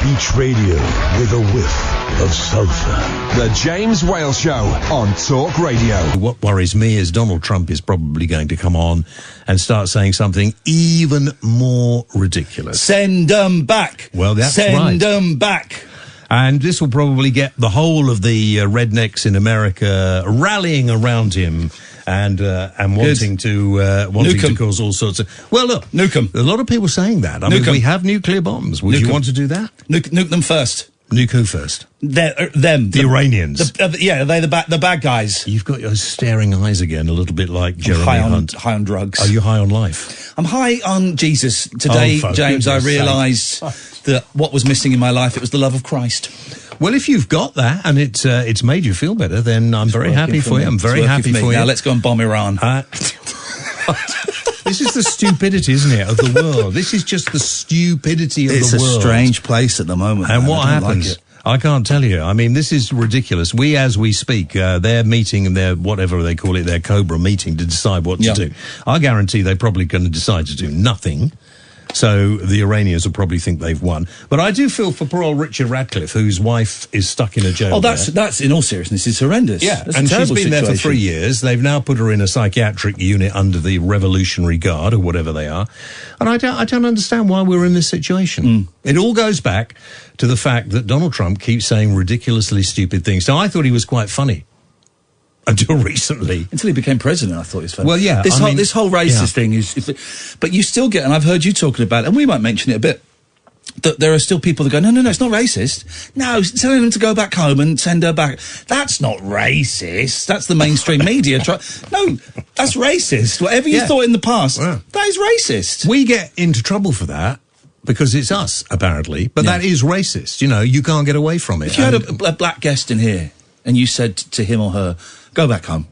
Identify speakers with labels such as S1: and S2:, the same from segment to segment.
S1: Beach Radio with a whiff of sulphur.
S2: The James Whale Show on Talk Radio.
S3: What worries me is Donald Trump is probably going to come on and start saying something even more ridiculous.
S4: Send them back.
S3: Well, that's right.
S4: Send them back.
S3: And this will probably get the whole of the rednecks in America rallying around him and wanting to cause all sorts of... Well, look,
S4: nuke them.
S3: A lot of people saying that. I mean, we have nuclear bombs. Would you want to do that?
S4: Nuke them first.
S3: Nuke who first?
S4: Them.
S3: The Iranians.
S4: They're the bad guys.
S3: You've got your staring eyes again, a little bit like Jeremy Hunt.
S4: High on drugs.
S3: Are you high on life?
S4: I'm high on Jesus. Today, James, I realised that what was missing in my life, it was the love of Christ.
S3: Well, if you've got that and it's made you feel better, then I'm very happy for you. I'm very happy for you.
S4: Now let's go and bomb Iran.
S3: This is the stupidity, isn't it, of the world? This is just the stupidity of the world.
S4: It's a strange place at the moment.
S3: And what happens? I can't tell you. I mean, this is ridiculous. As we speak, they're meeting and their whatever they call it, their Cobra meeting to decide what to do. I guarantee they're probably going to decide to do nothing. So the Iranians will probably think they've won. But I do feel for poor old Richard Radcliffe, whose wife is stuck in a jail.
S4: Oh, that's in all seriousness, it's horrendous.
S3: Yeah,
S4: that's
S3: and she's been
S4: situation.
S3: there for 3 years. They've now put her in a psychiatric unit under the Revolutionary Guard or whatever they are. And I don't understand why we're in this situation. It all goes back to the fact that Donald Trump keeps saying ridiculously stupid things. Now, I thought he was quite funny. Until recently.
S4: Until he became president, I thought it was funny.
S3: Well, yeah.
S4: This whole racist thing is... But you still get, and I've heard you talking about it, and we might mention it a bit, that there are still people that go, no, it's not racist. No, telling them to go back home and send her back. That's not racist. That's the mainstream media. No, that's racist. Whatever you thought in the past, that is racist.
S3: We get into trouble for that. Because it's us, apparently. But that is racist. You know, you can't get away from it.
S4: If you had a black guest in here, and you said to him or her, go back home,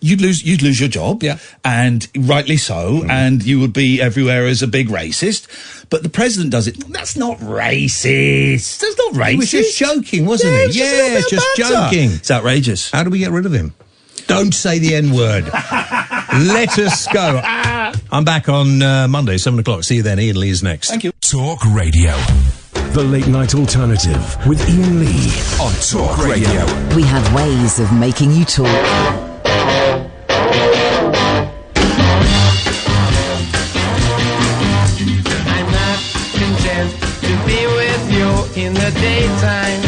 S4: you'd lose your job, and rightly so, and you would be everywhere as a big racist. But the president does it. That's not racist. That's not racist.
S3: He was just joking, wasn't he?
S4: Yeah, just joking. It's outrageous.
S3: How do we get rid of him? Don't say the N-word. Let us go. I'm back on Monday, 7 o'clock. See you then. Ian Lee is next.
S4: Thank you.
S1: Talk Radio. The Late Night Alternative with Iain Lee on Talk Radio.
S5: We have ways of making you talk.
S6: I'm not content to be with you in the daytime.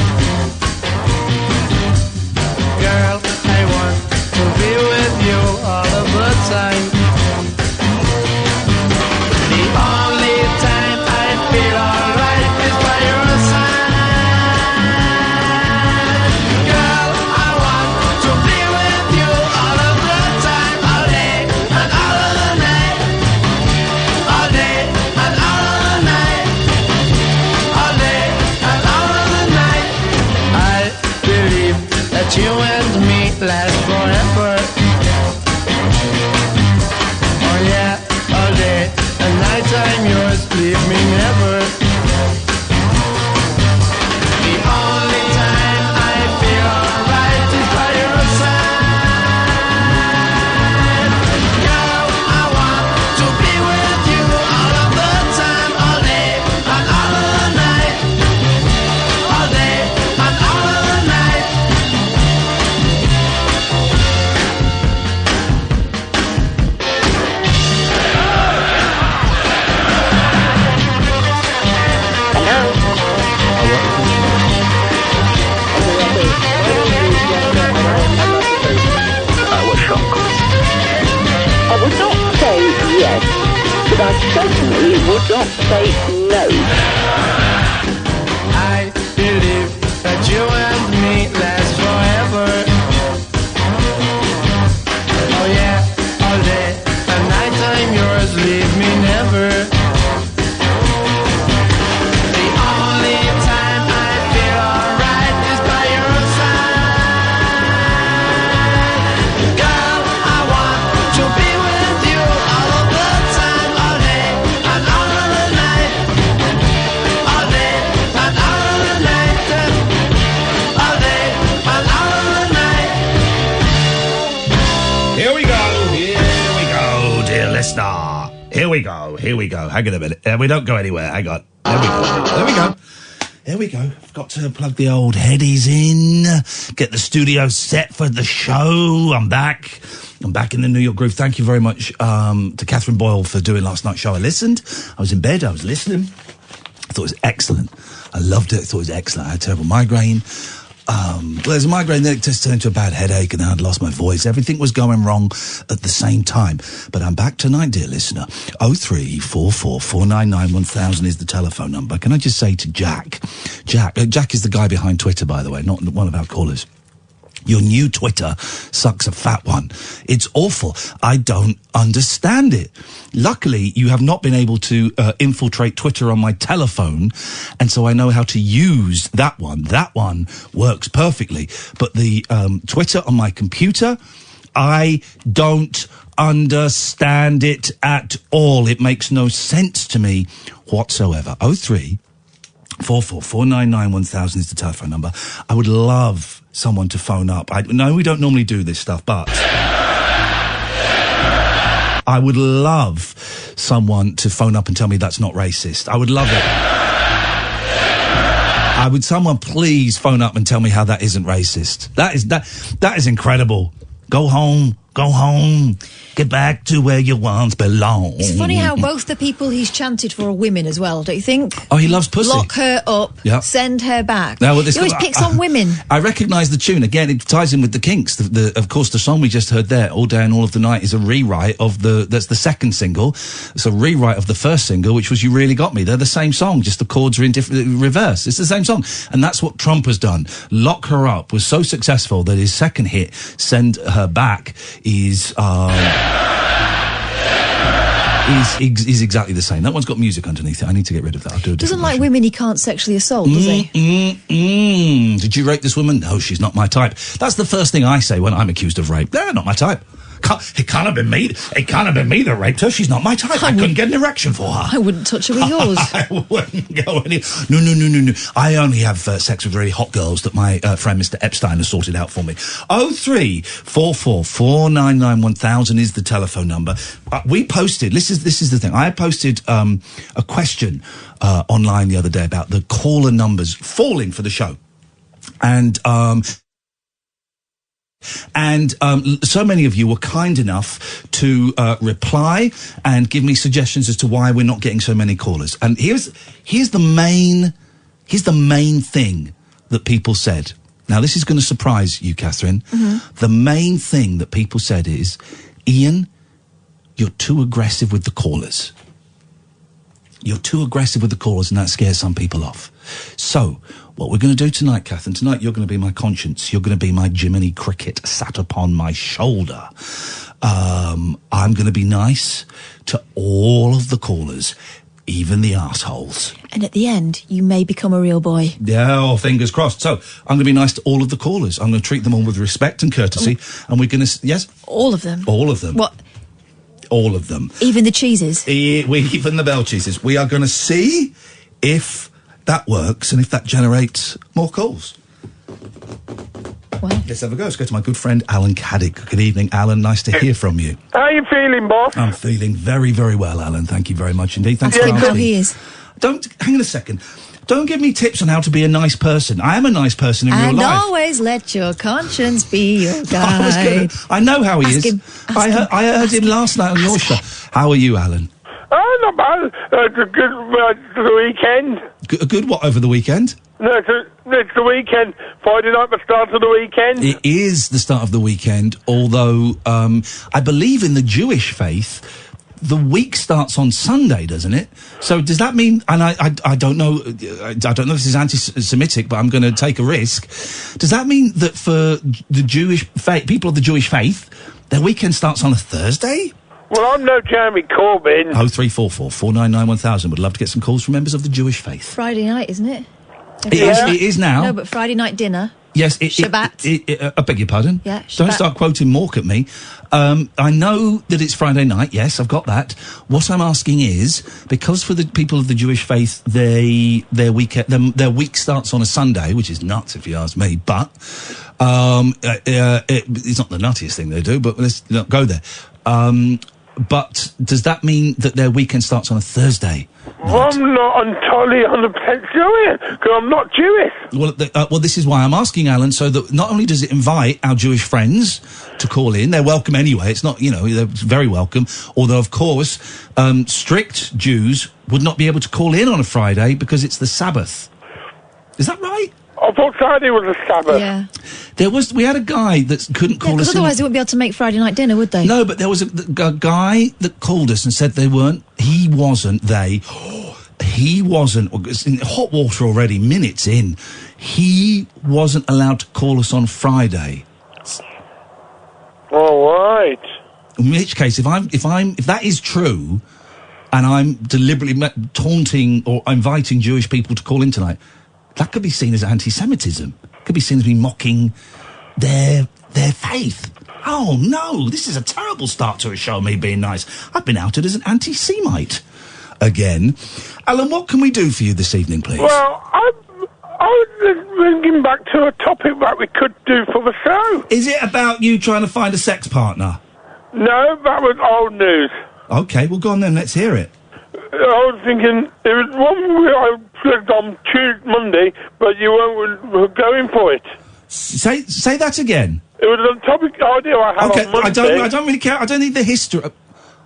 S6: Girl, I want to be with you all of the time. The only time I feel alright is by your side. Girl, I want to be with you all of the time, all day and all of the night. All day and all of the night. All day and all of the night. I believe that you and me last forever. Oh yeah, all day and night I'm yours, leave me never. The only time I feel alright is by your side. Girl, I want to be with you all of the time, all day and all of the night. All day and all of the night.
S7: I would not say yes, but I certainly would not say no.
S6: I believe that you and me last forever. Oh yeah, all day and night I'm yours, leave me never. The only time I feel alright is by your side. Girl, I want to be with you all of the time, all day and all of the night. All day and all of the night. All day and all of the night.
S4: Here we go, dear listener. Here we go. Hang on a minute. We don't go anywhere. Hang on. There we go. There we go. I've got to plug the old headies in, get the studio set for the show. I'm back in the New York groove. Thank you very much to Catherine Boyle for doing last night's show. I listened. I was in bed. I was listening. I thought it was excellent. I loved it. I thought it was excellent. I had a terrible migraine. Well, there's a migraine that just turned into a bad headache, and then I'd lost my voice. Everything was going wrong at the same time. But I'm back tonight, dear listener. 0344 499 1000 is the telephone number. Can I just say to Jack is the guy behind Twitter, by the way, not one of our callers. Your new Twitter sucks a fat one. It's awful. I don't understand it. Luckily, you have not been able to infiltrate Twitter on my telephone, and so I know how to use that one. That one works perfectly. But the Twitter on my computer, I don't understand it at all. It makes no sense to me whatsoever. 034499 1000 is the telephone number. I would love someone to phone up. I know we don't normally do this stuff, but I would love someone to phone up and tell me that's not racist. I would love it. Someone please phone up and tell me how that isn't racist. That is incredible. Go home. Get back to where you once belonged.
S8: It's funny how both the people he's chanted for are women as well, don't you think?
S4: Oh, he loves pussy.
S8: Lock her up, send her back.
S4: No, well,
S8: he always picks on women.
S4: I recognise the tune. Again, it ties in with the Kinks. Of course, the song we just heard there, All Day and All of the Night, is a rewrite of that's the second single. It's a rewrite of the first single, which was You Really Got Me. They're the same song, just the chords are in different reverse. It's the same song. And that's what Trump has done. Lock Her Up was so successful that his second hit, Send Her Back, is exactly the same. That one's got music underneath it. I need to get rid of that. I'll do a
S8: Doesn't
S4: different
S8: like
S4: version.
S8: women he can't sexually assault, does he?
S4: Did you rape this woman? No, she's not my type. That's the first thing I say when I'm accused of rape. They're not my type. It can't have been me. It can't have been me that raped her. She's not my type. I couldn't get an erection for her.
S8: I wouldn't touch her with yours.
S4: I wouldn't go any... No. I only have sex with very hot girls that my friend Mr. Epstein has sorted out for me. 0344 499 1000 is the telephone number. We posted... This is the thing. I posted a question online the other day about the caller numbers falling for the show. And so many of you were kind enough to reply and give me suggestions as to why we're not getting so many callers. And here's the main thing that people said. Now, this is going to surprise you, Catherine. Mm-hmm. The main thing that people said is, Iain, you're too aggressive with the callers. You're too aggressive with the callers, and that scares some people off. So, what we're going to do tonight, Catherine, tonight you're going to be my conscience. You're going to be my Jiminy Cricket sat upon my shoulder. I'm going to be nice to all of the callers, even the arseholes.
S8: And at the end, you may become a real boy.
S4: Yeah, fingers crossed. So, I'm going to be nice to all of the callers. I'm going to treat them all with respect and courtesy. And we're going to... Yes?
S8: All of them?
S4: All of them.
S8: What?
S4: All of them.
S8: Even the cheeses?
S4: Even the bell cheeses. We are going to see if that works and if that generates more calls.
S8: Well,
S4: let's have a go. Let's go to my good friend Alan Caddick. Good evening, Alan. Nice to hear from you.
S9: How are you feeling, boss?
S4: I'm feeling very, very well, Alan. Thank you very much indeed. Thanks
S8: ask
S4: for
S8: him
S4: asking.
S8: how he is.
S4: Hang on a second. Don't give me tips on how to be a nice person. I am a nice person in real life.
S8: And always let your conscience be your guide.
S4: I know how he
S8: Ask
S4: is.
S8: him.
S4: I heard him last night on your show. How are you, Alan?
S9: Oh, not bad. It's a good the weekend.
S4: A good what over the weekend?
S9: No, it's the weekend. Friday night, the start of the weekend.
S4: It is the start of the weekend, although I believe in the Jewish faith, the week starts on Sunday, doesn't it? So does that mean, and I don't know, I don't know if this is anti-Semitic, but I'm going to take a risk. Does that mean that for the Jewish people of the Jewish faith, their weekend starts on a Thursday?
S9: Well, I'm no Jeremy Corbyn.
S4: 0344 499 1000. Would love to get some calls from members of the Jewish faith.
S8: Friday night, isn't it?
S4: It is now.
S8: No, but Friday night dinner.
S4: Yes,
S8: Shabbat.
S4: I beg your pardon?
S8: Yeah,
S4: Don't
S8: Shabbat.
S4: start quoting Mork at me. I know that it's Friday night. Yes, I've got that. What I'm asking is, because for the people of the Jewish faith, their week starts on a Sunday, which is nuts if you ask me, but it's not the nuttiest thing they do, but let's not go there. But does that mean that their weekend starts on a Thursday?
S9: I'm not entirely 100% sure, because I'm not Jewish.
S4: Well, this is why I'm asking, Alan, so that not only does it invite our Jewish friends to call in, they're welcome anyway, it's not, they're very welcome, although, of course, strict Jews would not be able to call in on a Friday because it's the Sabbath. Is that right?
S9: I thought Friday was a Sabbath.
S8: Yeah.
S4: We had a guy that couldn't call us in.
S8: Otherwise they wouldn't be able to make Friday night dinner, would they?
S4: No, but there was a guy that called us and said he wasn't, in hot water already, minutes in, he wasn't allowed to call us on Friday.
S9: All right.
S4: In which case, if that is true, and I'm deliberately taunting or inviting Jewish people to call in tonight, that could be seen as anti-Semitism. Could be seen as me mocking their faith. Oh no, this is a terrible start to a show, me being nice. I've been outed as an anti-Semite again. Alan, what can we do for you this evening, please?
S9: Well, I was just bringing back to a topic that we could do for the show.
S4: Is it about you trying to find a sex partner?
S9: No, that was old news.
S4: Okay, well go on then, let's hear it.
S9: I was thinking, there was one where I clicked on Monday, but you weren't going for it.
S4: Say that again.
S9: It was a topic idea I had on Monday.
S4: I don't really care. I don't need the history.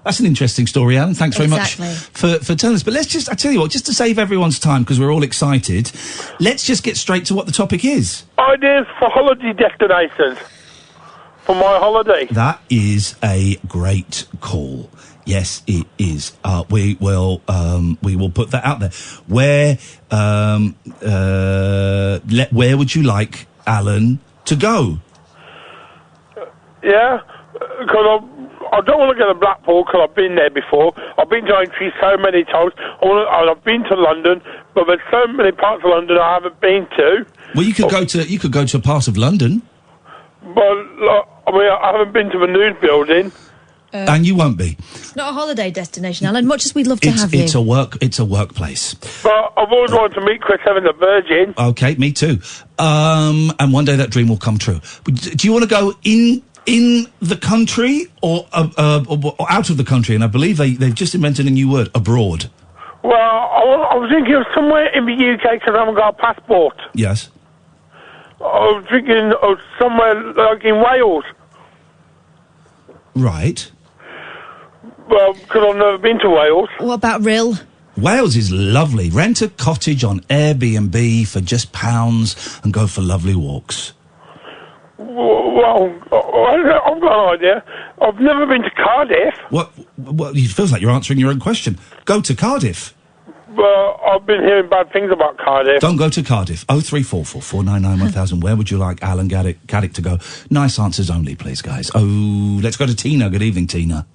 S4: That's an interesting story, Alan. Thanks very much for telling us. But I tell you what, just to save everyone's time, because we're all excited, let's just get straight to what the topic is.
S9: Ideas for holiday destinations. For my holiday.
S4: That is a great call. Yes, it is. We will put that out there. Where would you like Alan to go?
S9: Yeah, because I don't want to go to Blackpool because I've been there before. I've been to Aintree so many times. I've been to London, but there's so many parts of London I haven't been to.
S4: Well, you could go to a part of London.
S9: But I haven't been to the news building.
S4: And you won't be.
S8: It's not a holiday destination, Alan, much as we'd love to have you.
S4: It's a workplace.
S9: But I've always wanted to meet Chris Evans at Virgin.
S4: Okay, me too. And one day that dream will come true. Do you want to go in the country or out of the country? And I believe they've just invented a new word, abroad.
S9: Well, I was thinking of somewhere in the UK because I haven't got a passport.
S4: Yes.
S9: I was thinking of somewhere like in Wales.
S4: Right.
S9: Well, because I've never been to Wales.
S8: What about Rill?
S4: Wales is lovely. Rent a cottage on Airbnb for just £1 and go for lovely walks.
S9: Well, I've got an idea. I've never been to Cardiff.
S4: What? It feels like you're answering your own question. Go to Cardiff.
S9: Well, I've been hearing bad things about Cardiff.
S4: Don't go to Cardiff. 0344 499 1000. Where would you like Alan Gaddick to go? Nice answers only, please, guys. Oh, let's go to Tina. Good evening, Tina.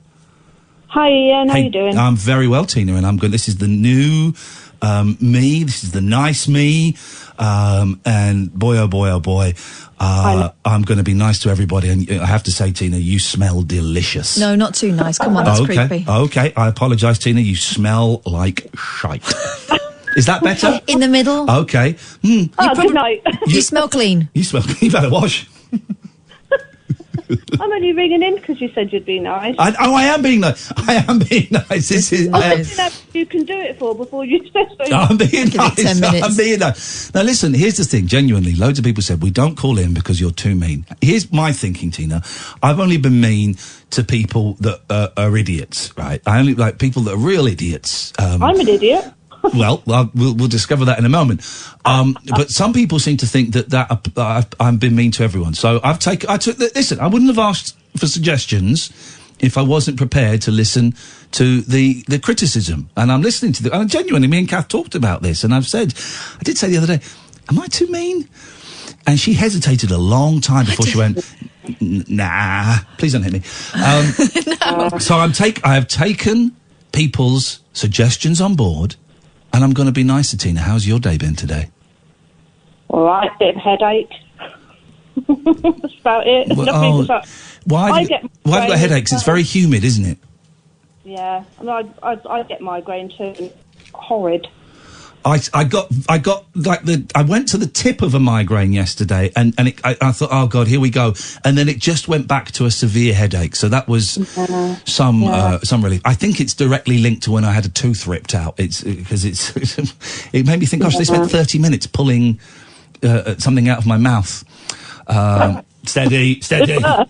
S10: Hi, Ian. How you doing?
S4: I'm very well, Tina, and I'm good. This is the new me. This is the nice me. And boy, oh boy, oh boy, I'm going to be nice to everybody. And I have to say, Tina, you smell delicious.
S8: No, not too nice. Come on, that's creepy.
S4: Okay, I apologise, Tina. You smell like shite. Is that better?
S8: In the middle.
S4: Okay.
S10: Good night.
S8: You smell clean.
S4: You smell clean. You've had a wash.
S10: I'm only ringing in because you said you'd be nice.
S4: I am being nice. I am being nice.
S10: You can do it for before you say so.
S4: I'm being nice.
S8: 10 minutes.
S4: I'm being nice. Now listen, here's the thing, genuinely, loads of people said, we don't call in because you're too mean. Here's my thinking, Tina. I've only been mean to people that are idiots, right? I only like people that are real idiots.
S10: I'm an idiot.
S4: Well, we'll discover that in a moment. But some people seem to think that I've been mean to everyone. So listen, I wouldn't have asked for suggestions if I wasn't prepared to listen to the criticism. And I'm listening to and genuinely, me and Kath talked about this, and I did say the other day, am I too mean? And she hesitated a long time before she went, nah, please don't hit me. No. So I have taken people's suggestions on board, and I'm going to be nice to Tina. How's your day been today?
S10: All right, bit of headache. That's about it.
S4: Why have you got headaches? It's very humid, isn't it?
S10: Yeah, I get migraine too. Horrid.
S4: I got like I went to the tip of a migraine yesterday, and I thought, oh God, here we go, and then it just went back to a severe headache. So that was some relief. I think it's directly linked to when I had a tooth ripped out. It's because it made me think, gosh, they spent 30 minutes pulling something out of my mouth. Steady, Tina,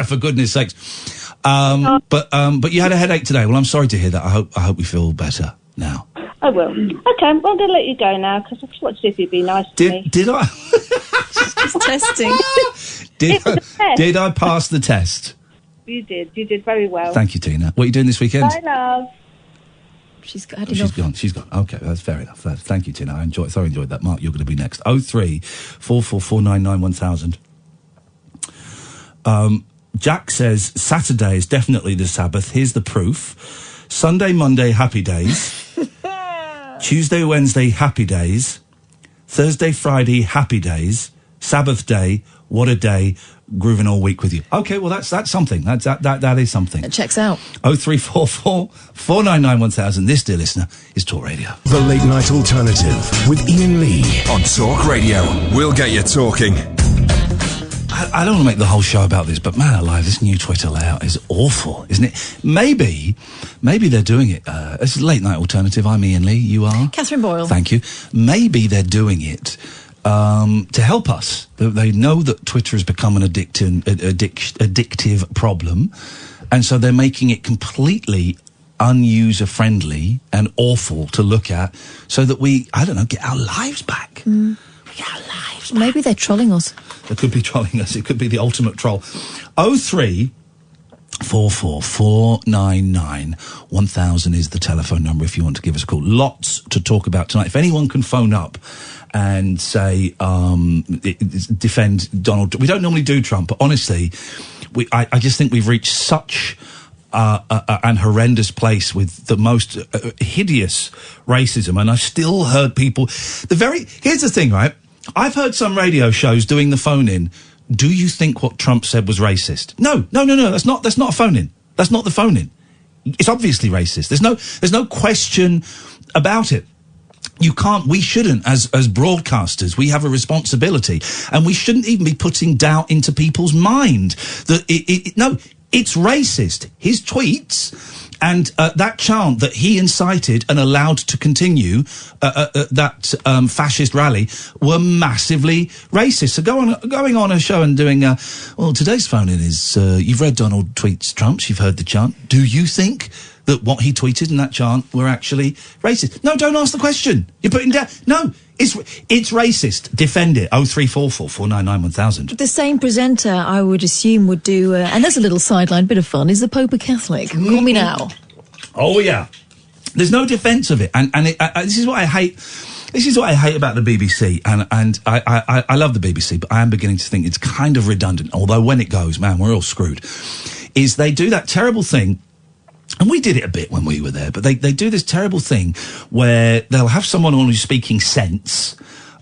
S4: for goodness sakes. But you had a headache today. Well, I'm sorry to hear that. I hope you feel better now.
S10: I will. Okay, I'm going to let you go now because I just wanted to see if you'd be nice to me.
S4: Did I?
S8: Just testing.
S4: Did I pass the test?
S10: You did. You did very well.
S4: Thank you, Tina. What are you doing this weekend?
S10: Bye, love.
S8: She's gone.
S4: She's gone. Okay, that's fair enough. Thank you, Tina. I thoroughly enjoyed that. Mark, you're going to be next. 03444991000. Jack says Saturday is definitely the Sabbath. Here's the proof. Sunday, Monday, happy days. Tuesday, Wednesday, happy days. Thursday, Friday, happy days. Sabbath day, what a day. Grooving all week with you. Okay, well that's something. That is something.
S8: It checks out.
S4: 0344 499 1000. This, dear listener, is Talk Radio.
S1: The Late Night Alternative with Iain Lee
S2: On Talk Radio. We'll get you talking.
S4: I don't want to make the whole show about this, but man alive, this new Twitter layout is awful, isn't it? Maybe they're doing it. This is Late Night Alternative. I'm Iain Lee. You are?
S8: Catherine Boyle.
S4: Thank you. Maybe they're doing it to help us. They know that Twitter has become an addictive problem, and so they're making it completely unuser-friendly and awful to look at so that we, I don't know, get our lives back. We get our lives back.
S8: Maybe they're trolling us.
S4: They could be trolling us. It could be the ultimate troll. 03444991000 is the telephone number if you want to give us a call. Lots to talk about tonight. If anyone can phone up and say, defend Donald. We don't normally do Trump, but honestly, I just think we've reached such an horrendous place with the most hideous racism. And I've still heard people, here's the thing, right? I've heard some radio shows doing the phone-in. Do you think what Trump said was racist? No. That's not a phone-in. That's not the phone-in. It's obviously racist. There's no question about it. We shouldn't, as broadcasters, we have a responsibility, and we shouldn't even be putting doubt into people's mind that it's racist. His tweets and that chant that he incited and allowed to continue that fascist rally were massively racist. So going on a show and doing, today's phone-in is, you've read Donald tweets Trump's, you've heard the chant. Do you think that what he tweeted in that chant were actually racist? No, don't ask the question. You're putting down. No, it's racist. Defend it. 0344 499 1000.
S8: The same presenter, I would assume, would do, and there's a little sideline bit of fun, is the Pope a Catholic? Call me now.
S4: Oh, yeah. There's no defence of it. And this is what I hate. This is what I hate about the BBC. And I love the BBC, but I am beginning to think it's kind of redundant. Although when it goes, man, we're all screwed. Is they do that terrible thing. And we did it a bit when we were there, but they do this terrible thing where they'll have someone on who's speaking sense,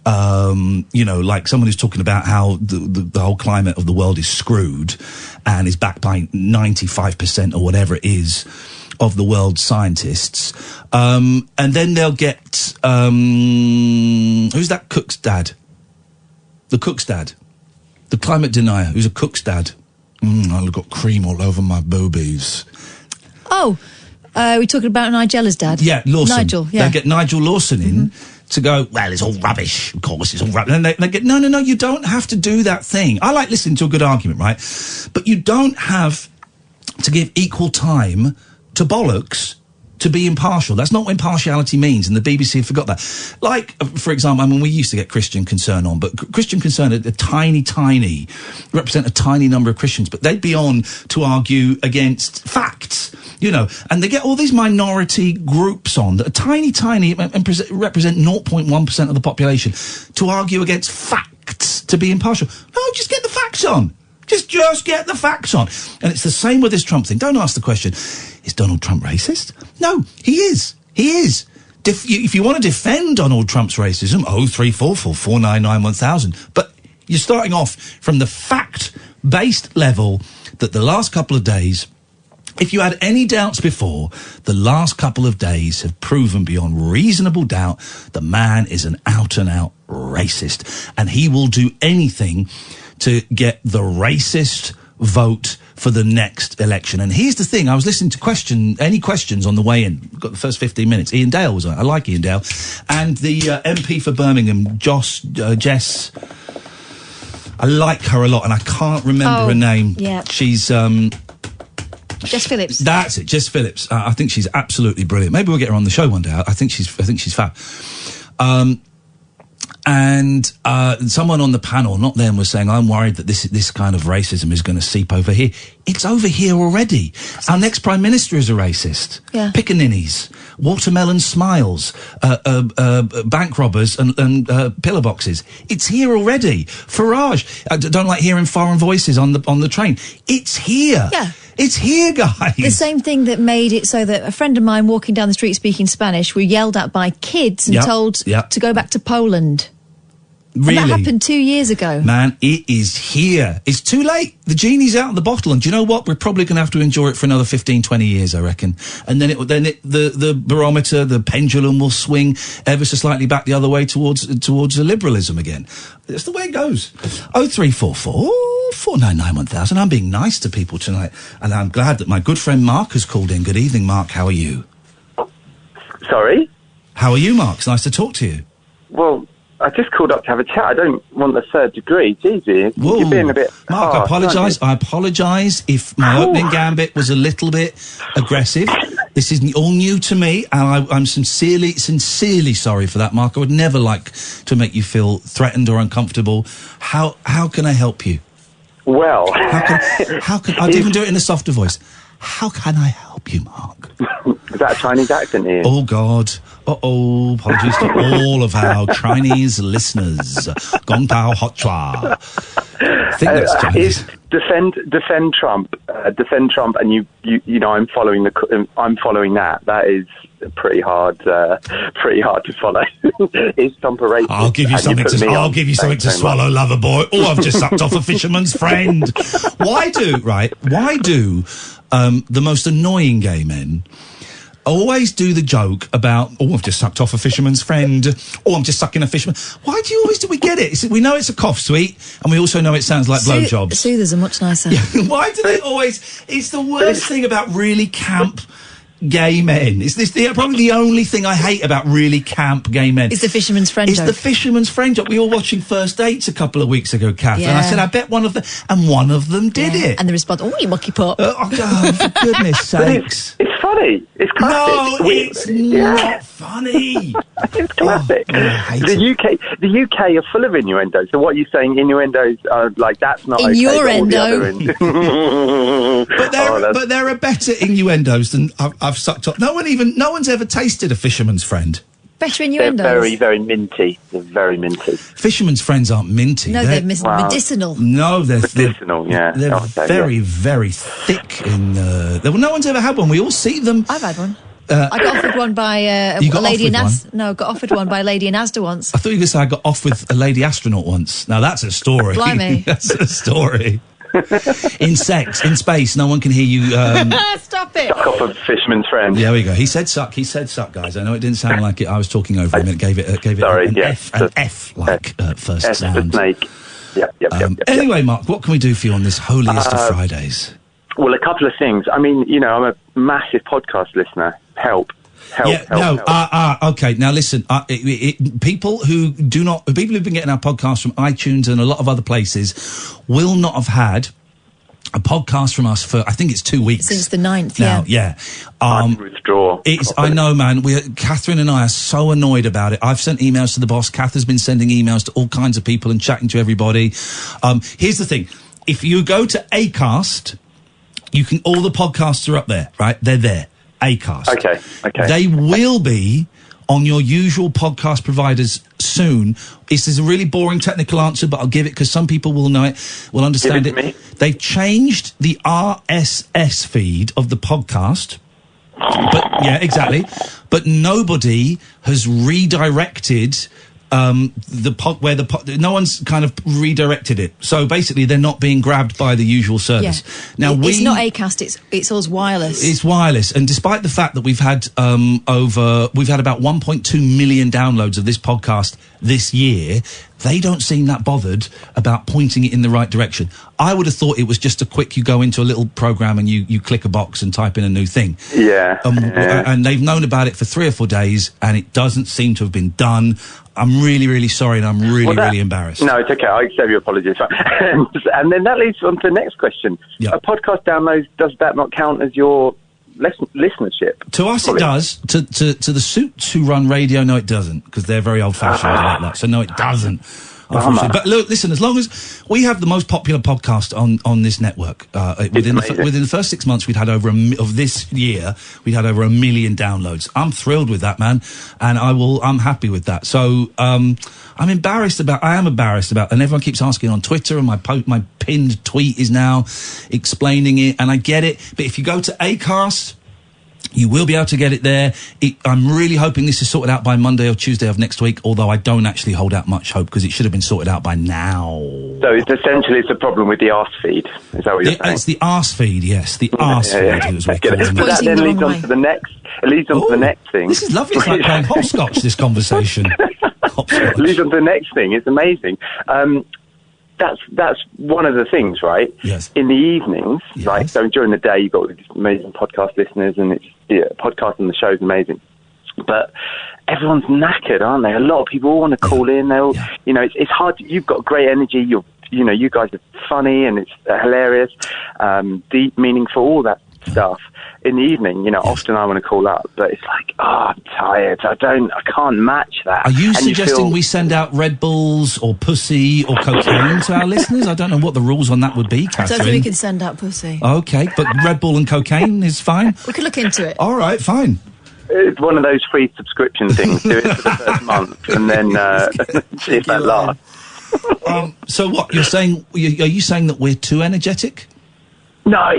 S4: like someone who's talking about how the whole climate of the world is screwed and is backed by 95% or whatever it is of the world's scientists. And then they'll get, who's that cook's dad? The cook's dad. The climate denier, who's a cook's dad. I've got cream all over my boobies.
S8: Oh, we're talking about Nigella's dad.
S4: Yeah, Lawson.
S8: Nigel, yeah.
S4: They get Nigel Lawson in to go, well, it's all rubbish. Of course, it's all rubbish. And they get, no, you don't have to do that thing. I like listening to a good argument, right? But you don't have to give equal time to bollocks to be impartial. That's not what impartiality means, and the BBC forgot that. Like, for example, we used to get Christian Concern on, but Christian Concern are represent a tiny number of Christians, but they'd be on to argue against facts, and they get all these minority groups on that are tiny, and represent 0.1% of the population to argue against facts, to be impartial. No, just get the facts on. Just get the facts on. And it's the same with this Trump thing. Don't ask the question, is Donald Trump racist? No, he is. He is. If you want to defend Donald Trump's racism, 0344 499 1000. But you're starting off from the fact-based level that the last couple of days If you had any doubts before, the last couple of days have proven beyond reasonable doubt the man is an out-and-out racist. And he will do anything to get the racist vote for the next election. And here's the thing, I was listening to any questions on the way in. Got the first 15 minutes. Iain Dale was on. I like Iain Dale. And the MP for Birmingham, Jess, I like her a lot, and I can't remember her name.
S8: Yeah.
S4: She's...
S8: Jess Phillips.
S4: That's it, Jess Phillips. I think she's absolutely brilliant. Maybe we'll get her on the show one day. I think she's fab. And someone on the panel, not them, was saying, I'm worried that this kind of racism is going to seep over here. It's over here already. Our next Prime Minister is a racist.
S8: Yeah.
S4: Pickaninnies, watermelon smiles, bank robbers and pillar boxes. It's here already. Farage, I don't like hearing foreign voices on the train. It's here.
S8: Yeah.
S4: It's here, guys.
S8: The same thing that made it so that a friend of mine walking down the street speaking Spanish were yelled at by kids and told to go back to Poland.
S4: Really?
S8: And that happened 2 years ago.
S4: Man, it is here. It's too late. The genie's out of the bottle. And do you know what? We're probably going to have to endure it for another 15, 20 years, I reckon. And then the barometer, the pendulum will swing ever so slightly back the other way towards the liberalism again. That's the way it goes. 0344 499 1000. I'm being nice to people tonight. And I'm glad that my good friend Mark has called in. Good evening, Mark. How are you?
S11: Sorry?
S4: How are you, Mark? It's nice to talk to you.
S11: Well, I just called up to have a chat. I don't want the third degree. It's easy.
S4: Whoa.
S11: You're being a bit
S4: Mark,
S11: harsh,
S4: I apologise if my opening gambit was a little bit aggressive. This is all new to me, and I'm sincerely sorry for that, Mark. I would never like to make you feel threatened or uncomfortable. How can I help you?
S11: Well...
S4: How can I'd even do it in a softer voice. How can I help you, Mark?
S11: Is that a Chinese accent, Ian?
S4: Oh, God. Uh-oh. Apologies to all of our Chinese listeners. Gong Tao Hot Chua. I think that's Chinese.
S11: Defend Trump. Defend Trump, and you know, I'm following that. That is pretty hard to follow. Is Trump a racist?
S4: I'll give you something to swallow, lover boy. Oh, I've just sucked off a fisherman's friend. Why do the most annoying gay men always do the joke about, oh, I've just sucked off a fisherman's friend, oh, I'm just sucking a fisherman. Why do we get it? We know it's a cough sweet, and we also know it sounds like blowjobs.
S8: Soothers are much nicer.
S4: Yeah, why do they always... It's the worst thing about really camp gay men. It's probably the only thing I hate about really camp gay men.
S8: It's the fisherman's friend joke.
S4: It's the fisherman's friend joke. We were watching First Dates a couple of weeks ago, Kath, and I said, I bet one of them did it.
S8: And the response, oh, you mucky pup.
S4: For goodness sakes.
S11: It's funny. It's classic.
S4: No, it's not funny.
S11: It's classic. The UK are full of innuendo. So what are you saying? Innuendos are like, that's not
S8: innuendo.
S4: But there are better innuendos than I've sucked up. No one's ever tasted a fisherman's friend.
S8: Better innuendos.
S11: They're very, very minty. They're very minty.
S4: Fisherman's friends aren't minty.
S8: No, they're medicinal.
S4: No, they're
S11: medicinal. They're
S4: very, very thick. No one's ever had one. We all see them.
S8: I've had one. I got offered one by a lady in Asda. No, got offered one by a lady in Asda once.
S4: I thought you were going to say I got off with a lady astronaut once. Now that's a story.
S8: Blimey.
S4: That's a story. In space, no one can hear you.
S8: Stop it!
S11: Suck off a fisherman's friend.
S4: There we go. He said suck, guys. I know it didn't sound like it. I was talking over him. It gave it an F like first
S11: F
S4: sound.
S11: For snake. Yep.
S4: Anyway, Mark, what can we do for you on this holiest of Fridays?
S11: Well, a couple of things. I mean, you know, I'm a massive podcast listener. Help.
S4: Okay. Now listen, people who've been getting our podcast from iTunes and a lot of other places will not have had a podcast from us for, I think it's 2 weeks.
S8: Since the 9th,
S4: now, yeah.
S11: I withdraw.
S4: I know, man. Catherine and I are so annoyed about it. I've sent emails to the boss. Kath has been sending emails to all kinds of people and chatting to everybody. Here's the thing. If you go to Acast, all the podcasts are up there, right? They're there. Acast.
S11: Okay.
S4: They will be on your usual podcast providers soon. This is a really boring technical answer, but I'll give it because some people will know it, will understand it. They've changed the RSS feed of the podcast. But yeah, exactly. But nobody has redirected no one's kind of redirected it. So basically, they're not being grabbed by the usual service.
S8: Yeah.
S4: Now
S8: it's not Acast. It's us wireless.
S4: It's wireless, and despite the fact that we've had about 1.2 million downloads of this podcast this year, they don't seem that bothered about pointing it in the right direction. I would have thought it was just a quick, you go into a little program and you click a box and type in a new thing.
S11: Yeah.
S4: And they've known about it for 3 or 4 days, and it doesn't seem to have been done. I'm really, really sorry, and I'm really embarrassed.
S11: No, it's okay. I accept your apologies. And then that leads on to the next question.
S4: Yep.
S11: A podcast download, does that not count as your listenership?
S4: To us, it does. To the suits who run radio, no, it doesn't, because they're very old-fashioned like that. So no, it doesn't. Unfortunately. But look, listen, as long as we have the most popular podcast on this network, within the first 6 months, we'd had of this year, we'd had over 1 million downloads. I'm thrilled with that, man, and I'm happy with that. So, I am embarrassed about, and everyone keeps asking on Twitter, and my pinned tweet is now explaining it, and I get it. But if you go to Acast, you will be able to get it there. I'm really hoping this is sorted out by Monday or Tuesday of next week, although I don't actually hold out much hope, because it should have been sorted out by now.
S11: So it's essentially a problem with the arse feed. Is that what you're saying?
S4: It's the arse feed, yes. The arse feed, as we call it.
S11: But that then leads on to the next. It leads on to the next thing.
S4: This is lovely. It's like playing hopscotch, this conversation.
S11: It leads on to the next thing. It's amazing. That's one of the things, right?
S4: Yes.
S11: In the evenings, right? So during the day, you've got these amazing podcast listeners, and podcast and the show's amazing. But everyone's knackered, aren't they? A lot of people want to call in. They'll, it's hard. You've got great energy. You guys are funny, and it's hilarious, deep, meaningful, all that stuff. In the evening, often I want to call up, but it's like, I'm tired. I can't match that.
S4: Are you suggesting we send out Red Bulls or pussy or cocaine to our listeners? I don't know what the rules on that would be, Catherine.
S8: I don't think we can send out pussy.
S4: Okay, but Red Bull and cocaine is fine?
S8: We could look into it.
S4: All right, fine.
S11: It's one of those free subscription things. Do it for the first month, and then see if that lasts.
S4: So what, you're saying, are you saying that we're too energetic?
S11: No,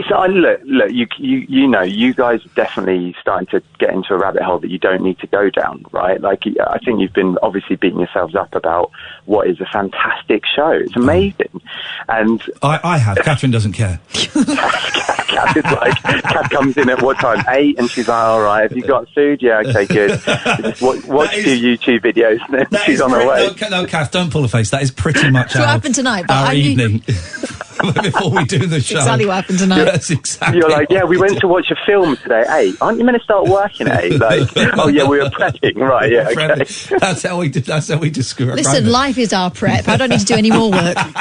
S11: look. You guys are definitely starting to get into a rabbit hole that you don't need to go down, right? Like, I think you've been obviously beating yourselves up about what is a fantastic show. It's amazing, and
S4: I have. Catherine doesn't care.
S11: Kat comes in at what time? 8, and she's like, "All right, have you got food? Yeah, okay, good." Just watch 2 YouTube videos, and then she's on her way.
S4: No, Kath, don't pull a face. That is pretty much
S8: what happened tonight. But
S4: our evening. Before we do the show.
S8: Exactly what happened tonight.
S4: That's exactly.
S11: You're like, we went to watch a film today at 8. Aren't you meant to start working at 8? Like, oh yeah, we were prepping, right? Yeah, okay.
S4: That's how we describe it.
S8: Listen, life is our prep. I don't need to do any more work.
S11: Bad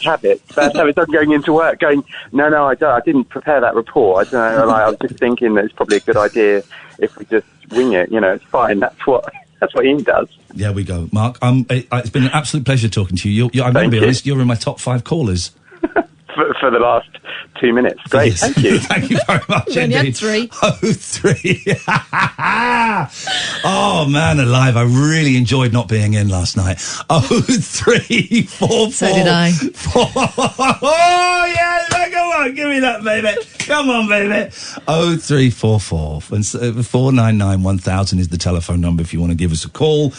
S11: habit. Bad habit. I'm going into work, going, no, I don't. I didn't prepare that report. I don't know. Like, I was just thinking that it's probably a good idea if we just wing it. It's fine. That's what Iain does.
S4: There we go, Mark. It's been an absolute pleasure talking to you. I'm going to be honest, you're in my top 5 callers.
S11: For the last 2 minutes. Great,
S4: yes.
S11: Thank you.
S4: Thank you very much.
S8: We only had 3.
S4: Oh, 3. Oh, man alive. I really enjoyed not being in last night. 0344.
S8: So did I.
S4: Oh, yeah. Come on. Give me that, baby. Come on, baby. 0344. 499 1000 is the telephone number if you want to give us a call.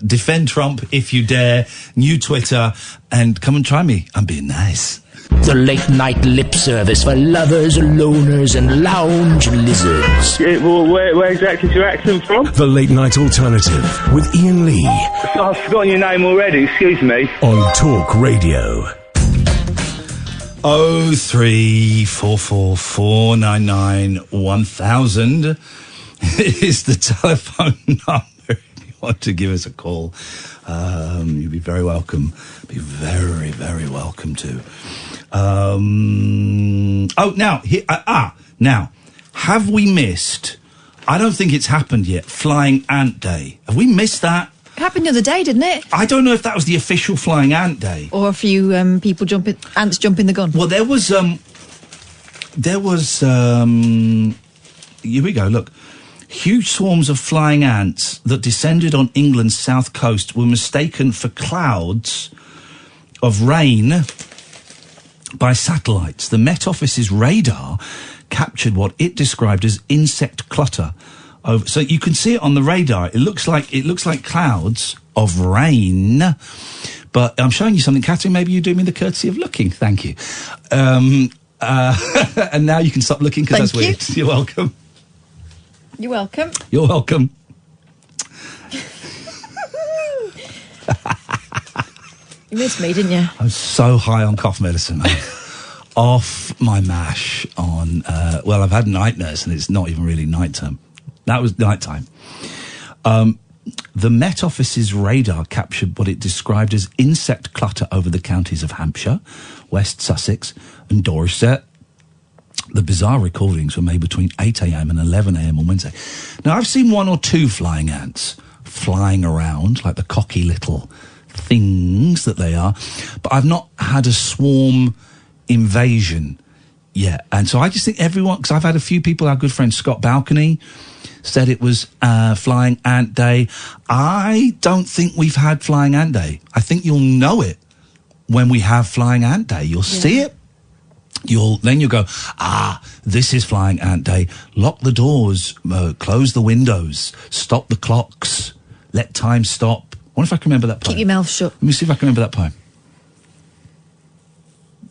S4: Defend Trump if you dare. New Twitter. And come and try me. I'm being nice.
S12: The late night lip service for lovers, loners, and lounge lizards.
S9: Yeah, well, where exactly is your accent from?
S1: The Late Night Alternative with Iain Lee.
S9: I've forgotten your name already, excuse me.
S1: On Talk Radio.
S4: 0344 499 1000 is the telephone number if you want to give us a call. You'd be very welcome. Be very, very welcome to. Now, have we missed? I don't think it's happened yet. Flying Ant Day. Have we missed that?
S8: It happened the other day, didn't it?
S4: I don't know if that was the official Flying Ant Day,
S8: or a few ants jumping the gun.
S4: Well, there was. Here we go. Look. Huge swarms of flying ants that descended on England's south coast were mistaken for clouds of rain by satellites. The Met Office's radar captured what it described as insect clutter over. So you can see it on the radar. It looks like clouds of rain. But I'm showing you something, Catherine. Maybe you do me the courtesy of looking. Thank you. And now you can stop looking because that's weird. You're welcome.
S8: You're welcome.
S4: You're welcome.
S8: You missed me, didn't you?
S4: I'm so high on cough medicine, mate. Off my mash on, well, I've had night nurse and it's not even really night time. That was night time. The Met Office's radar captured what it described as insect clutter over the counties of Hampshire, West Sussex and Dorset. The bizarre recordings were made between 8 a.m. and 11 a.m. on Wednesday. Now, I've seen one or two flying ants flying around, like the cocky little things that they are, but I've not had a swarm invasion yet. And so I just think everyone, because I've had a few people, our good friend Scott Balcony said it was Flying Ant Day. I don't think we've had Flying Ant Day. I think you'll know it when we have Flying Ant Day. You'll see it. Then you'll go, this is Flying Ant Day. Lock the doors, close the windows, stop the clocks, let time stop. I wonder if I can remember that poem.
S8: Keep your mouth shut.
S4: Let me see if I can remember that poem.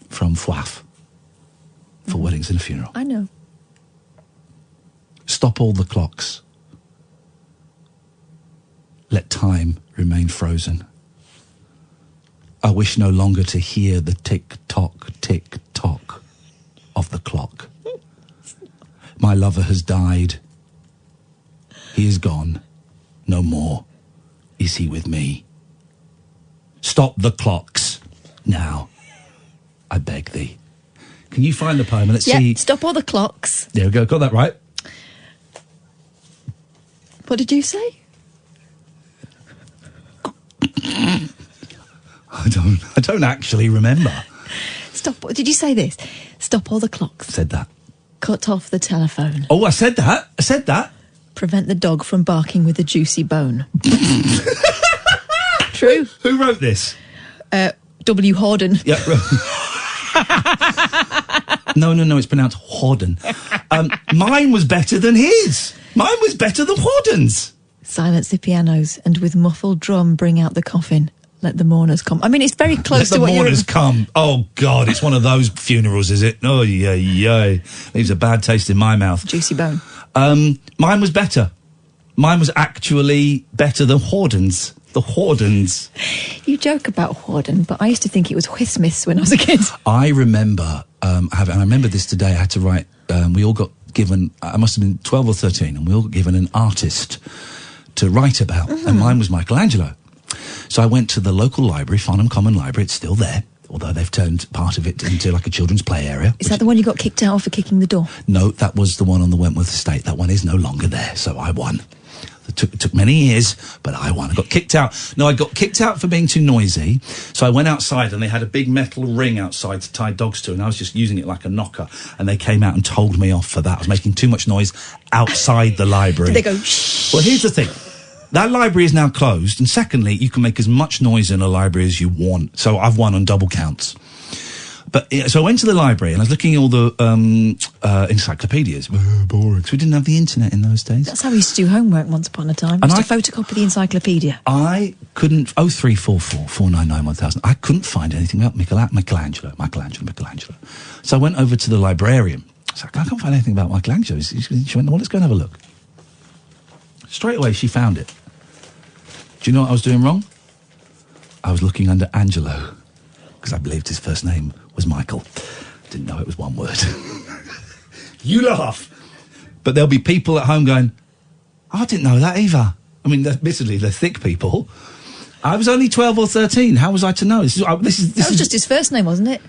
S4: From Fwaf. For Weddings and a Funeral.
S8: I know.
S4: Stop all the clocks. Let time remain frozen. I wish no longer to hear the tick-tock of the clock. My lover has died. He is gone. No more is he with me. Stop the clocks now, I beg thee. Can you find the poem and let's see?
S8: Stop all the clocks.
S4: There we go. Got that right.
S8: What did you say?
S4: I don't actually remember.
S8: Stop. Did you say this? Stop all the clocks.
S4: Said that.
S8: Cut off the telephone.
S4: Oh, I said that.
S8: Prevent the dog from barking with a juicy bone. True.
S4: Who wrote this?
S8: W. Horden.
S4: Yeah. No, it's pronounced Horden. Mine was better than his. Mine was better than Horden's.
S8: Silence the pianos and with muffled drum bring out the coffin. Let the mourners come. I mean, it's very close to what you're...
S4: Let the mourners come. Oh, God, it's one of those funerals, is it? Oh, yeah. Leaves a bad taste in my mouth.
S8: Juicy bone.
S4: Mine was better. Mine was actually better than Horden's. The Hordens.
S8: You joke about Horden, but I used to think it was Whismiths when I was a kid.
S4: I remember, and I remember this today, I had to write, we all got given, I must have been 12 or 13, and we all got given an artist to write about, and mine was Michelangelo. So I went to the local library, Farnham Common Library, it's still there, although they've turned part of it into like a children's play area.
S8: Is that the one you got kicked out of for kicking the door?
S4: No, that was the one on the Wentworth estate. That one is no longer there, so I won. It took many years, but I won. I got kicked out. No, I got kicked out for being too noisy. So I went outside and they had a big metal ring outside to tie dogs to, and I was just using it like a knocker. And they came out and told me off for that. I was making too much noise outside the library.
S8: Did they go, shh?
S4: Well, here's the thing. That library is now closed. And secondly, you can make as much noise in a library as you want. So I've won on double counts. But so I went to the library and I was looking at all the encyclopedias. Boring. Because we didn't have the internet in those days.
S8: That's how we used to do homework once upon a time. We used to photocopy the encyclopedia.
S4: I couldn't... 0344 499 1000. I couldn't find anything about Michelangelo. So I went over to the librarian. I was like, I can't find anything about Michelangelo. She went, well, let's go and have a look. Straight away, she found it. Do you know what I was doing wrong? I was looking under Angelo. Because I believed his first name was Michael. Didn't know it was one word. You laugh. But there'll be people at home going, oh, I didn't know that either. I mean, admittedly, they're thick people. I was only 12 or 13. How was I to know?
S8: That was just his first name, wasn't it?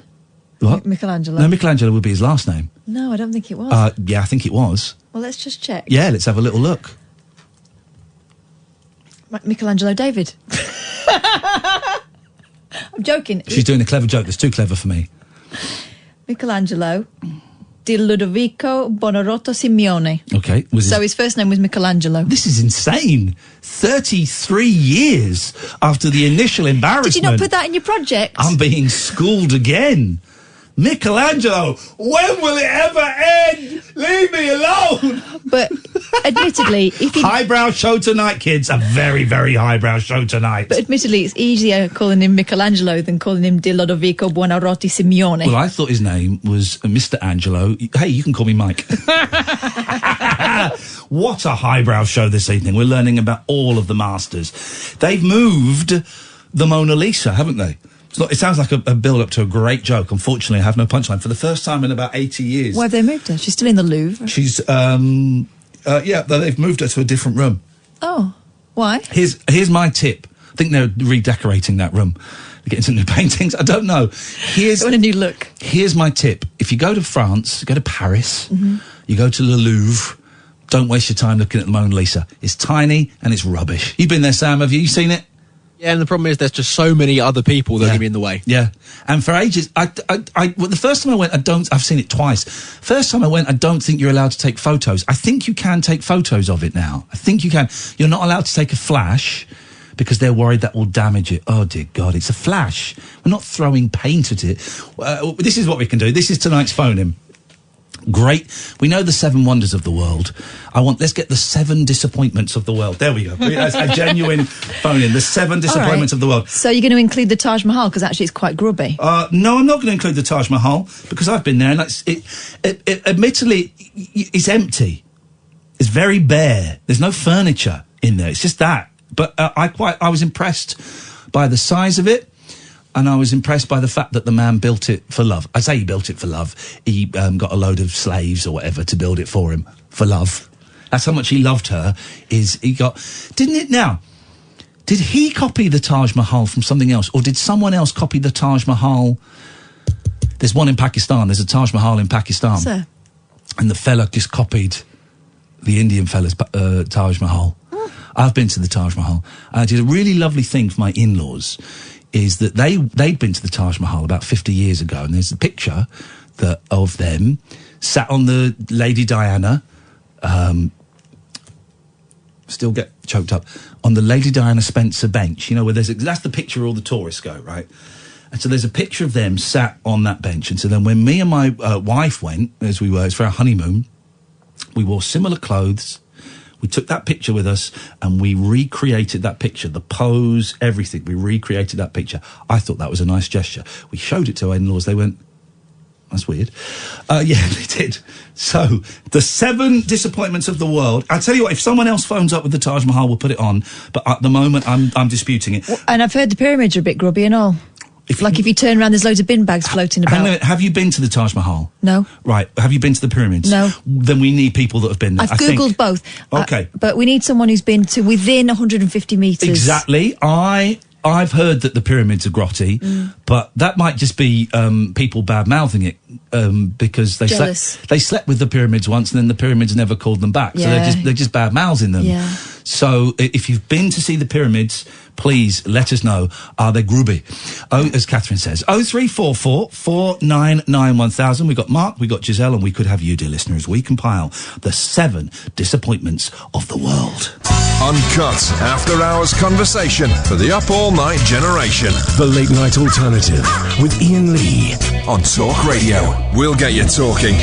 S4: What?
S8: Michelangelo.
S4: No, Michelangelo would be his last name.
S8: No, I don't think it was.
S4: Yeah, I think it was.
S8: Well, let's just check.
S4: Yeah, let's have a little look.
S8: Michelangelo David. I'm joking.
S4: She's doing a clever joke that's too clever for me.
S8: Michelangelo di Ludovico Bonarotti Simeone.
S4: Okay.
S8: So his first name was Michelangelo.
S4: This is insane. 33 years after the initial embarrassment.
S8: Did you not put that in your project?
S4: I'm being schooled again. Michelangelo, when will it ever end? Leave me alone.
S8: But admittedly, if he...
S4: Highbrow show tonight, kids. A very, very highbrow show tonight.
S8: But admittedly, it's easier calling him Michelangelo than calling him Di Lodovico Buonarroti Simeone.
S4: Well, I thought his name was Mr. Angelo. Hey, you can call me Mike. What a highbrow show this evening. We're learning about all of the masters. They've moved the Mona Lisa, haven't they? It sounds like a build-up to a great joke. Unfortunately, I have no punchline. For the first time in about 80 years.
S8: Why have they moved her? She's still in the Louvre.
S4: She's, they've moved her to a different room.
S8: Oh, why?
S4: Here's my tip. I think they're redecorating that room. They're getting some new paintings. I don't know.
S8: They want a new look.
S4: Here's my tip. If you go to France, go to Paris, you go to the Louvre, don't waste your time looking at the Mona Lisa. It's tiny and it's rubbish. You've been there, Sam, have you seen it?
S13: Yeah, and the problem is there's just so many other people that are going to be in the way.
S4: Yeah, and for ages, the first time I went, I've seen it twice. First time I went, I don't think you're allowed to take photos. I think you can take photos of it now. I think you can. You're not allowed to take a flash because they're worried that will damage it. Oh, dear God, it's a flash. We're not throwing paint at it. This is what we can do. This is tonight's phone-in. Great. We know the 7 wonders of the world. Let's get the 7 disappointments of the world. There we go. That's a genuine phone-in. The 7 disappointments of the world.
S8: So you're going to include the Taj Mahal because actually it's quite grubby.
S4: No, I'm not going to include the Taj Mahal because I've been there and admittedly, it's empty. It's very bare. There's no furniture in there. It's just that. But I was impressed by the size of it. And I was impressed by the fact that the man built it for love. I say he built it for love. He got a load of slaves or whatever to build it for him for love. That's how much he loved her. Didn't it now? Did he copy the Taj Mahal from something else, or did someone else copy the Taj Mahal? There's one in Pakistan. There's a Taj Mahal in Pakistan,
S8: Sir.
S4: And the fella just copied the Indian fella's Taj Mahal. I've been to the Taj Mahal. I did a really lovely thing for my in-laws. Is that they'd been to the Taj Mahal about 50 years ago, and there's a picture of them sat on the Lady Diana, still get choked up, on the Lady Diana Spencer bench, where that's the picture all the tourists go, right? And so there's a picture of them sat on that bench, and so then when me and my wife went, it's for our honeymoon, we wore similar clothes. We took that picture with us and we recreated that picture, the pose, everything. We recreated that picture. I thought that was a nice gesture. We showed it to our in-laws. They went, that's weird. Yeah, they did. So, the 7 disappointments of the world. I'll tell you what, if someone else phones up with the Taj Mahal, we'll put it on. But at the moment, I'm disputing it.
S8: And I've heard the pyramids are a bit grubby and all. If you turn around, there's loads of bin bags floating about.
S4: Have you been to the Taj Mahal?
S8: No.
S4: Right. Have you been to the pyramids?
S8: No.
S4: Then we need people that have been there.
S8: I've Googled both.
S4: Okay.
S8: But we need someone who's been to within 150 metres.
S4: Exactly. I've heard that the pyramids are grotty, but that might just be people bad-mouthing it because they slept with the pyramids once and then the pyramids never called them back.
S8: Yeah.
S4: So they're just bad-mouthing them.
S8: Yeah.
S4: So if you've been to see the pyramids, please let us know. Are they grubby? Oh, as Catherine says, 0344 499 1000. We got Mark, we got Giselle, and we could have you, dear listeners. We compile the 7 disappointments of the world.
S2: Uncut after-hours conversation for the up-all-night generation.
S1: The Late Night Alternative with Iain Lee
S2: on Talk Radio. We'll get you talking.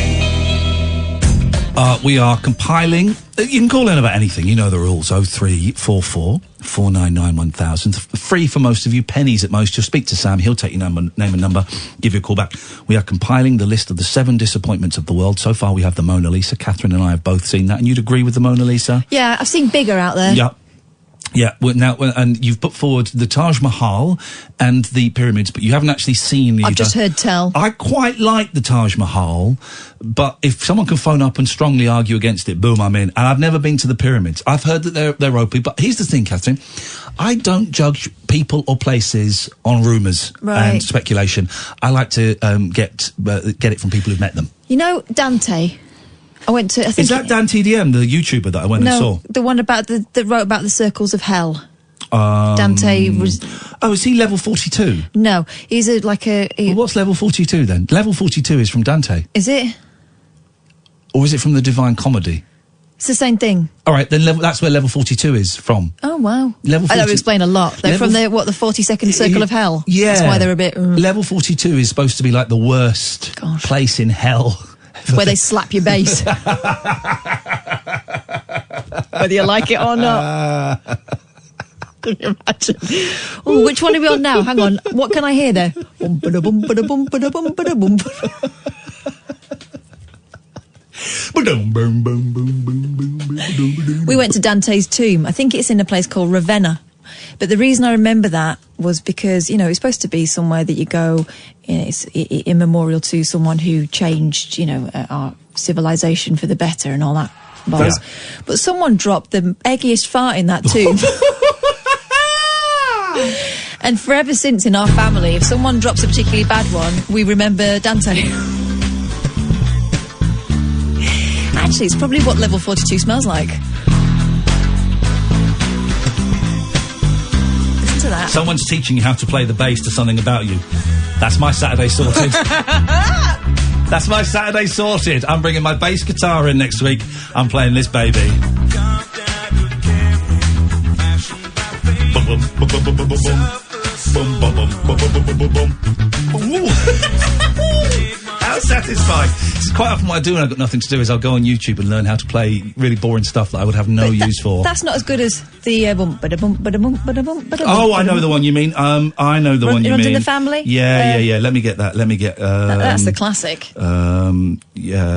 S4: We are compiling. You can call in about anything. You know the rules. 0344 499 1000. Free for most of you. Pennies at most. You'll speak to Sam. He'll take your name and number. Give you a call back. We are compiling the list of the 7 disappointments of the world. So far, we have the Mona Lisa. Catherine and I have both seen that. And you'd agree with the Mona Lisa?
S8: Yeah, I've seen bigger out there.
S4: Yeah. Yeah, and you've put forward the Taj Mahal and the pyramids, but you haven't actually seen either.
S8: I've just heard tell.
S4: I quite like the Taj Mahal, but if someone can phone up and strongly argue against it, boom, I'm in. And I've never been to the pyramids. I've heard that they're ropey, but here's the thing, Catherine. I don't judge people or places on rumours and speculation. I like to get it from people who've met them.
S8: You know Dante? I went to.
S4: Is that Dan TDM, the YouTuber that I went and saw?
S8: The one about that wrote about the circles of hell. Dante was.
S4: Oh, is he level 42?
S8: No, he's
S4: well, what's level 42 then? Level 42 is from Dante.
S8: Is it?
S4: Or is it from the Divine Comedy?
S8: It's the same thing.
S4: All right, then that's where level 42 is from.
S8: Oh, wow.
S4: Level
S8: That
S4: 40
S8: would explain a lot. They're from the 42nd circle of hell?
S4: Yeah.
S8: That's why they're a bit...
S4: Level 42 is supposed to be like the worst place in hell.
S8: Where they slap your bass. Whether you like it or not. Can you imagine? Oh, which one are we on now? Hang on. What can I hear there? We went to Dante's tomb. I think it's in a place called Ravenna. But the reason I remember that was because, you know, it's supposed to be somewhere that you go, you know, it's in memorial to someone who changed, you know, our civilization for the better and all that. Balls. Yeah. But someone dropped the eggiest fart in that tomb. And forever since in our family, if someone drops a particularly bad one, we remember Dante. Actually, it's probably what level 42 smells like. Listen to that.
S4: Someone's teaching you how to play the bass to Something About You. That's my Saturday sorted. That's my Saturday sorted. I'm bringing my bass guitar in next week. I'm playing this baby. How satisfying. It's quite often what I do when I've got nothing to do is I'll go on YouTube and learn how to play really boring stuff that I would have no use for.
S8: That's not as good as the bum ba da bum ba da bum ba da bum ba da bum.
S4: Oh, I know the one you mean. I know the one you
S8: Runs
S4: mean.
S8: in the Family?
S4: Yeah. Let me get that.
S8: That's the classic.
S4: Yeah.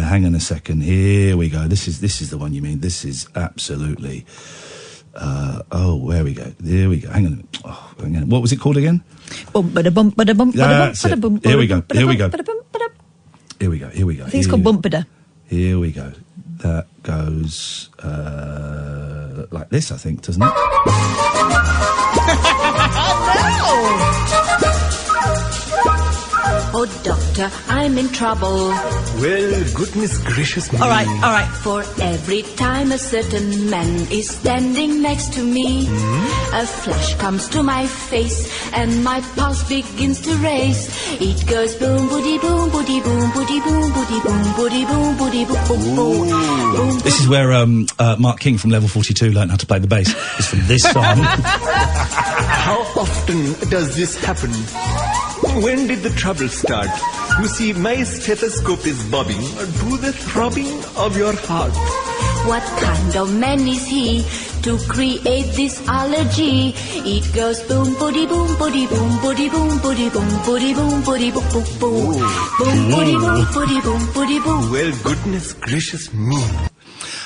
S4: Hang on a second. Here we go. This is the one you mean. This is absolutely. Where we go. There we go. Hang on. What was it called again?
S8: Bum ba da bum ba da bum ba da bum
S4: That's
S8: ba da
S4: it.
S8: bum.
S4: Here we go. Here we go.
S8: Ba da bum ba da.
S4: Here we go. Here we go.
S8: I think it's called bum ba da.
S4: Here we go. That goes like this, I think, doesn't it?
S14: Oh, doctor, I'm in trouble.
S15: Well, goodness gracious me.
S14: All right. For every time a certain man is standing next to me, a flash comes to my face and my pulse begins to race. It goes boom, boody, boom, boody, boom, boody, boom, boody, boom, boody, boom, boody, boom, boom, boom, boom.
S4: This is where Mark King from Level 42 learned how to play the bass. It's from this song.
S15: How often does this happen? When did the trouble start? You see, my stethoscope is bobbing to the throbbing of your heart.
S14: What kind of man is he to create this allergy? It goes boom, boody, boom, boody, boom, boody, boom, boody, boom, boody, boom, boody, boom, boom, boom, boom, boody, boom, boody, boom, boody, boom.
S15: Well, goodness gracious me.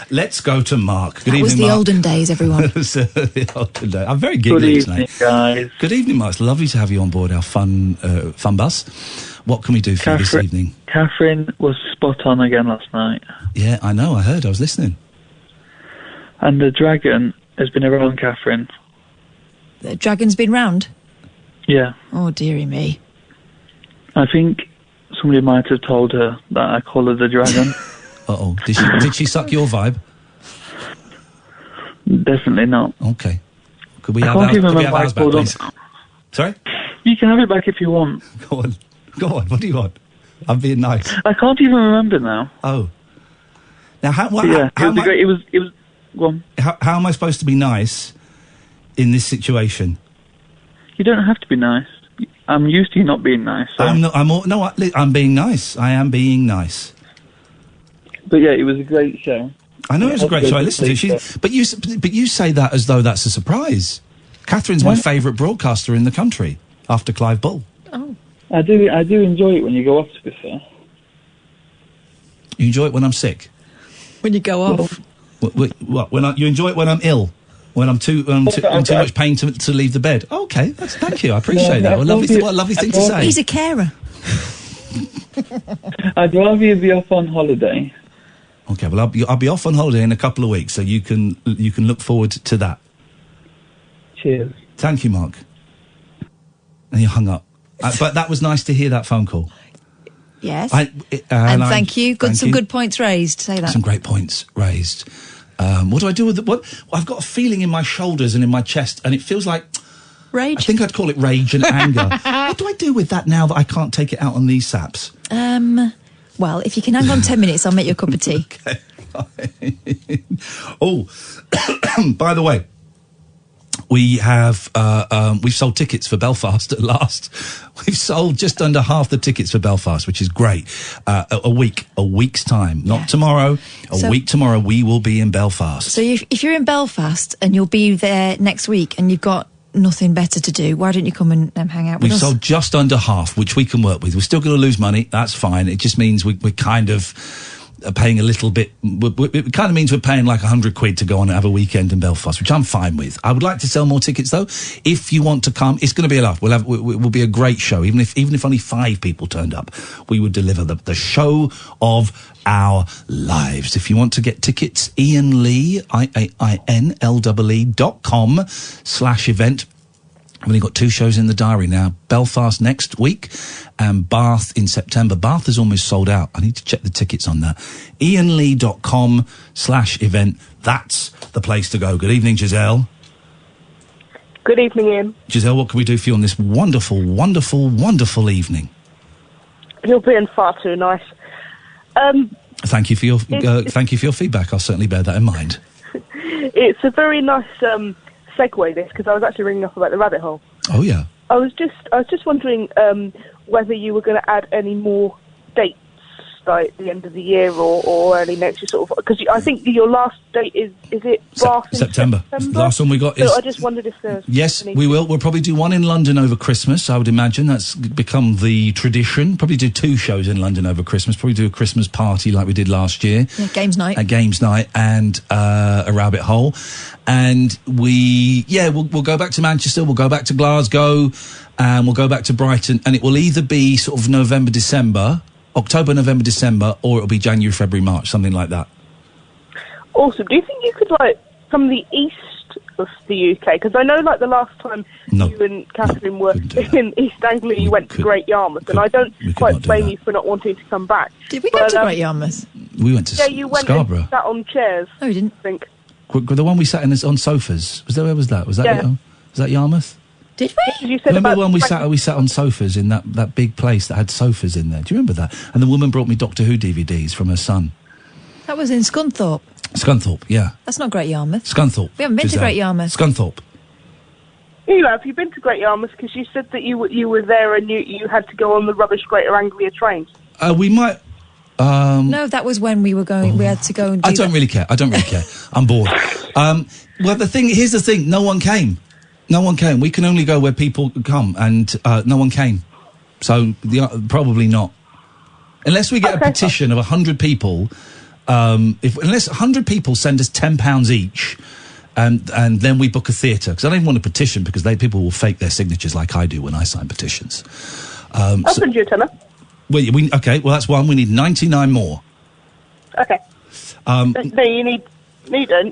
S4: Let's go to Mark. Good
S8: That
S4: evening,
S8: was the
S4: Mark.
S8: olden days, everyone.
S4: The olden days. I'm very giggly tonight.
S16: Guys.
S4: Good evening, Mark. It's lovely to have you on board our fun bus. What can we do for you this evening?
S16: Catherine was spot on again last night.
S4: Yeah, I know. I heard. I was listening.
S16: And the dragon has been around Catherine.
S8: The dragon's been round?
S16: Yeah.
S8: Oh, dearie me.
S16: I think somebody might have told her that I call her the dragon.
S4: Uh-oh. Did she suck your vibe?
S16: Definitely not.
S4: Okay. Could we
S16: I
S4: have
S16: can't even
S4: ours
S16: remember why I
S4: back,
S16: called
S4: please?
S16: up.
S4: Sorry?
S16: You can have it back if you want.
S4: Go on. What do you want? I'm being nice.
S16: I can't even remember now.
S4: Oh. Now, how
S16: it was. Go on.
S4: How am I supposed to be nice in this situation?
S16: You don't have to be nice. I'm used to you not being nice. So.
S4: I'm being nice. I am being nice.
S16: But yeah, it was a great show.
S4: I know it was a great show. I listened to it. But you say that as though that's a surprise. Catherine's my favourite broadcaster in the country after Clive Bull.
S8: Oh.
S16: I do enjoy it when you go off, to be fair.
S4: You enjoy it when I'm sick?
S8: When you go off?
S4: What? You enjoy it when I'm ill? When I'm too much pain to leave the bed? Okay, thank you. I appreciate that. What a lovely thing to say.
S8: He's a carer.
S16: I'd rather you be off on holiday.
S4: Okay, well, I'll be off on holiday in a couple of weeks, so you can look forward to that.
S16: Cheers.
S4: Thank you, Mark. And you hung up. But that was nice to hear that phone call.
S8: Yes. And thank you. Some good points raised. Say that.
S4: Some great points raised. What do I do with it? What? I've got a feeling in my shoulders and in my chest, and it feels like
S8: rage.
S4: I think I'd call it rage and anger. What do I do with that now that I can't take it out on these saps?
S8: Well, if you can hang on 10 minutes, I'll make you a cup of tea.
S4: Okay. Oh, by the way, we have we've sold tickets for Belfast at last. We've sold just under half the tickets for Belfast, which is great. A week's time, not tomorrow. A week tomorrow, we will be in Belfast.
S8: So if you're in Belfast and you'll be there next week and you've got nothing better to do, why don't you come and hang out with
S4: We've
S8: us?
S4: sold just under half, which we can work with. We're still going to lose money. That's fine. It just means we're kind of paying a little bit. It kind of means we're paying like £100 to go on and have a weekend in Belfast, which I'm fine with. I would like to sell more tickets though. If you want to come, it's going to be a laugh. We'll be a great show. Even if only 5 people turned up, we would deliver the show of our lives. If you want to get tickets, Iain Lee, IAINLEE.com/event. I've only got 2 shows in the diary now. Belfast next week and Bath in September. Bath is almost sold out. I need to check the tickets on that. IANLEE.com/event. That's the place to go. Good evening, Giselle.
S17: Good evening, Ian.
S4: Giselle, what can we do for you on this wonderful, wonderful, wonderful evening?
S17: You're being far too nice.
S4: Thank you for your feedback. I'll certainly bear that in mind.
S17: It's a very nice segue, this, because I was actually ringing up about the rabbit hole.
S4: Oh yeah.
S17: I was just wondering whether you were going to add any more dates, like the end of the year or early next year, sort of, because I think your last date is it Bath in
S4: September. Last one we got is.
S17: So I just wondered if there's.
S4: Yes, we will. We'll probably do one in London over Christmas. I would imagine that's become the tradition. Probably do 2 shows in London over Christmas. Probably do a Christmas party like we did last year.
S8: Yeah, games night.
S4: A games night and a rabbit hole. And we'll go back to Manchester, we'll go back to Glasgow, and we'll go back to Brighton, and it will either be sort of October, November, December, or it'll be January, February, March, something like that.
S17: Awesome. Do you think you could, like, from the east of the UK, because I know, like, the last time you and Catherine were in East Anglia, you went to Great Yarmouth, and I don't quite blame you for not wanting to come back.
S8: Did we go to Great Yarmouth?
S4: We went to
S17: you went
S4: Scarborough.
S17: and sat on chairs.
S8: No, we didn't.
S17: I think.
S4: The one we sat in on sofas. Where was that? Was that
S17: Yeah.
S4: was that Yarmouth?
S8: Did we?
S17: You said
S4: Remember
S17: about
S4: the one we sat on sofas in that big place that had sofas in there? Do you remember that? And the woman brought me Doctor Who DVDs from her son.
S8: That was in Scunthorpe.
S4: Scunthorpe, yeah.
S8: That's not Great Yarmouth.
S4: Scunthorpe.
S8: We haven't been to Great Yarmouth.
S4: Scunthorpe.
S17: Have you been to Great Yarmouth? Because you said that you were there and you had to go on the rubbish Greater Anglia train.
S4: We might.
S8: No, that was when we were going. We had to go and do
S4: I don't really care. I'm bored. Well, here's the thing. No one came. We can only go where people come, and no one came. So probably not. Unless we get a petition of 100 people. Unless 100 people send us £10 each, and then we book a theatre. Because I don't even want a petition, because people will fake their signatures like I do when I sign petitions.
S17: I'll send you a tenner.
S4: Okay, well, that's one. We need 99 more.
S17: Okay. No, you need 99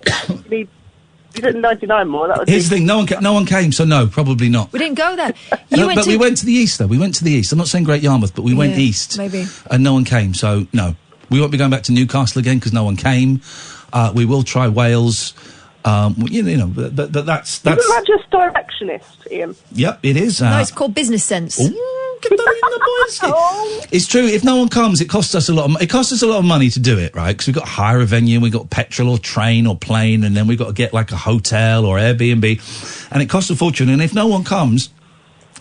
S17: more. That would
S4: Here's the thing. No one came, so no, probably not.
S8: We didn't go there.
S4: We went to the east, though. We went to the east. I'm not saying Great Yarmouth, but we went east.
S8: Maybe.
S4: And no one came, so no. We won't be going back to Newcastle again because no one came. We will try Wales. But that's...
S17: Isn't that just directionist, Ian?
S4: Yep, it is.
S8: No, it's called business sense.
S4: It's true. If no one comes, it costs us a lot. It costs us a lot of money to do it, right? Because we've got to hire a venue, we've got petrol or train or plane, and then we've got to get like a hotel or Airbnb, and it costs a fortune. And if no one comes,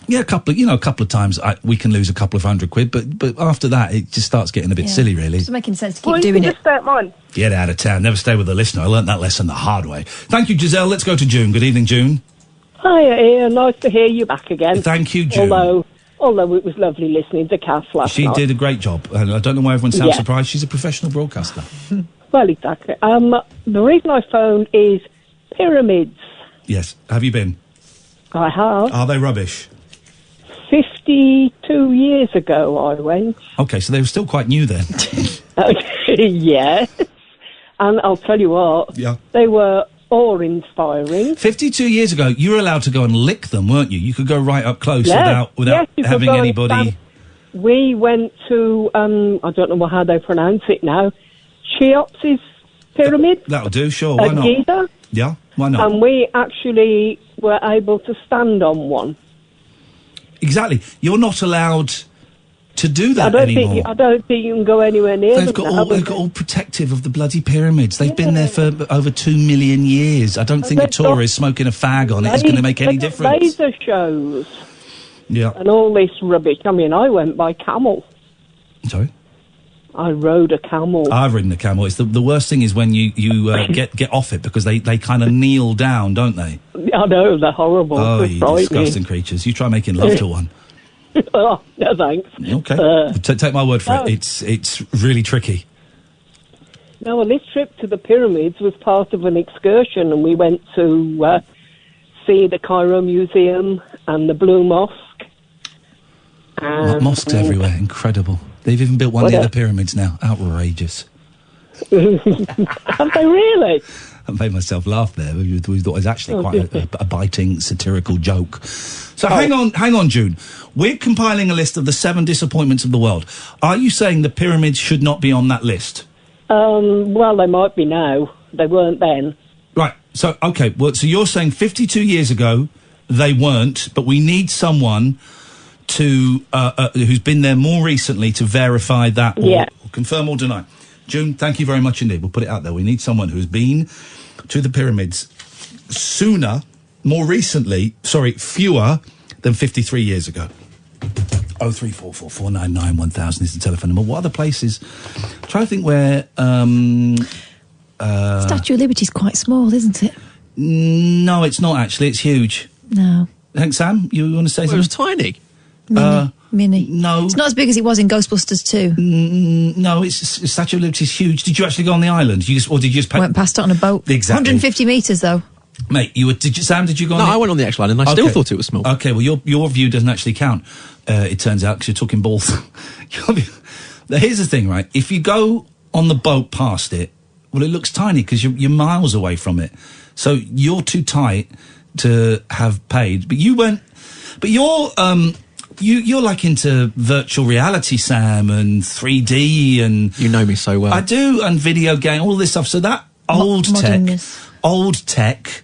S4: a couple of times we can lose a couple of £100, but after that it just starts getting a bit silly, really.
S8: It's making sense to keep doing it.
S17: Just stay at mine.
S4: Get out of town. Never stay with a listener. I learnt that lesson the hard way. Thank you, Giselle. Let's go to June. Good evening, June.
S18: Hi, Ian. Nice to hear you back again.
S4: Thank you, June.
S18: Although it was lovely listening to Cass last night.
S4: She did a great job, and I don't know why everyone sounds surprised. She's a professional broadcaster.
S18: Well, exactly. The reason I phoned is pyramids.
S4: Yes. Have you been?
S18: I have.
S4: Are they rubbish?
S18: 52 years ago I went.
S4: Okay, so they were still quite new then.
S18: Yes. And I'll tell you what.
S4: Yeah.
S18: They were awe-inspiring.
S4: 52 years ago, you were allowed to go and lick them, weren't you? You could go right up close without having anybody...
S18: We went to, I don't know how they pronounce it now, Cheops's pyramid.
S4: That'll do, sure, why not?
S18: Giza.
S4: Yeah, why not?
S18: And we actually were able to stand on one.
S4: Exactly. You're not allowed to do that
S18: I
S4: anymore.
S18: I don't think you can go anywhere near
S4: They've
S18: them
S4: got
S18: now,
S4: all, they've
S18: but-
S4: got all protective of the bloody pyramids. They've been there for over 2 million years. I don't think a
S18: they've got
S4: tourist smoking a fag on it is going to make any
S18: they've got
S4: difference.
S18: Laser shows
S4: Yeah.
S18: and all this rubbish. I mean, I went by camel.
S4: Sorry?
S18: I rode a camel.
S4: I've ridden a camel. It's the worst thing is when you get off it because they kind of kneel down, don't they?
S18: I know, they're horrible.
S4: Oh,
S18: They're
S4: you
S18: frightening.
S4: disgusting creatures. You try making love to one.
S18: Oh, no thanks.
S4: Okay. Take my word for
S18: no.
S4: it. It's really tricky.
S18: No, well, this trip to the pyramids was part of an excursion, and we went to see the Cairo Museum and the Blue Mosque. And
S4: Mosques everywhere. Incredible. They've even built one
S18: What
S4: near
S18: a-
S4: the pyramids now. Outrageous.
S18: Have they really?
S4: I made myself laugh there. We thought it was actually quite a biting, satirical joke. So hang on, June. We're compiling a list of the 7 disappointments of the world. Are you saying the pyramids should not be on that list?
S18: Well, they might be now. They weren't then.
S4: Right. So, okay. Well, so you're saying 52 years ago they weren't, but we need someone to who's been there more recently to verify that or confirm or deny. June, thank you very much indeed. We'll put it out there. We need someone who's been to the pyramids sooner, more recently, fewer than 53 years ago. 0344 499 1000 is the telephone number. What other places? I'm trying to think where...
S8: Statue of Liberty's quite small, isn't it?
S4: No, it's not actually. It's huge.
S8: No.
S4: Thanks, Sam. You want to say something?
S13: It was tiny.
S8: Mini.
S4: No.
S8: It's not as big as it was in Ghostbusters 2.
S4: No, Statue of Liberty is huge. Did you actually go on the island? Or did you just...
S8: Went past it on a boat.
S4: Exactly.
S8: 150 metres, though.
S4: Mate, Sam, did you go on
S13: No,
S4: the...
S13: I went on the actual island. I still thought it was small.
S4: Okay, well, your view doesn't actually count, it turns out, because you're talking balls. Now, here's the thing, right? If you go on the boat past it, well, it looks tiny because you're miles away from it. So you're too tight to have paid. But you went... But you're like into virtual reality, Sam, and 3D and...
S13: You know me so well.
S4: I do, and video game, all this stuff. So that old tech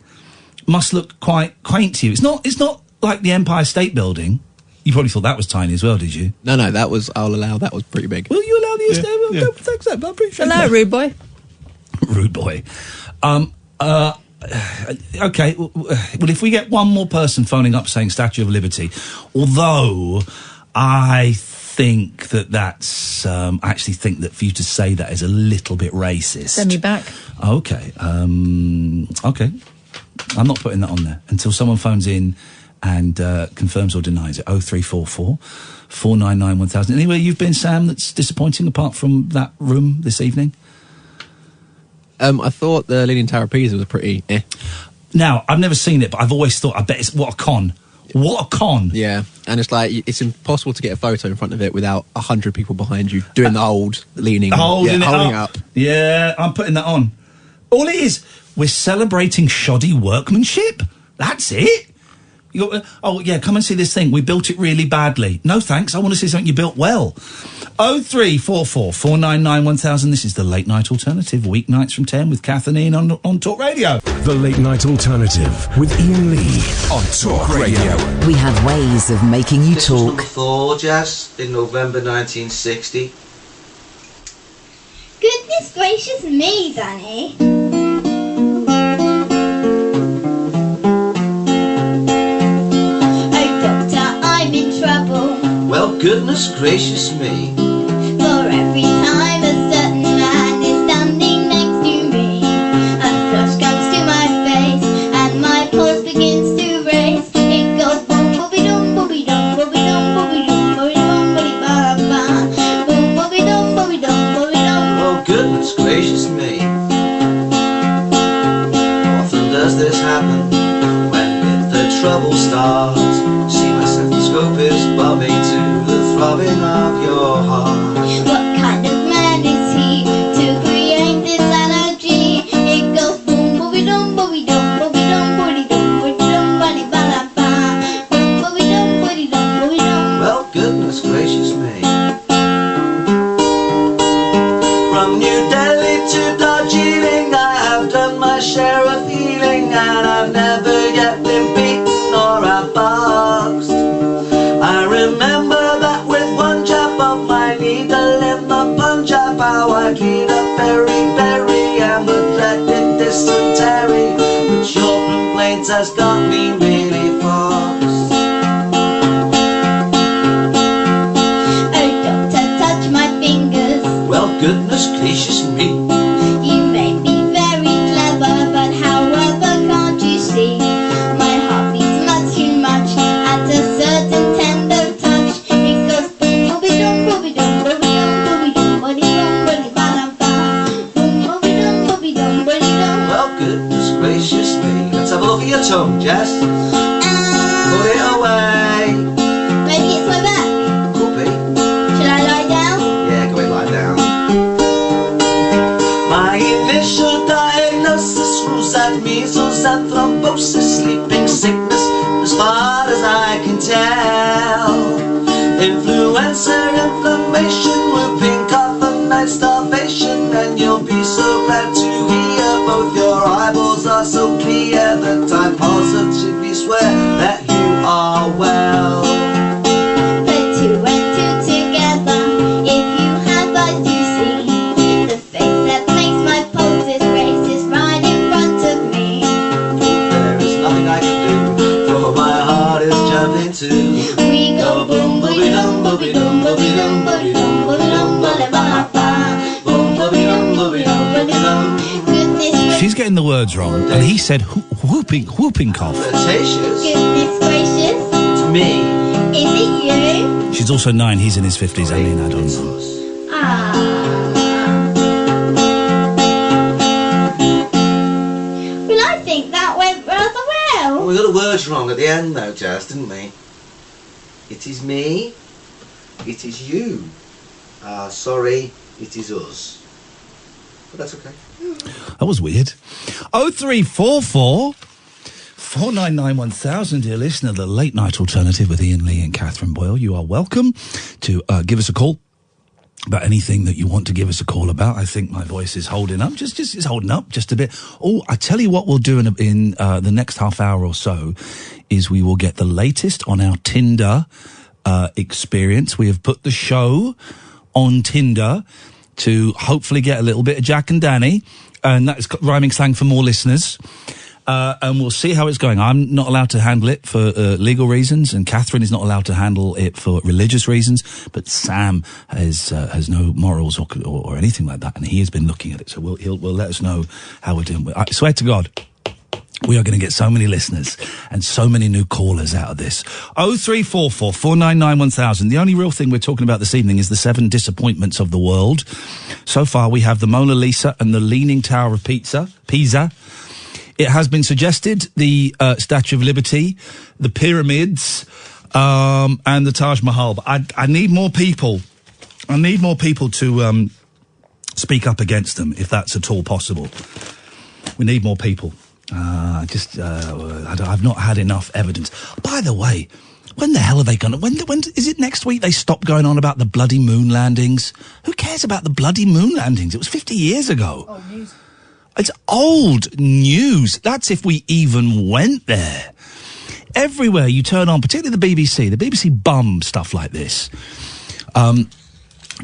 S4: must look quite quaint to you. It's not like the Empire State Building. You probably thought that was tiny as well, did you?
S13: No, that was, I'll allow, that was pretty big.
S4: Will you allow the estate? Yeah. Thanks, Sam. I appreciate
S8: Hello,
S4: that.
S8: rude boy.
S4: Rude boy. Okay, well, if we get one more person phoning up saying Statue of Liberty, although I think that's, I actually think that for you to say that is a little bit racist.
S8: Send me back.
S4: Okay, okay. I'm not putting that on there until someone phones in and confirms or denies it. 0344 499 1000. Anywhere you've been, Sam, that's disappointing apart from that room this evening?
S13: I thought the Leaning Tower of Pisa was pretty
S4: Now, I've never seen it, but I've always thought, I bet it's, what a con. What a con.
S13: Yeah, and it's like, it's impossible to get a photo in front of it without 100 people behind you doing the old leaning.
S4: Holding it
S13: holding
S4: up. Yeah, I'm putting that on. All it is, we're celebrating shoddy workmanship. That's it. You got, oh, yeah, come and see this thing. We built it really badly. No, thanks. I want to see something you built well. 0344 499 1000. This is the Late Night Alternative, weeknights from 10 with Kath and Iain on Talk Radio.
S1: The Late Night Alternative with Iain Lee on Talk Radio.
S5: We have ways of making you
S19: This was
S5: talk.
S19: number 4, Jazz, in November 1960.
S20: Goodness gracious me, Danny. Oh, Doctor, I'm in trouble.
S19: Well, goodness gracious me.
S20: For every time a certain man is standing next to me, a flush comes to my face and my pulse begins to race. It goes boom, booby dum, booby dum, booby dum, booby dum, booby dum, booby ba ba, boom, booby dum, booby dum, booby dum.
S19: Oh, goodness gracious me. Often does this happen when the trouble starts. See, my stethoscope is bobbing to the throbbing of your heart.
S20: What kind of man is he to create this energy? It goes boom, booby dum, booby dum, booby dum, booby dum, booby dum, booby ba la ba, boom, booby dum, booby dum, booby dum.
S19: Well, goodness gracious me. From New Delhi to Darjeeling, I have done my share of healing, and I've never yet been beaten or outboxed. I remember that with one jab of it has got me really fast.
S20: Oh, doctor, touch my fingers.
S19: Well, goodness gracious me.
S20: You may be very clever, but however can't you see? My heart beats much too much at a certain tender touch. It goes boom, booby dum, booby dum, booby dum, booby dum, booby dum, booby dum, boom, booby dum, booby dum, booby dum.
S19: Well, goodness gracious me. Let's have a look at your tongue, Jess. Put it away.
S20: Maybe it's my back.
S19: Could be.
S20: Should I lie down?
S19: Yeah, go ahead, lie down. My initial diagnosis rules out measles and thrombosis, sleeping sickness, as far as I can tell. Influenza, inflammation, whooping cough and night starvation, and you'll be so glad to hear both your eyeballs are so clear that I positively swear that you are well.
S20: Put two and two together. If you have eyes to see the face that makes my pulses race is right in front of me.
S19: There is nothing I can do, for my heart is jumping too.
S20: We go boom, booby dum, booby dum, booby dum, booby dum, booby dum, booby dum, boom, booby dum, booby dum, booby dum.
S4: She's getting the words wrong, and he said whooping cough.
S20: Goodness gracious.
S19: To me.
S20: Is it you?
S4: She's also 9, he's in his 50s, I mean, I don't know.
S20: Well, I think that went rather well.
S19: We got the words wrong at the end though, Jazz, didn't we? It is me. It is you. Sorry, it is us. But that's okay.
S4: That was weird. 0344 499 1000, dear listener, the late night alternative with Iain Lee and Catherine Boyle. You are welcome to give us a call about anything that you want to give us a call about. I think my voice is holding up, just it's holding up just a bit. Oh, I tell you what we'll do in the next half hour or so is we will get the latest on our Tinder experience. We have put the show on Tinder to hopefully get a little bit of Jack and Danny, and that's rhyming slang for more listeners. And we'll see how it's going. I'm not allowed to handle it for legal reasons, and Catherine is not allowed to handle it for religious reasons. But Sam has no morals or anything like that, and he has been looking at it. So we'll let us know how we're doing. I swear to God, we are going to get so many listeners and so many new callers out of this. 0344 499 1000. The only real thing we're talking about this evening is the 7 disappointments of the world. So far, we have the Mona Lisa and the Leaning Tower of Pisa. It has been suggested the Statue of Liberty, the pyramids, and the Taj Mahal. But I need more people. I need more people to speak up against them, if that's at all possible. We need more people. I've not had enough evidence. By the way, when the hell are they going to... When is it next week they stop going on about the bloody moon landings? Who cares about the bloody moon landings? It was 50 years ago.
S8: Oh, news.
S4: It's old news. That's if we even went there. Everywhere you turn on, particularly the BBC bum stuff like this.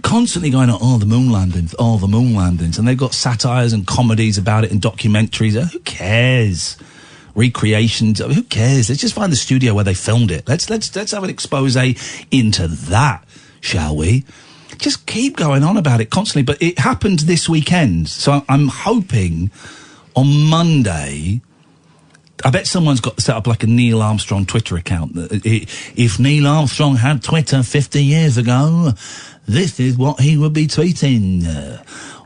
S4: Constantly going on, the moon landings, and they've got satires and comedies about it and documentaries. Who cares? Recreations. Who cares? Let's just find the studio where they filmed it. Let's have an expose into that, shall we? Just keep going on about it constantly. But it happened this weekend, so I'm hoping on Monday. I bet someone's got set up like a Neil Armstrong Twitter account. If Neil Armstrong had Twitter 50 years ago, this is what he would be tweeting.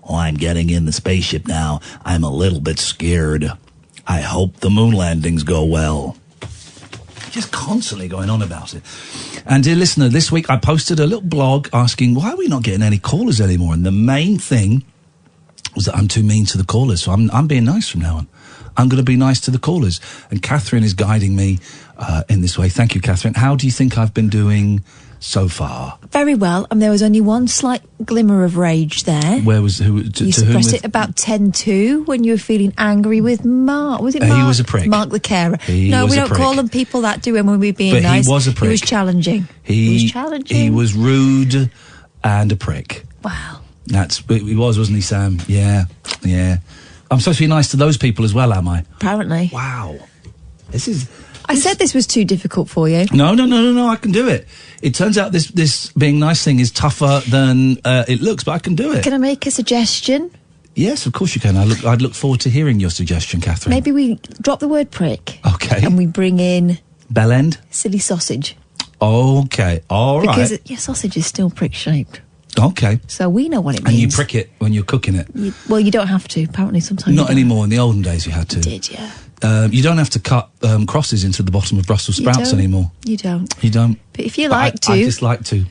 S4: I'm getting in the spaceship now. I'm a little bit scared. I hope the moon landings go well. Just constantly going on about it. And dear listener, this week I posted a little blog asking, why are we not getting any callers anymore? And the main thing was that I'm too mean to the callers. So I'm being nice from now on. I'm going to be nice to the callers. And Catherine is guiding me in this way. Thank you, Catherine. How do you think I've been doing so far?
S8: Very well. And there was only one slight glimmer of rage there.
S4: Where was who?
S8: You suppressed it about 10-2 when you were feeling angry with Mark. Was it Mark?
S4: He was a prick.
S8: Mark the carer.
S4: No,
S8: we don't call them people that, do we, when we're being nice?
S4: But he was a prick.
S8: He was challenging. He was challenging.
S4: He was rude and a prick.
S8: Wow.
S4: He was, wasn't he, Sam? Yeah. I'm supposed to be nice to those people as well, am I?
S8: Apparently.
S4: Wow.
S8: I said this was too difficult for you.
S4: No, I can do it. It turns out this being nice thing is tougher than it looks, but I can do it.
S8: Can I make a suggestion?
S4: Yes, of course you can. I'd look forward to hearing your suggestion, Catherine.
S8: Maybe we drop the word prick.
S4: Okay.
S8: And we bring in...
S4: Bell end?
S8: Silly sausage.
S4: Okay, all right.
S8: Because your sausage is still prick-shaped.
S4: Okay.
S8: So we know what it means.
S4: And you prick it when you're cooking it?
S8: Well, you don't have to. Apparently sometimes
S4: Not
S8: you don't.
S4: anymore. In the olden days you had to.
S8: You did, yeah.
S4: You don't have to cut crosses into the bottom of Brussels sprouts anymore.
S8: You don't.
S4: You don't.
S8: But if you like to...
S4: I just like to.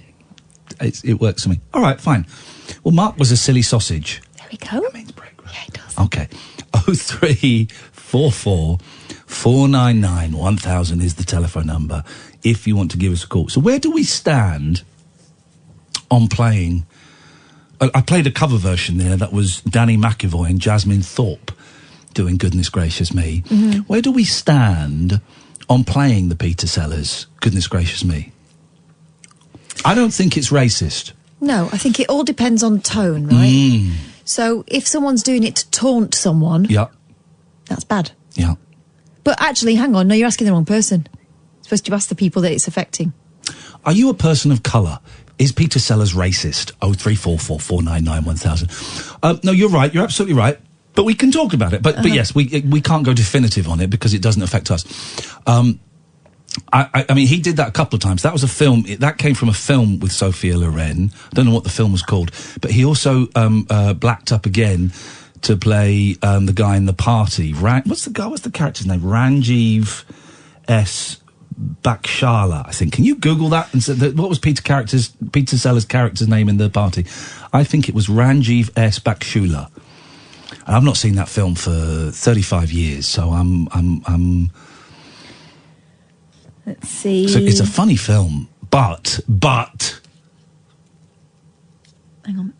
S4: It works for me. All right, fine. Well, Mark was a silly sausage.
S8: There we go.
S4: That means prick, right? Yeah, it does. Okay. 0344 499 1000 is the telephone number if you want to give us a call. So where do we stand on playing... I played a cover version there that was Danny McEvoy and Jasmine Thorpe doing Goodness Gracious Me.
S8: Mm-hmm.
S4: Where do we stand on playing the Peter Sellers Goodness Gracious Me? I don't think it's racist.
S8: No, I think it all depends on tone, right? So if someone's doing it to taunt someone...
S4: Yeah.
S8: That's bad.
S4: Yeah.
S8: But actually, hang on, no, you're asking the wrong person. You're supposed to ask the people that it's affecting.
S4: Are you a person of colour? Is Peter Sellers racist? 0344 499 1000. No, you're right. You're absolutely right. But we can talk about it. But yes, we can't go definitive on it because it doesn't affect us. I mean, he did that a couple of times. That was a film. That came from a film with Sophia Loren. I don't know what the film was called. But he also blacked up again to play the guy in The Party. What's the character's name? Ranjiv S. Bakshala, I think. Can you Google that? And say what was Peter Sellers' character's name in The Party? I think it was Ranjiv S. Bakshula. And I've not seen that film for 35 years, so I'm.
S8: Let's see.
S4: So it's a funny film, but.
S8: Hang on.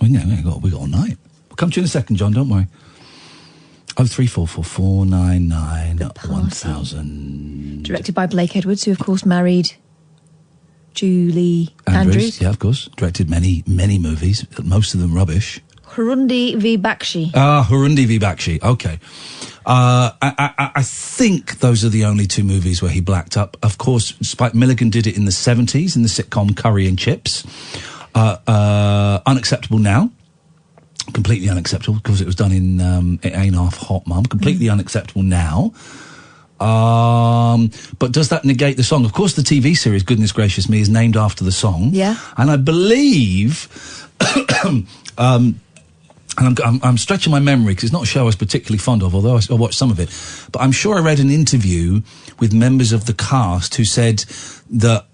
S4: We got all night. We'll come to you in a second, John. Don't worry. 0344 499 1000.
S8: Directed by Blake Edwards, who of course married Julie Andrews.
S4: Yeah, of course. Directed many movies, most of them rubbish.
S8: Hurundi v. Bakshi.
S4: Hurundi v. Bakshi. Okay. I think those are the only two movies where he blacked up. Of course, Spike Milligan did it in the 70s in the sitcom Curry and Chips. Unacceptable now. Completely unacceptable because it was done in It Ain't Half Hot Mum. Completely unacceptable now. But does that negate the song? Of course, the TV series Goodness Gracious Me is named after the song.
S8: Yeah.
S4: And I believe... And I'm stretching my memory because it's not a show I was particularly fond of, although I watched some of it. But I'm sure I read an interview with members of the cast who said that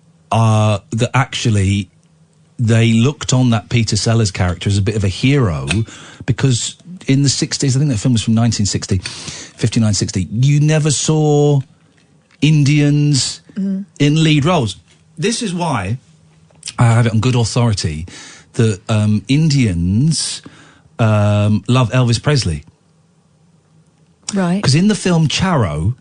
S4: actually they looked on that Peter Sellers character as a bit of a hero because in the 60s, I think that film was from 59, 60, you never saw Indians in lead roles. This is why I have it on good authority that Indians... love Elvis Presley.
S8: Right.
S4: Because in the film Charo,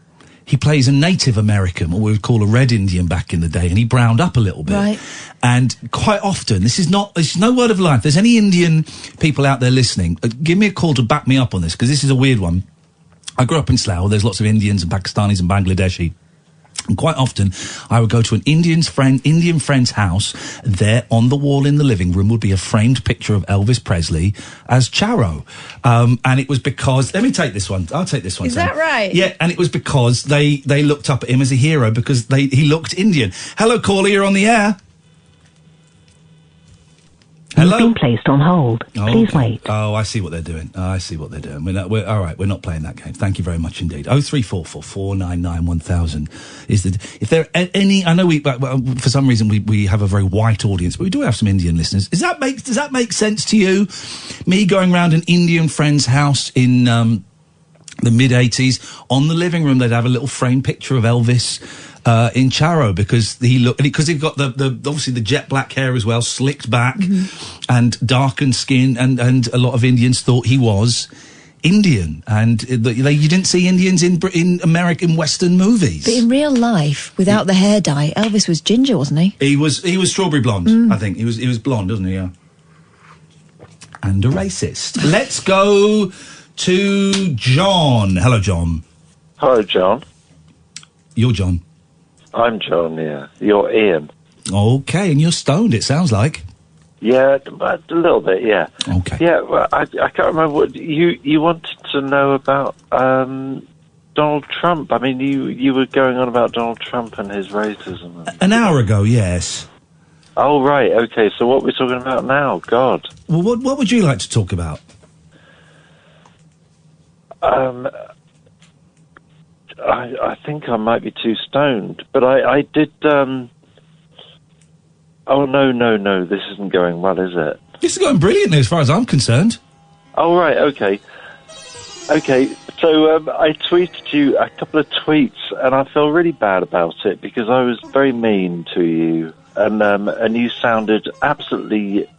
S4: he plays a Native American, what we would call a Red Indian back in the day, and he browned up a little bit.
S8: Right.
S4: And quite often, this is no word of lie. If there's any Indian people out there listening, give me a call to back me up on this, because this is a weird one. I grew up in Slough. There's lots of Indians and Pakistanis and Bangladeshi. And quite often, I would go to an Indian friend's house. There, on the wall in the living room, would be a framed picture of Elvis Presley as Charo. And it was because... Let me take this one. I'll take this one.
S8: Is that right?
S4: Yeah, and it was because they looked up at him as a hero because he looked Indian. Hello, caller, you're on the air. Hello?
S21: You've been placed on hold. Please wait.
S4: Oh, I see what they're doing. We're all right, we're not playing that game. Thank you very much indeed. 0344 499 1000 is the... If there are any... I know for some reason we have a very white audience, but we do have some Indian listeners. Does that make sense to you? Me going round an Indian friend's house in the mid-80s, on the living room, they'd have a little framed picture of Elvis... in Charo because he got the obviously the jet black hair as well, slicked back and darkened skin, and a lot of Indians thought he was Indian, and you didn't see Indians in American Western movies.
S8: But in real life, without the hair dye, Elvis was ginger, wasn't he?
S4: He was strawberry blonde. I think he was blonde, wasn't he? Yeah. And a racist. Let's go to John. Hello, John.
S22: Hello, John.
S4: You're John.
S3: I'm John, yeah. You're Ian.
S4: Okay, and you're stoned, it sounds like.
S3: Yeah, but a little bit, yeah.
S4: Okay.
S3: Yeah, well, I can't remember what... You wanted to know about Donald Trump. I mean, you were going on about Donald Trump and his racism.
S4: An hour ago, yes.
S3: Oh, right, okay, so what we're talking about now? God.
S4: Well, what would you like to talk about?
S3: I think I might be too stoned, but I did... Oh, no, this isn't going well, is it?
S4: This is going brilliantly as far as I'm concerned.
S3: Oh, right, okay. Okay, so I tweeted you a couple of tweets, and I feel really bad about it because I was very mean to you, and you sounded absolutely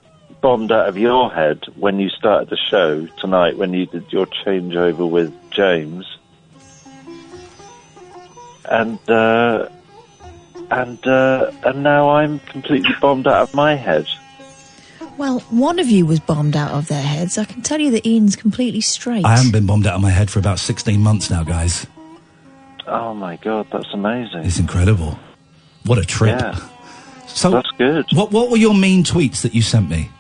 S3: bombed out of your head when you started the show tonight, when you did your changeover with James. And now I'm completely bombed out of my head.
S8: Well, one of you was bombed out of their heads. I can tell you that Ian's completely straight.
S4: I haven't been bombed out of my head for about 16 months now, guys.
S3: Oh, my God, that's amazing.
S4: It's incredible. What a trip.
S3: Yeah.
S4: So
S3: that's good.
S4: What were your mean tweets that you sent me?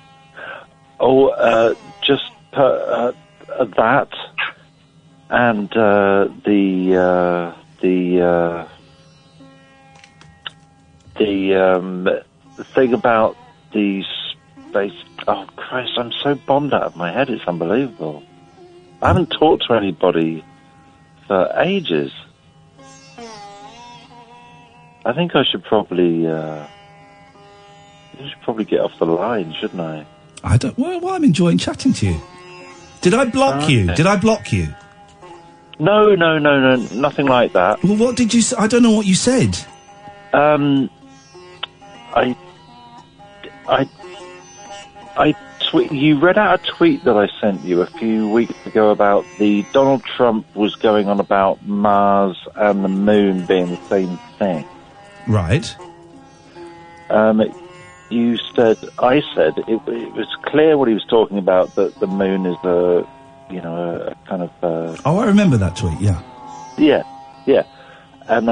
S3: Oh, just that, and the thing about the space. Oh Christ! I'm so bombed out of my head. It's unbelievable. I haven't talked to anybody for ages. I think I should probably get off the line, shouldn't I?
S4: I don't. Well, I'm enjoying chatting to you. Did I block you? Did I block you?
S3: No, nothing like that.
S4: Well, what did you say? I don't know what you said.
S3: You read out a tweet that I sent you a few weeks ago about the Donald Trump was going on about Mars and the moon being the same thing.
S4: Right.
S3: I said it was clear what he was talking about, that the moon is a kind of...
S4: Oh, I remember that tweet, yeah.
S3: Yeah. And,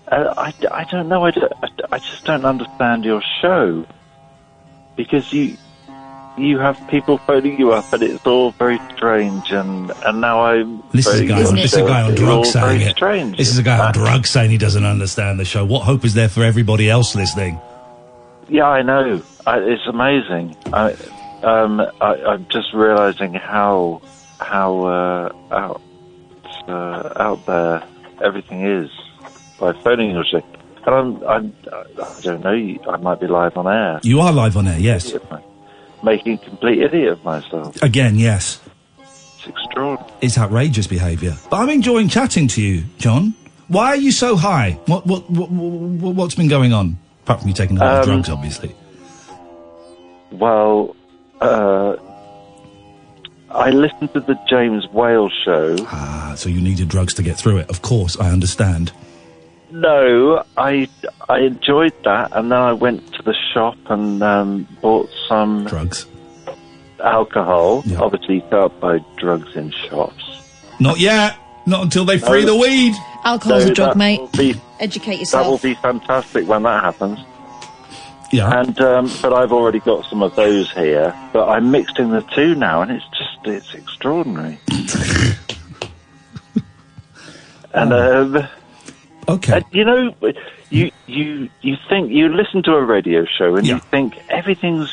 S3: I don't know, I just don't understand your show. Because you have people phoning you up, and it's all very strange, and now I'm...
S4: This is a guy on drugs saying it.
S3: Strange.
S4: This is a guy on drugs saying he doesn't understand the show. What hope is there for everybody else listening?
S3: Yeah, I know. It's amazing. I'm just realising how out there everything is by phoning your show. And I don't know. I might be live on air.
S4: You are live on air, yes.
S3: Making a complete idiot of myself.
S4: Again, yes.
S3: It's extraordinary.
S4: It's outrageous behaviour. But I'm enjoying chatting to you, John. Why are you so high? What's been going on? Apart from you taking a lot of drugs, obviously.
S3: Well, I listened to the James Whale show.
S4: Ah, so you needed drugs to get through it. Of course, I understand.
S3: No, I enjoyed that, and then I went to the shop and bought some...
S4: drugs.
S3: Alcohol. Yeah. Obviously, you can't buy drugs in shops.
S4: Not yet. Not until they free the weed.
S8: Alcohol's a drug, mate. Educate yourself.
S3: That will be fantastic when that happens.
S4: Yeah.
S3: And but I've already got some of those here. But I'm mixing the two now, and it's extraordinary. And
S4: okay.
S3: And, you think you listen to a radio show and you think everything.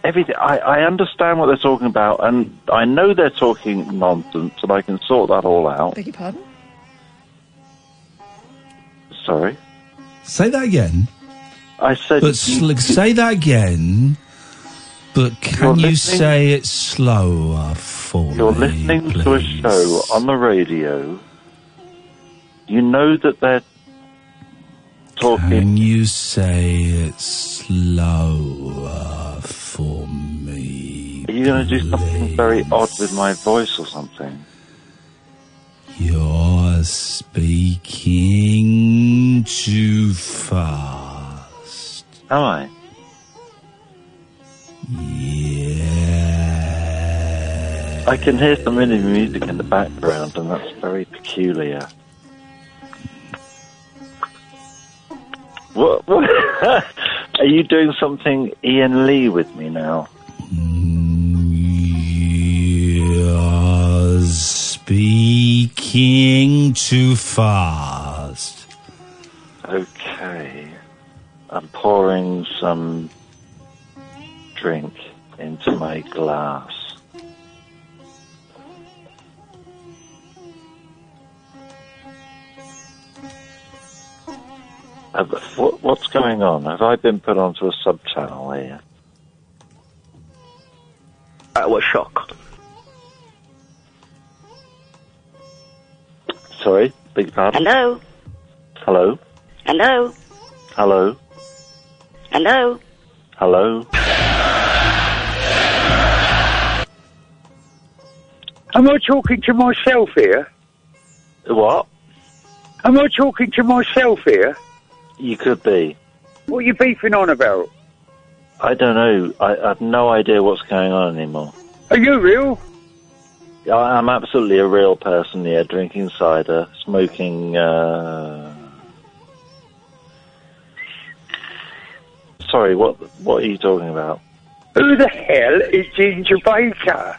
S3: I understand what they're talking about, and I know they're talking nonsense, and I can sort that all out.
S8: Beg your pardon?
S3: Sorry.
S4: Say that again.
S3: I said...
S4: But say that again, but can you say it slower for me,
S3: You're listening to a show on the radio. You know that they're talking...
S4: Can you say it slower for me,
S3: Are you going to do something very odd with my voice or something?
S4: You're speaking too fast.
S3: Am I? I can hear some really music in the background, and that's very peculiar. What? Are you doing something Iain Lee with me now?
S4: You're speaking too fast.
S3: Okay. I'm pouring some drink into my glass. What's going on? Have I been put onto a sub-channel here?
S7: What shock?
S3: Sorry, beg your pardon?
S7: Hello?
S3: Hello?
S7: Hello?
S3: Hello?
S7: Hello?
S3: Hello?
S22: Am I talking to myself here?
S3: What?
S22: Am I talking to myself here?
S3: You could be.
S22: What are you beefing on about?
S3: I don't know. I have no idea what's going on anymore.
S22: Are you real?
S3: I'm absolutely a real person here, drinking cider, smoking, Sorry, what are you talking about?
S22: Who the hell is Ginger Baker?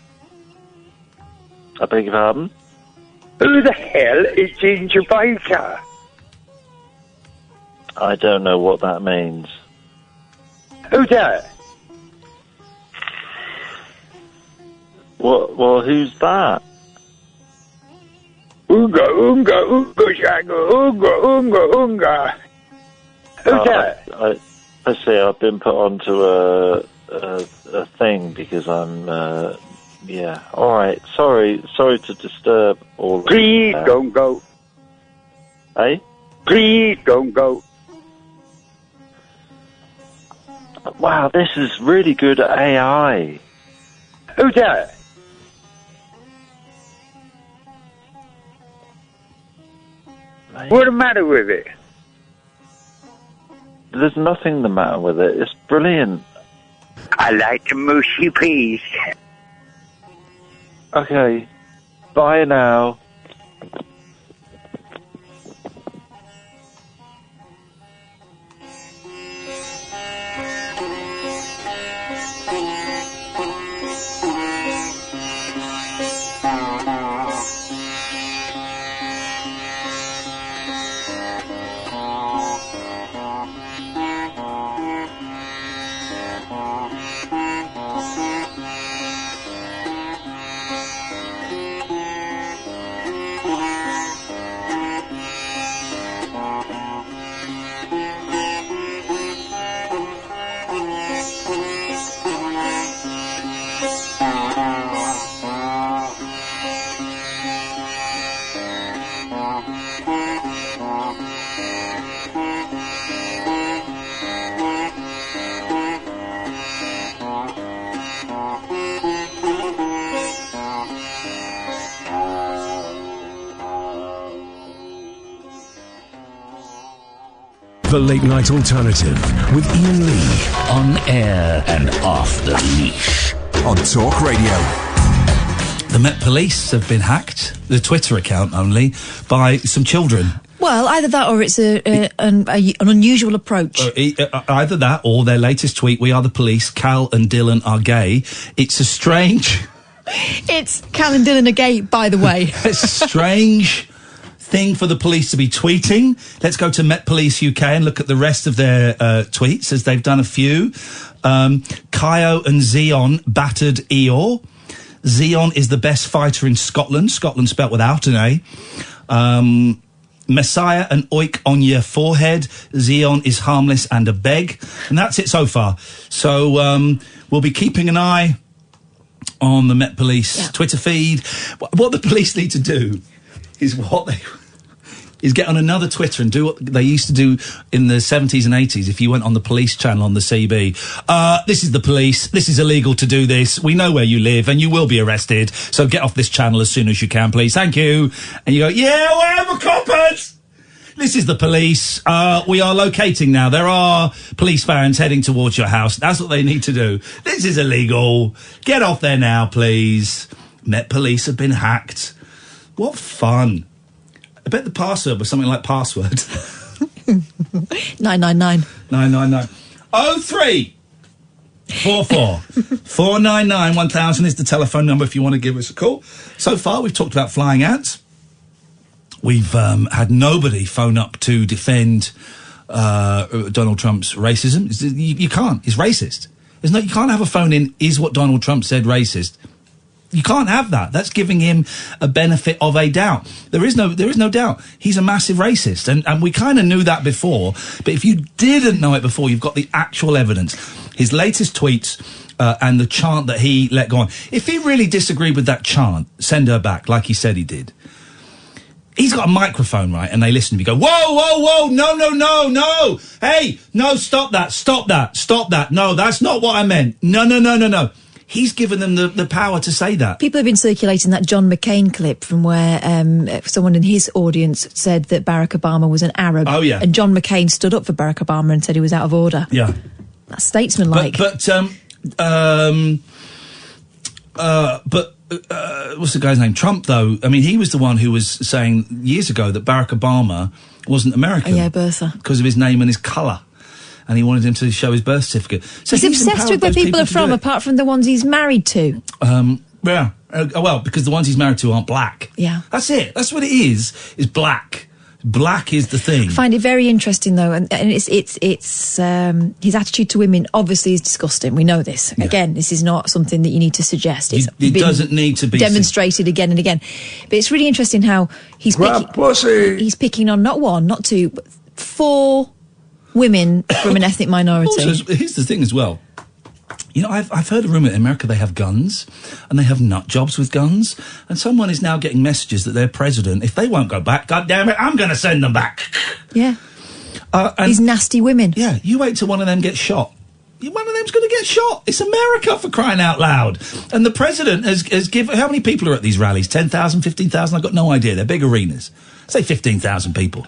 S3: I beg your pardon?
S22: Who the hell is Ginger Baker?
S3: I don't know what that means.
S22: Who's that?
S3: Well, who's that?
S22: Unga, unga, unga, shanga, unga, unga, unga. Who's that?
S3: I see, I've been put onto a thing because I'm, yeah. Alright, sorry to disturb all of
S22: Please don't go.
S3: Eh?
S22: Please don't go.
S3: Wow, this is really good AI.
S22: Who's that? What's the matter with it?
S3: There's nothing the matter with it. It's brilliant.
S22: I like the mushy peas.
S3: Okay. Bye now.
S1: The Late Night Alternative with Iain Lee.
S12: On air and off the leash.
S2: On Talk Radio.
S4: The Met Police have been hacked, the Twitter account only, by some children.
S8: Well, either that or it's an unusual approach.
S4: Either that or their latest tweet, "We are the police, Cal and Dylan are gay." It's a strange...
S8: It's Cal and Dylan are gay, by the way.
S4: It's a strange thing for the police to be tweeting. Let's go to Met Police UK and look at the rest of their tweets, as they've done a few. Kaio and Zion battered Eeyore. Zion is the best fighter in Scotland. Scotland spelt without an A. Messiah and oik on your forehead. Zion is harmless and a beg. And that's it so far. So we'll be keeping an eye on the Met Police Twitter feed. What the police need to do is get on another Twitter and do what they used to do in the 70s and 80s if you went on the police channel on the CB. This is the police. This is illegal to do this. We know where you live and you will be arrested. So get off this channel as soon as you can, please. Thank you. And you go, yeah, whatever, coppers. This is the police. We are locating now. There are police vans heading towards your house. That's what they need to do. This is illegal. Get off there now, please. Met Police have been hacked. What fun. I bet the password was something like password.
S8: 999.
S4: 999. 03 44 499 1000 is the telephone number if you want to give us a call. So far, we've talked about flying ants. We've had nobody phone up to defend Donald Trump's racism. You can't. It's racist. You can't have a phone in, is what Donald Trump said racist? You can't have that. That's giving him a benefit of a doubt. There is no doubt. He's a massive racist. And we kind of knew that before. But if you didn't know it before, you've got the actual evidence. His latest tweets and the chant that he let go on. If he really disagreed with that chant, send her back, like he said he did. He's got a microphone, right? And they listen to me go, whoa, whoa, whoa, no. Hey, no, stop that. No, that's not what I meant. No. He's given them the power to say that.
S8: People have been circulating that John McCain clip from where someone in his audience said that Barack Obama was an Arab.
S4: Oh, yeah.
S8: And John McCain stood up for Barack Obama and said he was out of order.
S4: Yeah.
S8: That's statesmanlike.
S4: But what's the guy's name? Trump, though. I mean, he was the one who was saying years ago that Barack Obama wasn't American.
S8: Oh, yeah, birther.
S4: Because of his name and his colour. And he wanted him to show his birth certificate. So
S8: he's obsessed with where people are from, apart from the ones he's married to.
S4: Yeah. Well, because the ones he's married to aren't black.
S8: Yeah.
S4: That's it. That's what it is black. Black is the thing.
S8: I find it very interesting, though, and it's his attitude to women obviously is disgusting. We know this. Yeah. Again, this is not something that you need to suggest.
S4: It doesn't need to be
S8: demonstrated again and again. But it's really interesting how he's picking on not one, not two, but 4 women from an ethnic minority.
S4: Also, here's the thing as well. You know, I've heard a rumour in America they have guns, and they have nut jobs with guns, and someone is now getting messages that their president, if they won't go back, God damn it, I'm going to send them back.
S8: Yeah. These nasty women.
S4: Yeah, you wait till one of them gets shot. One of them's going to get shot. It's America, for crying out loud. And the president has given... How many people are at these rallies? 10,000, 15,000? I've got no idea. They're big arenas. Say 15,000 people.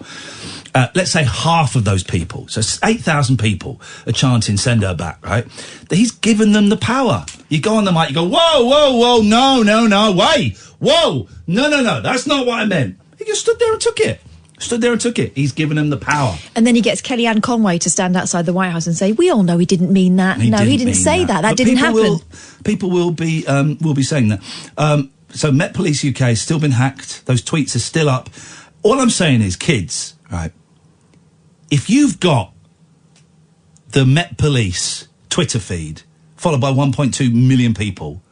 S4: Let's say half of those people, so 8,000 people are chanting "Send her back," right? He's given them the power. You go on the mic, you go, whoa, no, wait, whoa, no, that's not what I meant. He just stood there and took it. He's given them the power.
S8: And then he gets Kellyanne Conway to stand outside the White House and say, we all know he didn't mean that. He didn't say that. That didn't happen.
S4: People will be saying that. So Met Police UK has still been hacked. Those tweets are still up. All I'm saying is, kids, right, if you've got the Met Police Twitter feed followed by 1.2 million people,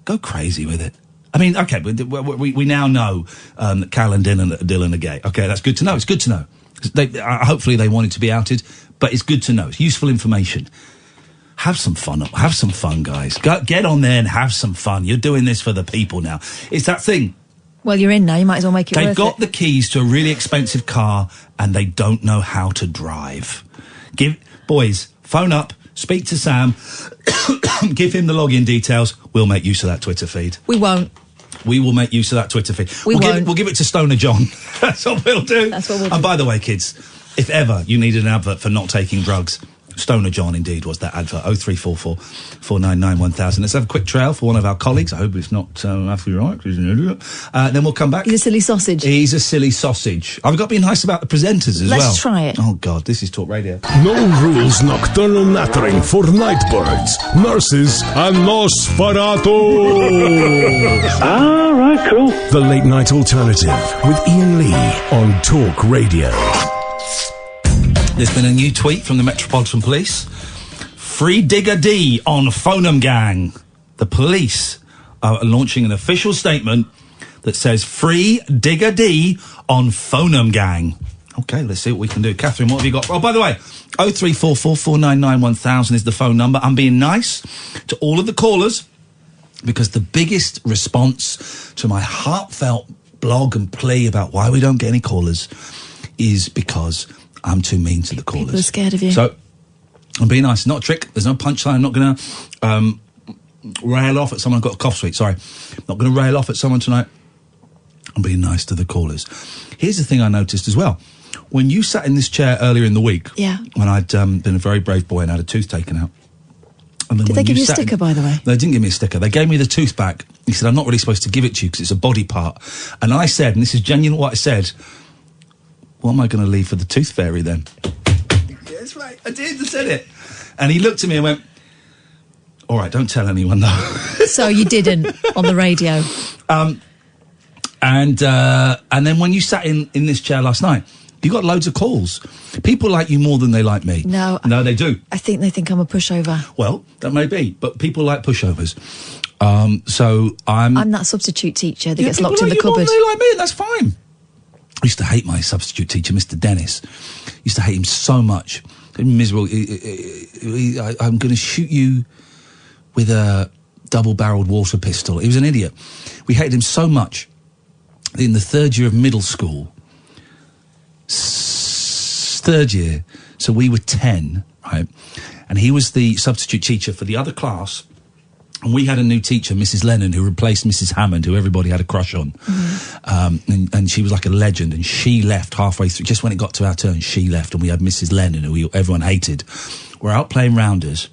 S4: go crazy with it. I mean, okay, we now know that Cal and Dylan are gay. Okay, that's good to know. It's good to know. Hopefully they wanted to be outed, but it's good to know. It's useful information. Have some fun. Have some fun, guys. Get on there and have some fun. You're doing this for the people now. It's that thing.
S8: Well, you're in now. You might as well make it worth it.
S4: They've got the keys to a really expensive car and they don't know how to drive. Boys, phone up, speak to Sam, give him the login details. We'll make use of that Twitter feed.
S8: We won't.
S4: We will make use of that Twitter feed.
S8: We'll
S4: give it to Stoner John. That's what we'll do.
S8: That's what we'll do.
S4: And by the way, kids, if ever you needed an advert for not taking drugs, Stoner John indeed was that advert. 0344 499 1000. Let's have a quick trail for one of our colleagues. I hope it's not Matthew Wright, because he's an idiot. Then we'll come back.
S8: He's a silly sausage.
S4: He's a silly sausage. I've got to be nice about the presenters as well.
S8: Let's try it.
S4: Oh, God, this is Talk Radio.
S1: No rules nocturnal nattering for nightbirds, nurses and Nosferatu.
S22: Right, cool.
S1: The Late Night Alternative with Iain Lee on Talk Radio.
S4: There's been a new tweet from the Metropolitan Police. Free Digger D on Phonum Gang. The police are launching an official statement that says Free Digger D on Phonum Gang. Okay, let's see what we can do. Catherine, what have you got? Oh, by the way, 0344 499 1000 is the phone number. I'm being nice to all of the callers because the biggest response to my heartfelt blog and plea about why we don't get any callers is because I'm too mean to the callers.
S8: People are scared of you.
S4: So, I'm being nice. Not a trick. There's no punchline. I'm not going to rail off at someone. I've got a cough sweet, sorry. Not going to rail off at someone tonight. I'm being nice to the callers. Here's the thing I noticed as well. When you sat in this chair earlier in the week,
S8: yeah,
S4: when I'd been a very brave boy and had a tooth taken out, And then
S8: Did
S4: when
S8: they give you a
S4: sat
S8: sticker,
S4: in-
S8: by the way?
S4: They didn't give me a sticker. They gave me the tooth back. He said, I'm not really supposed to give it to you because it's a body part. And I said, and this is genuine what I said, what am I going to leave for the tooth fairy then? That's right. I did. I said it. And he looked at me and went, all right, don't tell anyone though.
S8: So you didn't on the radio.
S4: And then when you sat in this chair last night, you got loads of calls. People like you more than they like me.
S8: No.
S4: No, they do.
S8: I think they think I'm a pushover.
S4: Well, that may be, but people like pushovers. So I'm
S8: that substitute teacher that
S4: Yeah,
S8: gets
S4: people
S8: locked in
S4: like
S8: the
S4: you more
S8: cupboard.
S4: than they like me, and that's fine. I used to hate my substitute teacher, Mr. Dennis. Used to hate him so much. Miserable. I'm going to shoot you with a double-barreled water pistol. He was an idiot. We hated him so much that in the third year of middle school, third year, so we were 10, right? And he was the substitute teacher for the other class. And we had a new teacher, Mrs. Lennon, who replaced Mrs. Hammond, who everybody had a crush on. And she was like a legend. And she left halfway through. Just when it got to our turn, she left. And we had Mrs. Lennon, who everyone hated. We're out playing rounders.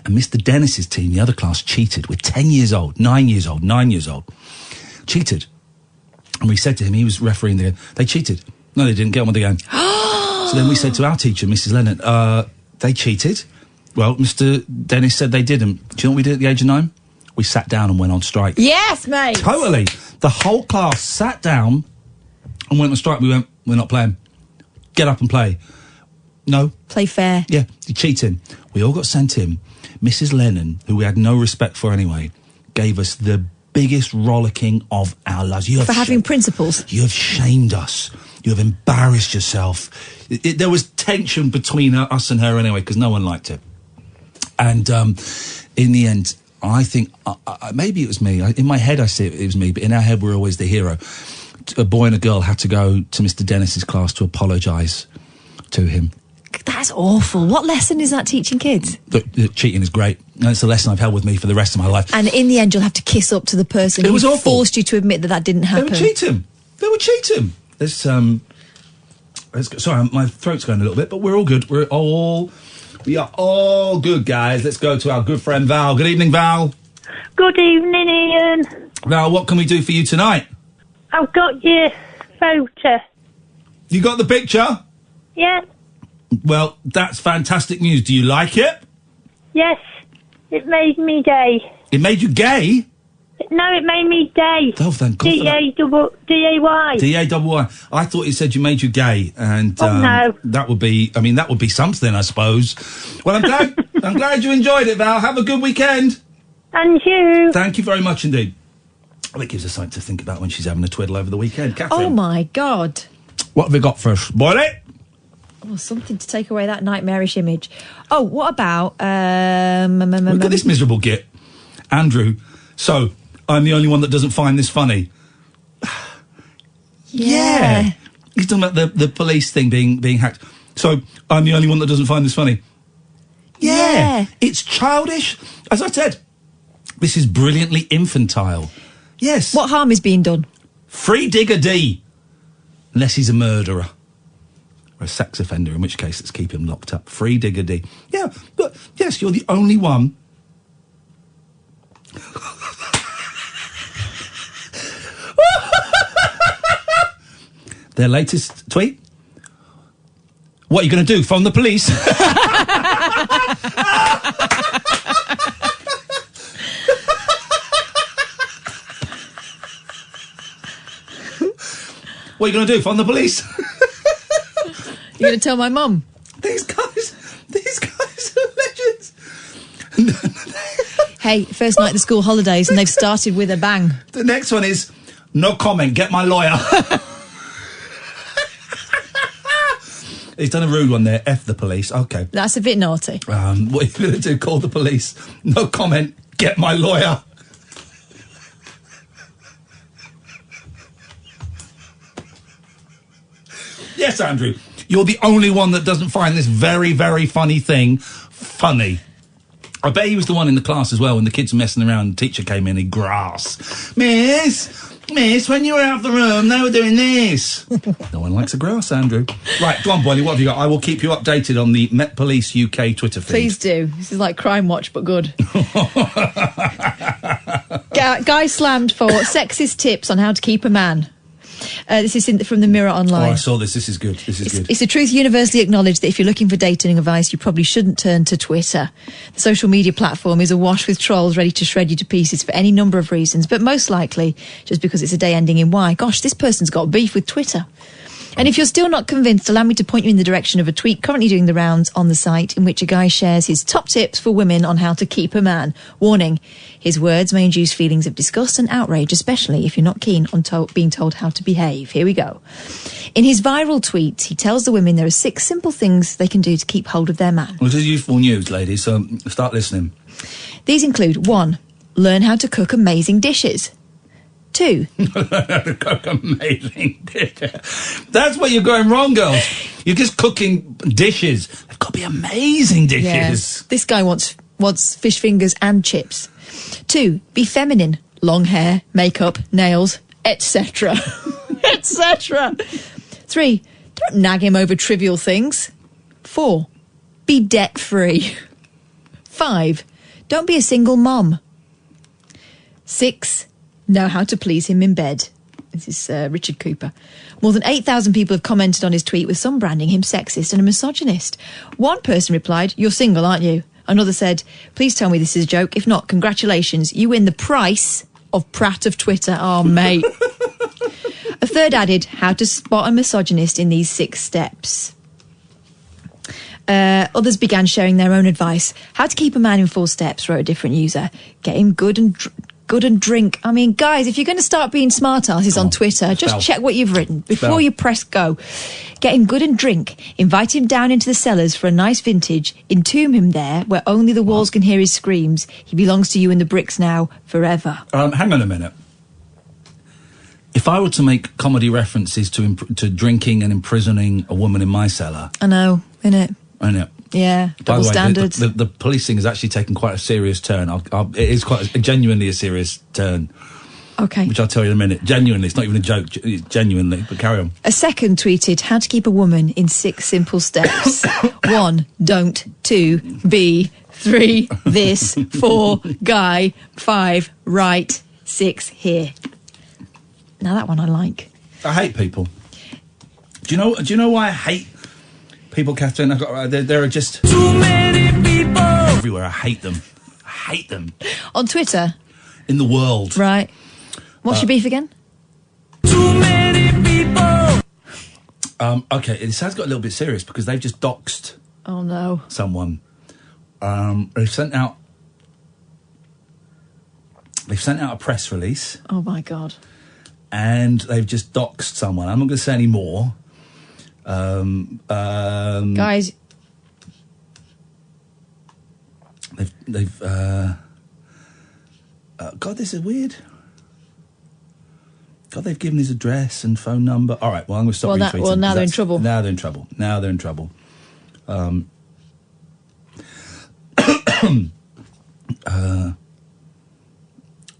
S4: And Mr. Dennis's team, the other class, cheated. We're 10 years old, 9 years old. Cheated. And we said to him, he was refereeing the game, they cheated. No, they didn't. Get on with the game. So then we said to our teacher, Mrs. Lennon, they cheated. Well, Mr. Dennis said they didn't. Do you know what we did at the age of 9? We sat down and went on strike.
S8: Yes, mate.
S4: Totally. The whole class sat down and went on strike. We went, we're not playing. Get up and play. No.
S8: Play fair.
S4: Yeah, you're cheating. We all got sent in. Mrs. Lennon, who we had no respect for anyway, gave us the biggest rollicking of our lives.
S8: For having principles.
S4: You have shamed us. You have embarrassed yourself. There was tension between us and her anyway, because no one liked it. And in the end, I think, maybe it was me. In my head, I see it was me, but in our head, we're always the hero. A boy and a girl had to go to Mr. Dennis's class to apologise to him.
S8: That's awful. What lesson is that teaching kids?
S4: That cheating is great. And it's a lesson I've held with me for the rest of my life.
S8: And in the end, you'll have to kiss up to the person who forced you to admit that didn't happen.
S4: They were cheating. There's sorry, my throat's going a little bit, but we're all good. We are all good, guys. Let's go to our good friend Val. Good evening, Val.
S6: Good evening, Ian.
S4: Val, what can we do for you tonight?
S6: I've got your photo.
S4: You got the picture?
S6: Yeah.
S4: Well, that's fantastic news. Do you like it?
S6: Yes. It made me gay.
S4: It made you gay?
S6: No, it made me day.
S4: Oh, thank God.
S6: D-A-Y.
S4: D-A-Y. I thought it said you made you gay, and
S6: no.
S4: that would be something, I suppose. Well, I'm glad. I'm glad you enjoyed it, Val. Have a good weekend.
S6: And you.
S4: Thank you very much indeed. Well, it gives her something to think about when she's having a twiddle over the weekend. Catherine,
S8: Oh, my God.
S4: what have we got for us, boy?
S8: Oh, something to take away that nightmarish image. Oh, what about...
S4: Look at this miserable git. Andrew, so, I'm the only one that doesn't find this funny.
S8: Yeah.
S4: He's talking about the police thing being hacked. So, I'm the only one that doesn't find this funny. Yeah. It's childish. As I said, this is brilliantly infantile. Yes.
S8: What harm is being done?
S4: Free Digger D. Unless he's a murderer. Or a sex offender, in which case let's keep him locked up. Free Digger D. Yeah, but yes, you're the only one. Their latest tweet. What are you going to do? Phone the police? What are you going to do? Phone the police?
S8: You're going to tell my mum?
S4: These guys are legends.
S8: Hey, first night of the school holidays and they've started with a bang.
S4: The next one is, no comment, get my lawyer. He's done a rude one there, F the police, okay.
S8: That's a bit naughty.
S4: What are you going to do, call the police? No comment, get my lawyer. Yes, Andrew, you're the only one that doesn't find this very, very funny thing funny. I bet he was the one in the class as well when the kids were messing around and the teacher came in and grass. Miss, Miss, when you were out of the room, they were doing this. No one likes a grass, Andrew. Right, go on, Boyley, what have you got? I will keep you updated on the Met Police UK Twitter feed.
S8: Please do. This is like Crime Watch, but good. Guy slammed for sexist tips on how to keep a man. This is from the Mirror Online.
S4: Oh, I saw this. This is good. This is good.
S8: It's a truth universally acknowledged that if you're looking for dating advice, you probably shouldn't turn to Twitter. The social media platform is awash with trolls ready to shred you to pieces for any number of reasons, but most likely just because it's a day ending in Y. Gosh, this person's got beef with Twitter. And if you're still not convinced, allow me to point you in the direction of a tweet currently doing the rounds on the site in which a guy shares his top tips for women on how to keep a man. Warning, his words may induce feelings of disgust and outrage, especially if you're not keen on being told how to behave. Here we go. In his viral tweet, he tells the women there are 6 simple things they can do to keep hold of their man.
S4: Well, this is useful news, ladies, so start listening.
S8: These include 1. Learn how to cook amazing dishes. 2.
S4: Cook amazing dishes. That's where you're going wrong, girls. You're just cooking dishes. They've got to be amazing dishes.
S8: Yes. This guy wants fish fingers and chips. 2. Be feminine. Long hair, makeup, nails, etc. etc. 3. Don't nag him over trivial things. 4. Be debt-free. 5. Don't be a single mom. 6. Know how to please him in bed. This is Richard Cooper. More than 8,000 people have commented on his tweet, with some branding him sexist and a misogynist. One person replied, "You're single, aren't you?" Another said, "Please tell me this is a joke. If not, congratulations. You win the price of Pratt of Twitter." Oh, mate. A third added, "How to spot a misogynist in these 6 steps." Others began sharing their own advice. How to keep a man in 4 steps, wrote a different user. Get him good and drink. I mean, guys, if you're going to start being smart asses on Twitter, just check what you've written before you press go. Get him good and drink. Invite him down into the cellars for a nice vintage. Entomb him there where only the walls can hear his screams. He belongs to you and the bricks now, forever.
S4: Hang on a minute. If I were to make comedy references to drinking and imprisoning a woman in my cellar...
S8: I know, innit? Yeah, double standards.
S4: The policing has actually taken quite a serious turn. It is genuinely a serious turn.
S8: Okay.
S4: Which I'll tell you in a minute. Genuinely, it's not even a joke, genuinely, but carry on.
S8: A second tweeted, how to keep a woman in 6 simple steps. 1, don't. 2, be. 3, this. 4, guy. 5, right. 6, here. Now that one I like.
S4: I hate people. Do you know why I hate people, Catherine? There are just too many people everywhere. I hate them. I hate them.
S8: On Twitter?
S4: In the world.
S8: Right. What's your beef again?
S4: Too many people. Okay, this has got a little bit serious because they've just doxed.
S8: Oh no.
S4: Someone. They've sent out a press release.
S8: Oh my God.
S4: And they've just doxed someone. I'm not going to say any more.
S8: Guys,
S4: they've God, this is weird. God, they've given his address and phone number. All right, well, I'm going to stop retweeting.
S8: Well, now they're in trouble.
S4: Now they're in trouble.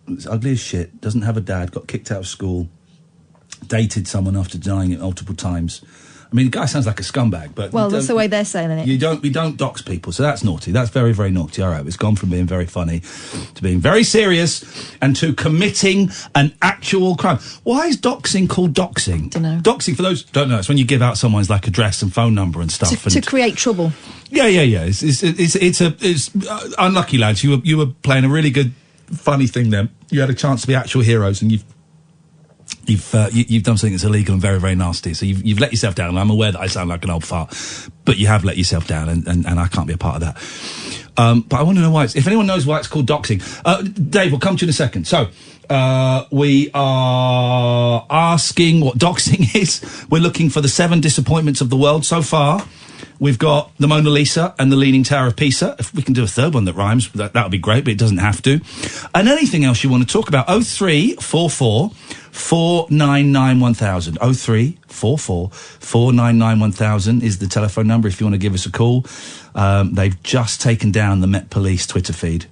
S4: It's ugly as shit. Doesn't have a dad. Got kicked out of school. Dated someone after denying it multiple times. I mean, the guy sounds like a scumbag, but...
S8: Well, that's the way they're saying it.
S4: We don't dox people, so that's naughty. That's very, very naughty. All right, it's gone from being very funny to being very serious and to committing an actual crime. Why is doxing called doxing?
S8: Don't know.
S4: Doxing, for those who don't know, it's when you give out someone's, like, address and phone number and stuff.
S8: To create trouble.
S4: Yeah. It's unlucky, lads. You were playing a really good, funny thing there. You had a chance to be actual heroes, and you've done something that's illegal and very, very nasty. So you've let yourself down. And I'm aware that I sound like an old fart, but you have let yourself down, and I can't be a part of that. But I want to know why. If anyone knows why it's called doxing, Dave, we'll come to you in a second. So we are asking what doxing is. We're looking for the 7 disappointments of the world so far. We've got the Mona Lisa and the Leaning Tower of Pisa. If we can do a third one that rhymes, that would be great, but it doesn't have to. And anything else you want to talk about, 0344 499 1000. 0344 499 1000 is the telephone number if you want to give us a call. They've just taken down the Met Police Twitter feed.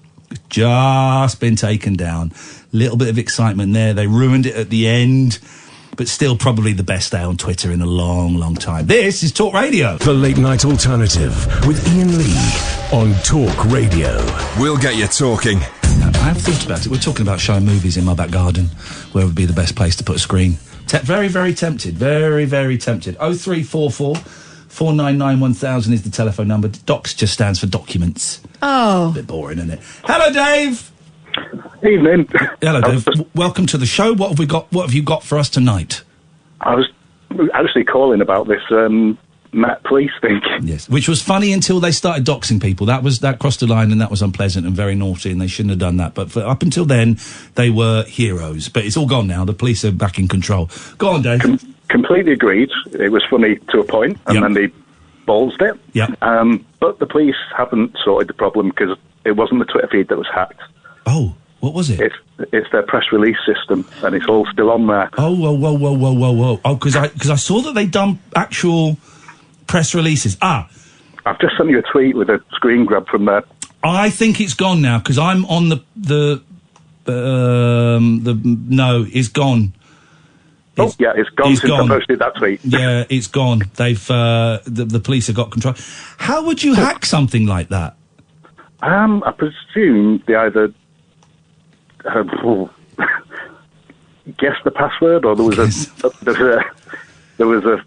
S4: Just been taken down. Little bit of excitement there. They ruined it at the end. But still probably the best day on Twitter in a long, long time. This is Talk Radio.
S1: The Late Night Alternative with Iain Lee on Talk Radio.
S2: We'll get you talking.
S4: I've thought about it. We're talking about showing movies in my back garden. Where would be the best place to put a screen? Very, very tempted. Very, very tempted. 0344 499 1000 is the telephone number. Docs just stands for documents.
S8: Oh.
S4: A bit boring, isn't it? Hello, Dave.
S10: Evening.
S4: Hello, Dave. Welcome to the show. What have we got? What have you got for us tonight?
S10: I was actually calling about this Met Police thing.
S4: Yes, which was funny until they started doxing people. That crossed the line, and that was unpleasant and very naughty, and they shouldn't have done that. But up until then, they were heroes. But it's all gone now. The police are back in control. Go on, Dave.
S10: Completely agreed. It was funny to a point, and then they ballsed it.
S4: Yeah.
S10: But the police haven't sorted the problem because it wasn't the Twitter feed that was hacked.
S4: Oh, what was it?
S10: It's their press release system, and it's all still on there.
S4: Oh, whoa. Oh, because I saw that they'd done actual press releases. I've
S10: just sent you a tweet with a screen grab from there.
S4: I think it's gone now, because I'm on no, it's gone.
S10: It's gone since I posted that tweet.
S4: Yeah, it's gone. They've, the police have got control. How would you hack something like that?
S10: I presume they either guess the password, or there was a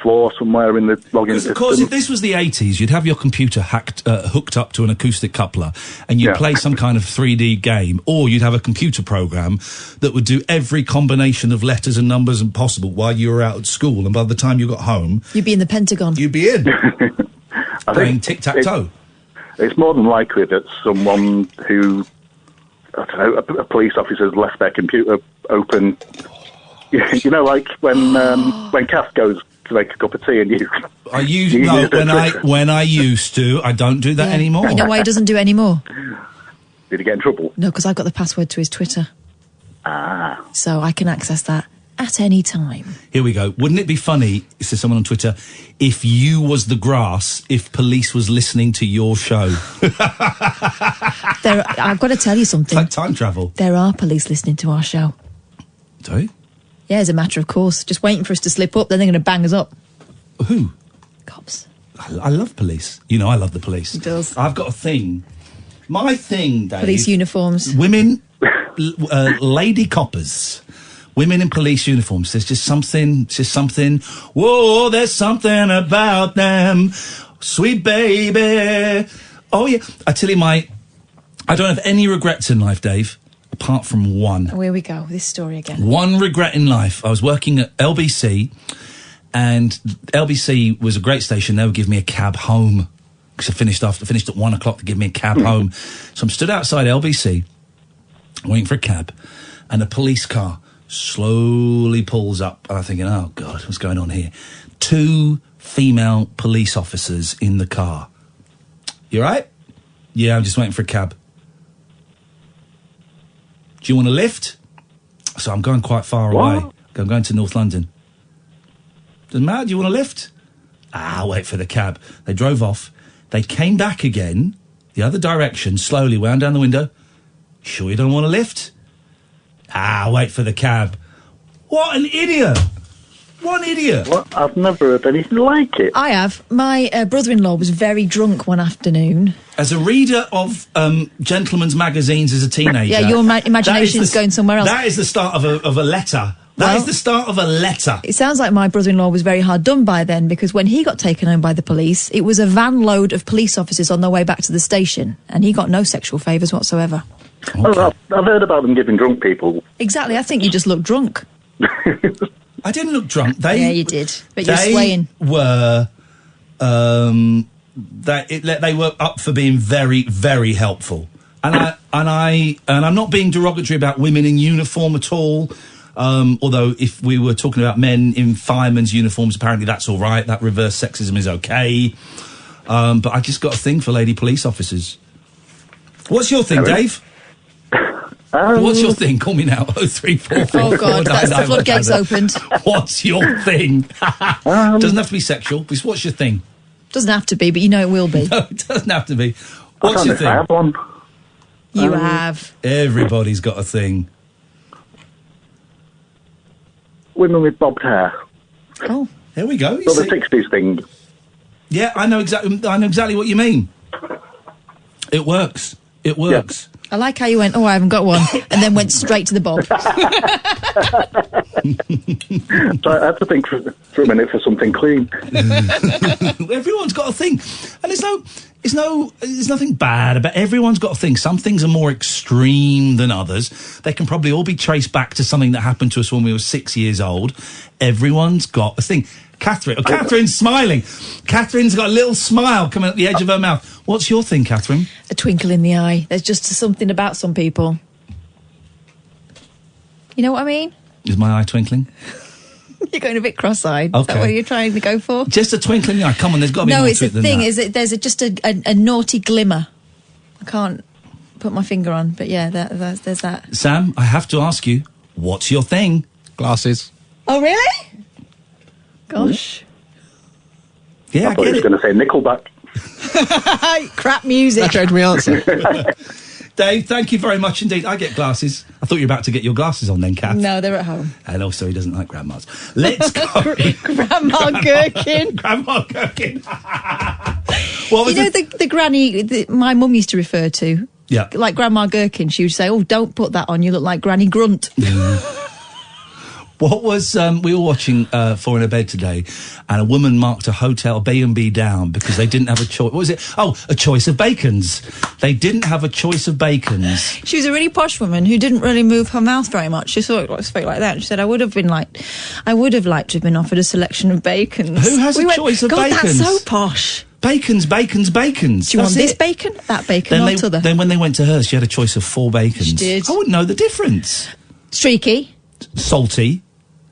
S10: flaw somewhere in the login system.
S4: Of course, if this was the 80s, you'd have your computer hooked up to an acoustic coupler, and you'd play some kind of 3D game, or you'd have a computer program that would do every combination of letters and numbers and possible while you were out at school, and by the time you got home...
S8: You'd be in the Pentagon.
S4: You'd be in. Playing tic-tac-toe.
S10: It's more than likely that someone who, I don't know, a police officer's left their computer open. You know, like when Kath goes to make a cup of tea and you...
S4: When I used to. I don't do that anymore.
S8: You know why he doesn't do it anymore?
S10: Did he get in trouble?
S8: No, because I've got the password to his Twitter. So I can access that at any time.
S4: Here we go. Wouldn't it be funny, says someone on Twitter, if you was the grass, if police was listening to your show?
S8: I've got to tell you something.
S4: It's like time travel.
S8: There are police listening to our show.
S4: Sorry?
S8: Yeah, as a matter of course. Just waiting for us to slip up, then they're going to bang us up.
S4: Who?
S8: Cops.
S4: I love police. You know I love the police.
S8: He does.
S4: I've got a thing. My thing, Dave...
S8: Police uniforms.
S4: Women, lady coppers... Women in police uniforms, there's just something, whoa, there's something about them, sweet baby. Oh, yeah. I tell you, I don't have any regrets in life, Dave, apart from one.
S8: Oh, here we go, this story again.
S4: One regret in life. I was working at LBC, and LBC was a great station. They would give me a cab home, because I finished at 1 o'clock to give me a cab home. So I'm stood outside LBC, waiting for a cab, and a police car slowly pulls up, and I'm thinking, oh God, what's going on here? 2 female police officers in the car. You all right? Yeah, I'm just waiting for a cab. Do you want a lift? So I'm going quite far away. I'm going to North London. Doesn't matter, do you want a lift? I'll wait for the cab. They drove off. They came back again, the other direction, slowly, wound down the window. Sure you don't want a lift? Wait for the cab. What an idiot! What an idiot!
S10: What? I've never heard anything like it.
S8: I have. My brother-in-law was very drunk one afternoon.
S4: As a reader of gentlemen's magazines as a teenager...
S8: Yeah, your imagination's going somewhere else.
S4: That is the start of a letter. That is the start of a letter.
S8: It sounds like my brother-in-law was very hard done by then, because when he got taken home by the police, it was a van load of police officers on their way back to the station, and he got no sexual favours whatsoever.
S4: Okay.
S10: Oh, I've heard about them giving drunk people.
S8: Exactly, I think you just look drunk.
S4: I didn't look drunk.
S8: Yeah, you did, but you're swaying.
S4: They were up for being very, very helpful, and I'm not being derogatory about women in uniform at all. Although if we were talking about men in firemen's uniforms, apparently that's all right. That reverse sexism is okay. But I just got a thing for lady police officers. What's your thing, Dave? What's your thing? Call me now. 0344.
S8: Oh God, that's the floodgates opened.
S4: What's your thing? Doesn't have to be sexual. Just what's your thing?
S8: Doesn't have to be, but you know it will be.
S4: No, it doesn't have to be. What's your thing?
S10: I have one.
S8: You have.
S4: Everybody's got a thing.
S10: Women with bobbed hair.
S8: Oh,
S4: there we go.
S10: So the 60s thing.
S4: Yeah, I know exactly what you mean. It works. It works.
S8: I like how you went, I haven't got one, and then went straight to the bob.
S10: So I had to think for a minute for something clean.
S4: Everyone's got a thing, and there's nothing bad about. Everyone's got a thing. Some things are more extreme than others. They can probably all be traced back to something that happened to us when we were 6 years old. Everyone's got a thing. Catherine's smiling. Catherine's got a little smile coming at the edge of her mouth. What's your thing, Catherine?
S8: A twinkle in the eye. There's just something about some people. You know what I mean?
S4: Is my eye twinkling?
S8: You're going a bit cross-eyed. Is that
S4: Okay.
S8: what you're trying to go for?
S4: Just a twinkle in the eye. Come on, there's got to be more to it than that.
S8: Is it? There's just a naughty glimmer. I can't put my finger on, but yeah, there's that.
S4: Sam, I have to ask you, what's your thing?
S13: Glasses.
S8: Oh, really? Gosh.
S4: Yeah,
S10: I thought he was going to say Nickelback.
S8: Crap music.
S13: That changed my answer.
S4: Dave, thank you very much indeed. I get glasses. I thought you were about to get your glasses on then, Kath.
S8: No, they're at home.
S4: And also, he doesn't like grandmas. Let's go.
S8: Grandma Gherkin.
S4: Grandma Gherkin.
S8: The granny that my mum used to refer to?
S4: Yeah.
S8: Like Grandma Gherkin. She would say, don't put that on, you look like Granny Grunt.
S4: What was, we were watching Four in a Bed today, and a woman marked a hotel B&B down because they didn't have a choice. What was it? Oh, a choice of bacons. They didn't have a choice of bacons.
S8: She was a really posh woman who didn't really move her mouth very much. She sort of spoke like that. She said, I would have liked to have been offered a selection of bacons.
S4: Who has a choice of
S8: God,
S4: bacons?
S8: that's so posh.
S4: Bacons.
S8: Do you want this bacon, that bacon, or t'other?
S4: Then when they went to hers, she had a choice of 4 bacons.
S8: She did.
S4: I wouldn't know the difference.
S8: Streaky.
S4: Salty.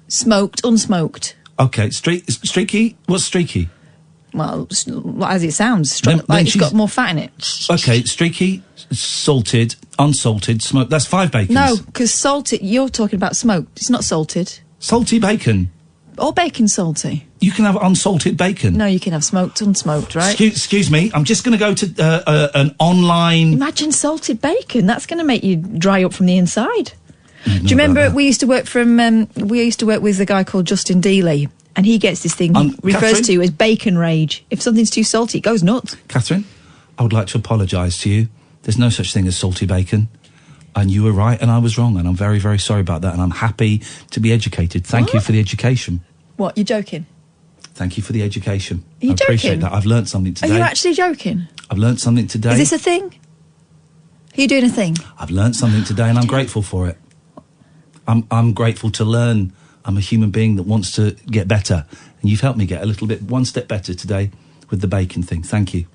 S8: Smoked, unsmoked.
S4: Okay, streaky. What's streaky?
S8: Well, as it sounds,
S4: Then
S8: like it's
S4: she's-
S8: got more fat in it.
S4: Okay, streaky, salted, unsalted, smoked. That's 5 bacons.
S8: No, because salted, you're talking about smoked. It's not salted.
S4: Salty bacon.
S8: Or bacon salty.
S4: You can have unsalted bacon.
S8: No, you can have smoked, unsmoked, right?
S4: Excuse me, I'm just going to go to an online...
S8: Imagine salted bacon. That's going to make you dry up from the inside. Do you remember we used to work with a guy called Justin Dealey, and he gets this thing he refers
S4: Catherine?
S8: to as bacon rage. If something's too salty, it goes nuts.
S4: Catherine, I would like to apologise to you. There's no such thing as salty bacon. And you were right and I was wrong, and I'm very, very sorry about that, and I'm happy to be educated. Thank you for the education.
S8: What, you're joking?
S4: Thank you for the education.
S8: Are you
S4: I appreciate
S8: joking?
S4: that. I've learnt something today.
S8: Are you actually joking?
S4: I've learnt something today.
S8: Is this a thing? Are you doing a thing?
S4: I've learnt something today and I'm grateful for it. I'm grateful to learn. I'm a human being that wants to get better. And you've helped me get a little bit, one step better today with the bacon thing. Thank you.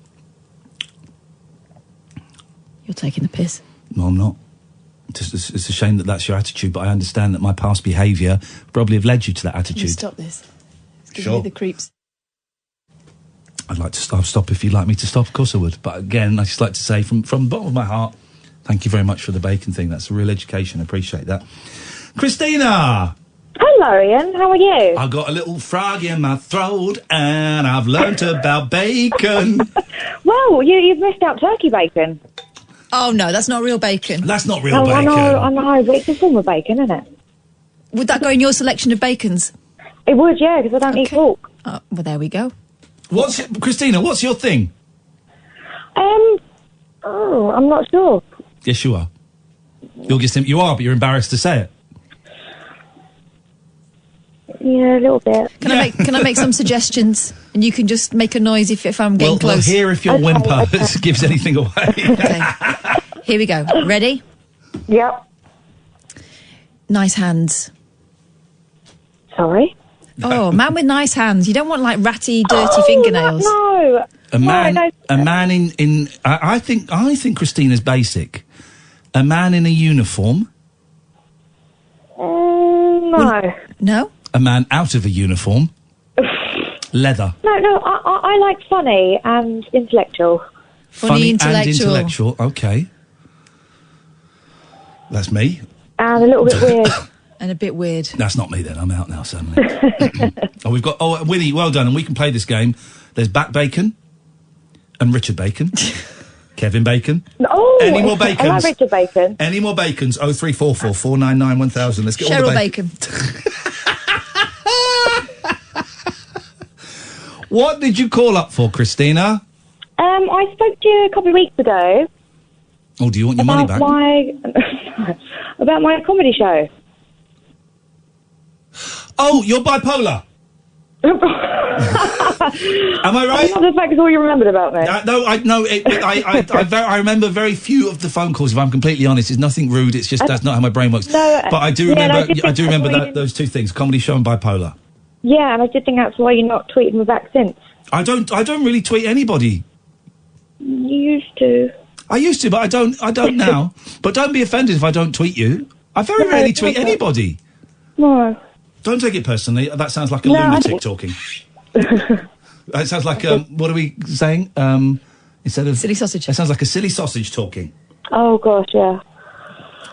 S8: You're taking the piss.
S4: No, I'm not. It's a shame that that's your attitude, but I understand that my past behaviour probably have led you to that
S8: Can you
S4: attitude.
S8: stop this? It's giving
S4: Sure.
S8: me the creeps.
S4: I'd like to stop if you'd like me to stop. Of course I would. But again, I just like to say from the bottom of my heart, thank you very much for the bacon thing. That's a real education. I appreciate that. Christina!
S9: Hello, Ian. How are you?
S4: I got a little frog in my throat and I've learnt about bacon.
S9: Well, you've missed out turkey bacon.
S8: Oh, no, that's not real bacon.
S4: That's not real
S9: Oh,
S4: bacon.
S9: I know, but it's a form of bacon, isn't it?
S8: Would that go in your selection of bacons?
S9: It would, yeah, because I don't eat pork.
S8: Oh, well, there we go.
S4: Christina, what's your thing?
S9: I'm not sure.
S4: Yes, you are. You are, but you're embarrassed to say it.
S9: Yeah, a little bit.
S8: Can I make some suggestions? And you can just make a noise if I'm getting
S4: We'll
S8: close.
S4: hear if your whimper gives anything away.
S8: Okay. Here we go. Ready?
S9: Yep.
S8: Nice hands.
S9: Sorry?
S8: Oh, man with nice hands. You don't want like ratty, dirty fingernails.
S9: No.
S4: A man in I think Christina's basic. A man in a uniform.
S9: No.
S8: No?
S4: A man out of a uniform. Leather.
S9: No, I like funny and intellectual.
S8: Funny,
S4: and intellectual. Okay. That's me.
S9: And a little bit weird.
S8: And a bit weird.
S4: That's not me then. I'm out now, suddenly. Winnie, well done. And we can play this game. There's Back Bacon and Richard Bacon. Kevin Bacon.
S9: Oh,
S4: Any more bacons?
S9: I like Richard Bacon.
S4: Any more bacons? 0344 499 1000. Let's get all the
S8: Cheryl Bacon.
S4: What did you call up for, Christina?
S9: I spoke to you a couple of weeks ago.
S4: Oh, do you want your money back?
S9: About my comedy show.
S4: Oh, you're bipolar. Am I right?
S9: The fact is all you remembered about me.
S4: I remember very few of the phone calls. If I'm completely honest, it's nothing rude. It's just that's not how my brain works.
S9: No,
S4: but I do remember. I do remember those two things: comedy show and bipolar.
S9: Yeah, and I did think that's why you're not tweeting me back since.
S4: I don't really tweet anybody.
S9: You used to.
S4: I used to, but I don't now. But don't be offended if I don't tweet you. I very rarely tweet anybody.
S9: No.
S4: Don't take it personally. That sounds like a lunatic talking. That sounds like what are we saying? Instead of
S8: silly sausage.
S4: That sounds like a silly sausage talking.
S9: Oh gosh, yeah.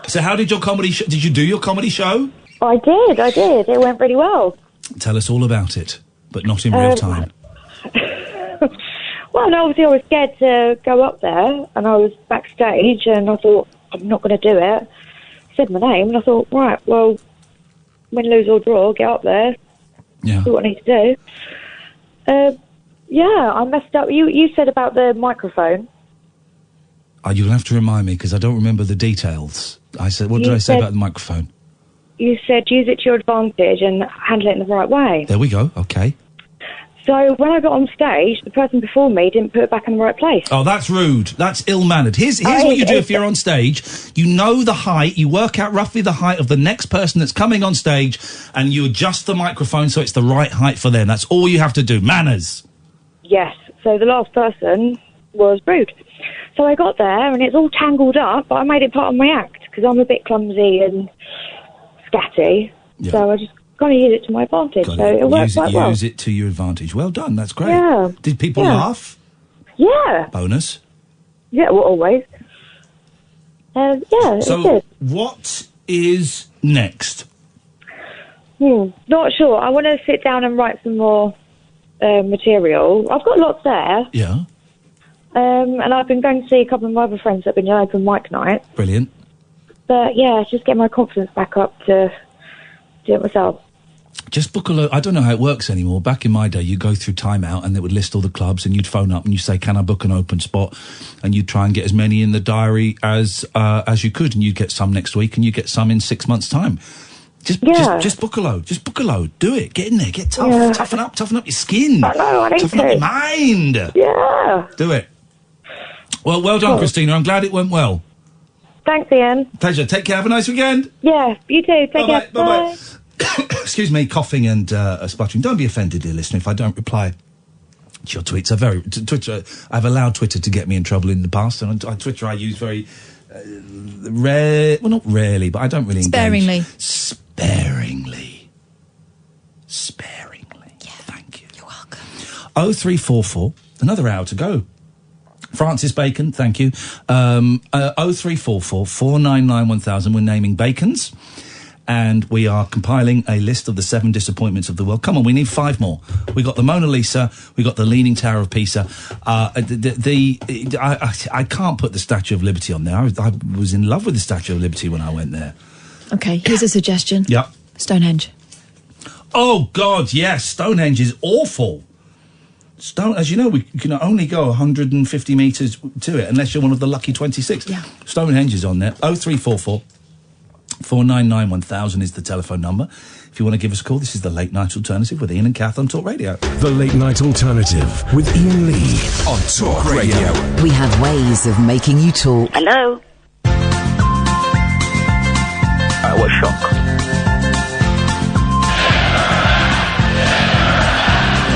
S4: So how did your comedy? Did you do your comedy show?
S9: I did. It went really well.
S4: Tell us all about it, but not in real time.
S9: Well, no, obviously I was scared to go up there, and I was backstage, and I thought, I'm not going to do it. Said my name, and I thought, right, well, win, lose or draw, get up there, do what I need to do. Yeah, I messed up. You said about the microphone.
S4: You'll have to remind me, because I don't remember the details. I said, what did I say about the microphone?
S9: You said use it to your advantage and handle it in the right way.
S4: There we go, okay.
S9: So when I got on stage, the person before me didn't put it back in the right place.
S4: Oh, that's rude. That's ill-mannered. Here's what you do if you're on stage. You know the height. You work out roughly the height of the next person that's coming on stage, and you adjust the microphone so it's the right height for them. That's all you have to do. Manners.
S9: Yes. So the last person was rude. So I got there, and it's all tangled up, but I made it part of my act, because I'm a bit clumsy and scatty. Yeah. So I just got to use it to my advantage. So it worked quite well.
S4: Use it to your advantage. Well done. That's great.
S9: Yeah.
S4: Did people laugh?
S9: Yeah.
S4: Bonus?
S9: Yeah, well, always. Yeah,
S4: so
S9: it did.
S4: What is next?
S9: Not sure. I want to sit down and write some more material. I've got lots there.
S4: Yeah.
S9: And I've been going to see a couple of my other friends that have been doing open mic night.
S4: Brilliant.
S9: But yeah, just get my confidence back up to do it myself.
S4: Just book a load. I don't know how it works anymore. Back in my day, you go through Time Out and they would list all the clubs, and you'd phone up and you say, "Can I book an open spot?" And you'd try and get as many in the diary as you could, and you'd get some next week, and you get some in 6 months' time. Just book a load. Just book a load. Do it. Get in there. Get tough. Yeah. Toughen up your skin.
S9: I know, I need
S4: toughen
S9: to.
S4: up your mind.
S9: Yeah.
S4: Do it. Well done, Christina. I'm glad it went well.
S9: Thanks, Ian.
S4: Pleasure. Take care. Have a nice weekend.
S9: Yeah, you too. Take care.
S4: Bye-bye. Excuse me, coughing and sputtering. Don't be offended, dear listener, if I don't reply to your tweets. Twitter. I've allowed Twitter to get me in trouble in the past, and on Twitter I use very not rarely, but I don't really engage. Sparingly. Yeah. Thank you.
S8: You're welcome.
S4: 0344. Another hour to go. Francis Bacon, thank you. 0344 499 1000. We're naming bacons. And we are compiling a list of the 7 disappointments of the world. Come on, we need 5 more. We got the Mona Lisa, we got the Leaning Tower of Pisa. I can't put the Statue of Liberty on there. I was in love with the Statue of Liberty when I went there.
S8: Okay, here's a suggestion.
S4: Yep.
S8: Stonehenge.
S4: Oh, God, yes. Stonehenge is awful. As you know, we can only go 150 metres to it, unless you're one of the lucky 26.
S8: Yeah.
S4: Stonehenge is on there. 0344 499 1000 is the telephone number. If you want to give us a call, this is the Late Night Alternative with Iain and Kath on Talk Radio.
S1: The Late Night Alternative with Iain Lee on Talk Radio.
S5: We have ways of making you talk.
S7: Hello? What shock.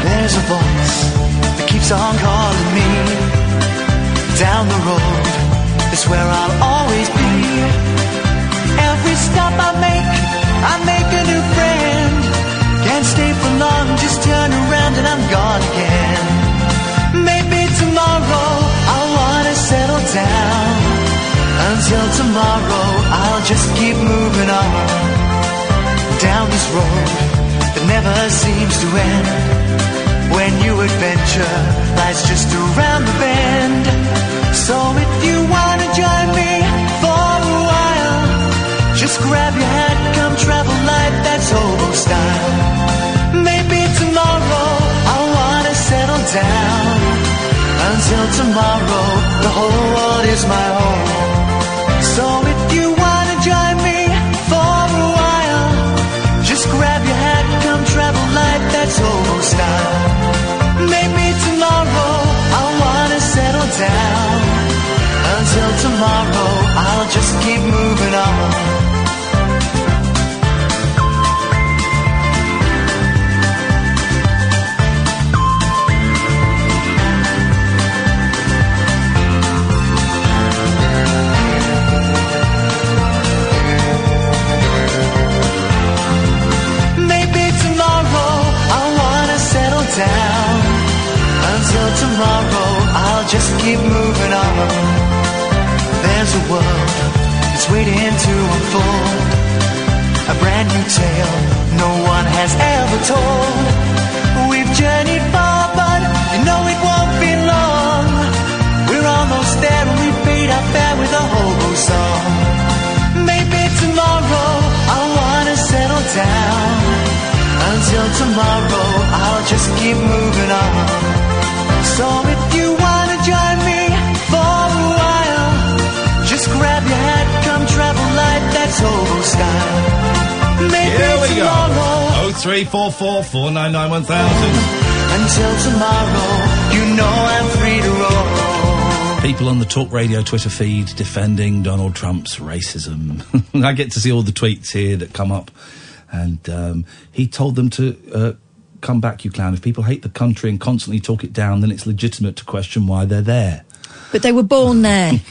S19: There's a voice that keeps on calling me. Down the road is where I'll always be. Every stop I make a new friend. Can't stay for long, just turn around and I'm gone again. Maybe tomorrow I'll wanna settle down. Until tomorrow I'll just keep moving on. Down this road that never seems to end. When new adventure lies just around the bend. So it whole world is my home. So if you wanna join me for a while, just grab your hat, come travel light, that's hobo style. Maybe tomorrow I wanna settle down. Until tomorrow I'll just keep moving on. Down. Until tomorrow I'll just keep moving on. There's a world that's waiting to unfold, a brand new tale no one has ever told. We've journeyed far but you know it won't be long. We're almost there and we paid our fare with a hobo song. Maybe tomorrow I'll wanna settle down. Until tomorrow, I'll just keep moving on. So if you wanna join me for a while, just grab your hat, come travel light, that's hobo style. Maybe
S4: Here we
S19: tomorrow.
S4: go. 0344 499 1000.
S19: Until tomorrow, you know I'm free to roll.
S4: People on the Talk Radio Twitter feed defending Donald Trump's racism. I get to see all the tweets here that come up. And he told them to come back, you clown. If people hate the country and constantly talk it down, then it's legitimate to question why they're there.
S8: But they were born there.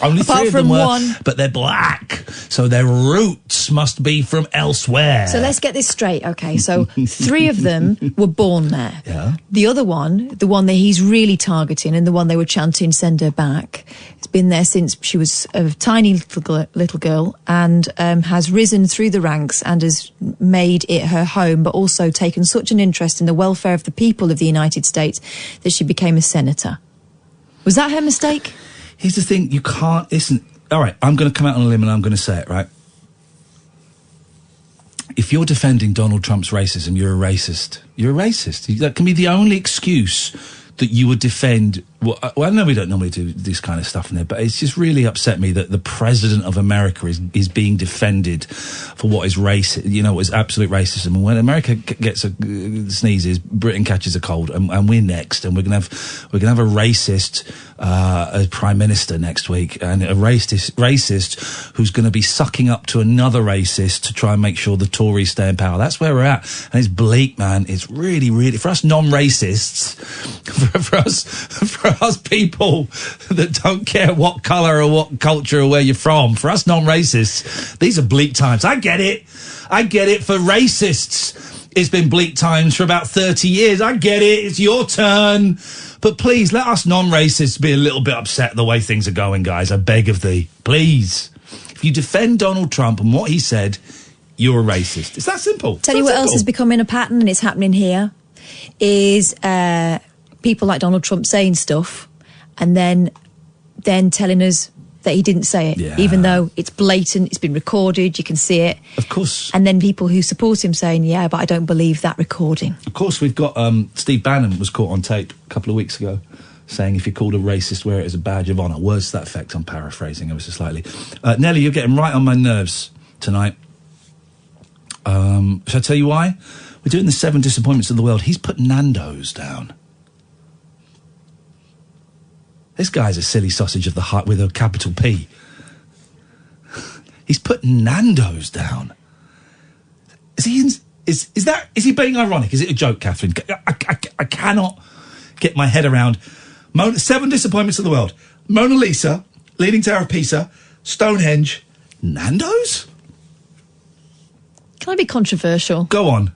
S4: Only
S8: Apart
S4: three of
S8: from
S4: them were,
S8: one.
S4: but they're black, so their roots must be from elsewhere.
S8: So let's get this straight, okay? So 3 of them were born there.
S4: Yeah.
S8: The other one, the one that he's really targeting and the one they were chanting, send her back, has been there since she was a tiny little girl and has risen through the ranks and has made it her home, but also taken such an interest in the welfare of the people of the United States that she became a senator. Was that her mistake?
S4: Here's the thing, you can't, listen, all right, I'm going to come out on a limb and I'm going to say it, right? If you're defending Donald Trump's racism, you're a racist. You're a racist. That can be the only excuse that you would defend. Well, I know we don't normally do this kind of stuff in there, but it's just really upset me that the president of America is being defended for what is racist, you know, what is absolute racism. And when America gets sneezes, Britain catches a cold, and we're next, and we're gonna have a racist prime minister next week, and a racist who's going to be sucking up to another racist to try and make sure the Tories stay in power. That's where we're at, and it's bleak, man. It's really, really, for us non-racists, for us people that don't care what colour or what culture or where you're from, for us non-racists, these are bleak times. I get it for racists. It's been bleak times for about 30 years. I get it. It's your turn. But please, let us non-racists be a little bit upset the way things are going, guys. I beg of thee. Please. If you defend Donald Trump and what he said, you're a racist. It's that simple.
S8: Tell you what else is becoming a pattern, and it's happening here, is people like Donald Trump saying stuff and then telling us that he didn't say it, even though it's blatant, it's been recorded, you can see it.
S4: Of course.
S8: And then people who support him saying, yeah, but I don't believe that recording.
S4: Of course, we've got Steve Bannon was caught on tape a couple of weeks ago saying if you're called a racist, wear it as a badge of honour. Words to that effect, I'm paraphrasing ever so slightly. Nelly, you're getting right on my nerves tonight. Shall I tell you why? We're doing the 7 disappointments of the world. He's put Nando's down. This guy's a silly sausage of the heart with a capital P. He's put Nando's down. Is he being ironic? Is it a joke, Catherine? I cannot get my head around 7 disappointments of the world. Mona Lisa, Leaning Tower of Pisa, Stonehenge, Nando's?
S8: Can I be controversial?
S4: Go on.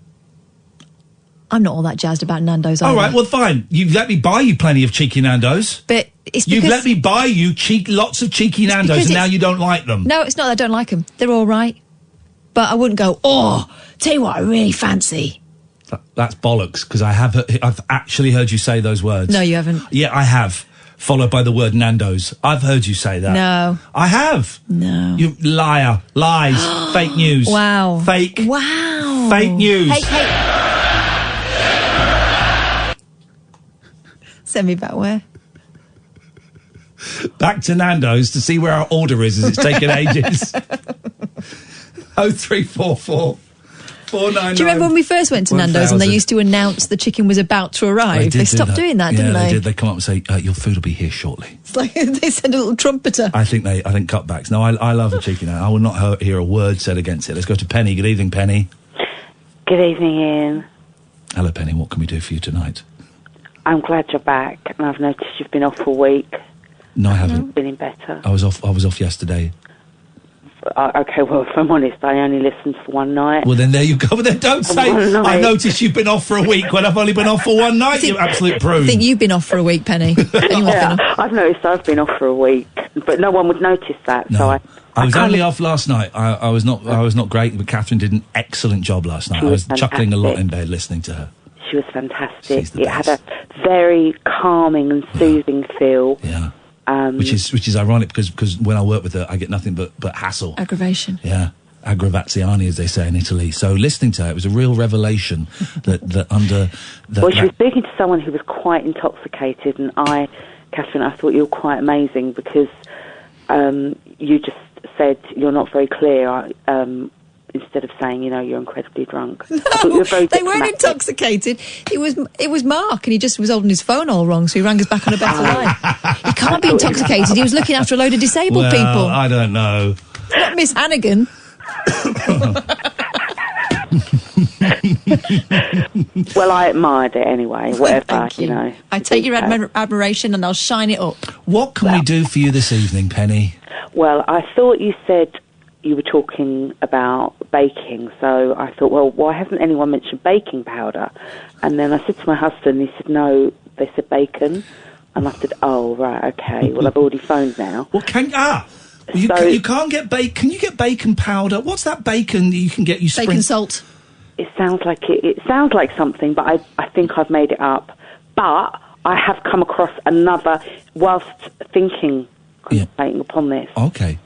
S8: I'm not all that jazzed about Nando's either.
S4: All right, well, fine. You've let me buy you plenty of cheeky Nando's.
S8: But it's because...
S4: You've let me buy you lots of cheeky Nando's, and now you don't like them.
S8: No, it's not that I don't like them. They're all right. But I wouldn't go, tell you what I really fancy.
S4: That's bollocks, because I've actually heard you say those words.
S8: No, you haven't.
S4: Yeah, I have. Followed by the word Nando's. I've heard you say that.
S8: No.
S4: I have.
S8: No.
S4: You liar. Lies. Fake news.
S8: Wow.
S4: Fake.
S8: Wow.
S4: Fake news.
S8: Hey. Send me back where?
S4: back to Nando's to see where our order is, as it's taken ages. 0344 499.
S8: Do you remember when we first went to Nando's and they used to announce the chicken was about to arrive? They stopped doing that, didn't they?
S4: They did. They come up and say, your food will be here shortly.
S8: It's like they send a little trumpeter.
S4: I think cutbacks. No, I love a cheeky now. I will not hear a word said against it. Let's go to Penny. Good evening, Penny.
S11: Good evening, Ian.
S4: Hello, Penny. What can we do for you tonight?
S11: I'm glad you're back, and I've noticed you've been off for a week.
S4: No, I haven't.
S11: Feeling better.
S4: I was off yesterday.
S11: Okay, well, if I'm honest, I only listened for one night.
S4: Well, then there you go. But then don't say, I noticed you've been off for a week when I've only been off for one night, you absolute prune.
S8: I think you've been off for a week, Penny.
S11: I've noticed I've been off for a week, but no one would notice that,
S4: No.
S11: so I
S4: was only off last night. I was not great, but Catherine did an excellent job last night. I was chuckling a lot in bed listening to her.
S11: She was fantastic. It had a very calming and soothing feel.
S4: Yeah. Which is ironic because when I work with her, I get nothing but hassle.
S8: Aggravation.
S4: Yeah. Aggravazioni, as they say in Italy. So listening to her, it was a real revelation that under...
S11: Well, she was speaking to someone who was quite intoxicated, and Catherine, I thought you were quite amazing because you just said you're not very clear instead of saying, you're incredibly drunk. I thought you were very
S8: They weren't
S11: diplomatic.
S8: intoxicated. It was Mark, and he just was holding his phone all wrong, so he rang us back on a better line. He can't be intoxicated. He was looking after a load of disabled people.
S4: I don't know.
S8: It's not Miss Hannigan.
S11: Well, I admired it anyway, whatever,
S8: Thank you. I take your admiration and I'll shine it up.
S4: What can we do for you this evening, Penny?
S11: Well, I thought you said you were talking about baking, so I thought, well, why hasn't anyone mentioned baking powder? And then I said to my husband, he said, no, they said bacon. And I said, oh, right, okay, well, I've already phoned now.
S4: Well, you can't get bacon. Can you get bacon powder? What's that bacon that you can get?
S8: Bacon salt.
S11: It sounds like it sounds like something, but I think I've made it up. But I have come across another whilst contemplating upon this.
S4: Okay.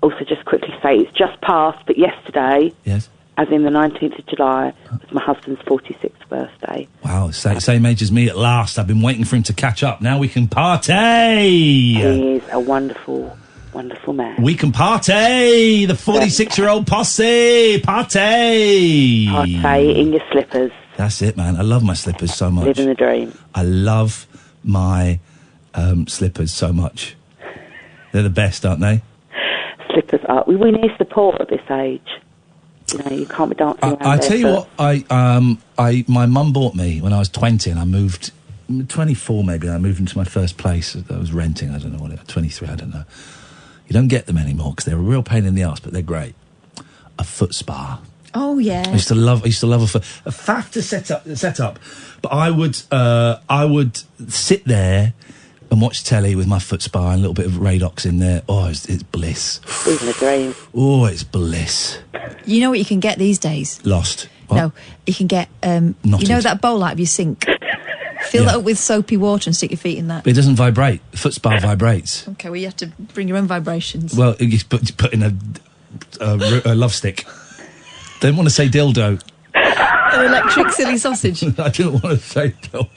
S11: Also, just quickly say it's just passed, but yesterday,
S4: yes,
S11: as in the 19th of July, was my husband's 46th birthday.
S4: Wow, same age as me at last. I've been waiting for him to catch up. Now we can party.
S11: He is a wonderful, wonderful man.
S4: We can party. The 46-year-old posse. Party.
S11: Party in your slippers.
S4: That's it, man. I love my slippers so much.
S11: Living the dream.
S4: I love my slippers so much. They're the best, aren't they?
S11: Slippers are. We need support at this age. You can't be dancing around.
S4: I tell you what, my mum bought me when I was 20, and I moved 24 maybe. I moved into my first place. I was renting. I don't know what it was. 23. I don't know. You don't get them anymore because they're a real pain in the arse, but they're great. A foot spa.
S8: Oh yeah.
S4: I used to love a faff to set up, but I would sit there and watch telly with my foot spa and a little bit of Radox in there. Oh, it's bliss.
S11: Living the dream.
S4: Oh, it's bliss.
S8: You know what you can get these days?
S4: Lost. What?
S8: No, you can get, that bowl out of your sink. Fill that up with soapy water and stick your feet in that.
S4: But it doesn't vibrate. The foot spa vibrates.
S8: Okay, well, you have to bring your own vibrations.
S4: Well, you put in a love stick. Don't want to say dildo.
S8: An electric silly sausage.
S4: I didn't want to say dildo.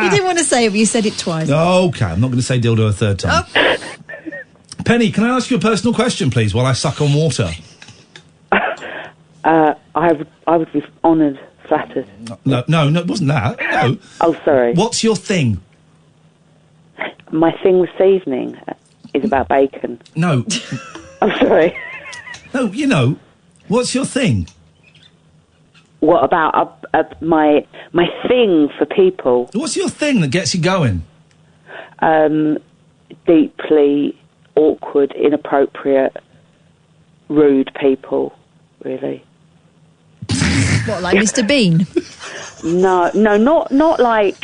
S8: You didn't want to say it, but you said it twice.
S4: Okay, I'm not going to say dildo a third time.
S8: Oh.
S4: Penny, can I ask you a personal question, please, while I suck on water?
S11: I would be honoured, flattered.
S4: No, it wasn't that. No.
S11: Oh, sorry.
S4: What's your thing?
S11: My thing this evening is about bacon.
S4: No.
S11: I'm sorry.
S4: No, what's your thing?
S11: What about my thing for people?
S4: What's your thing that gets you going?
S11: Deeply awkward, inappropriate, rude people, really.
S8: What, like Mr. Bean?
S11: No, not like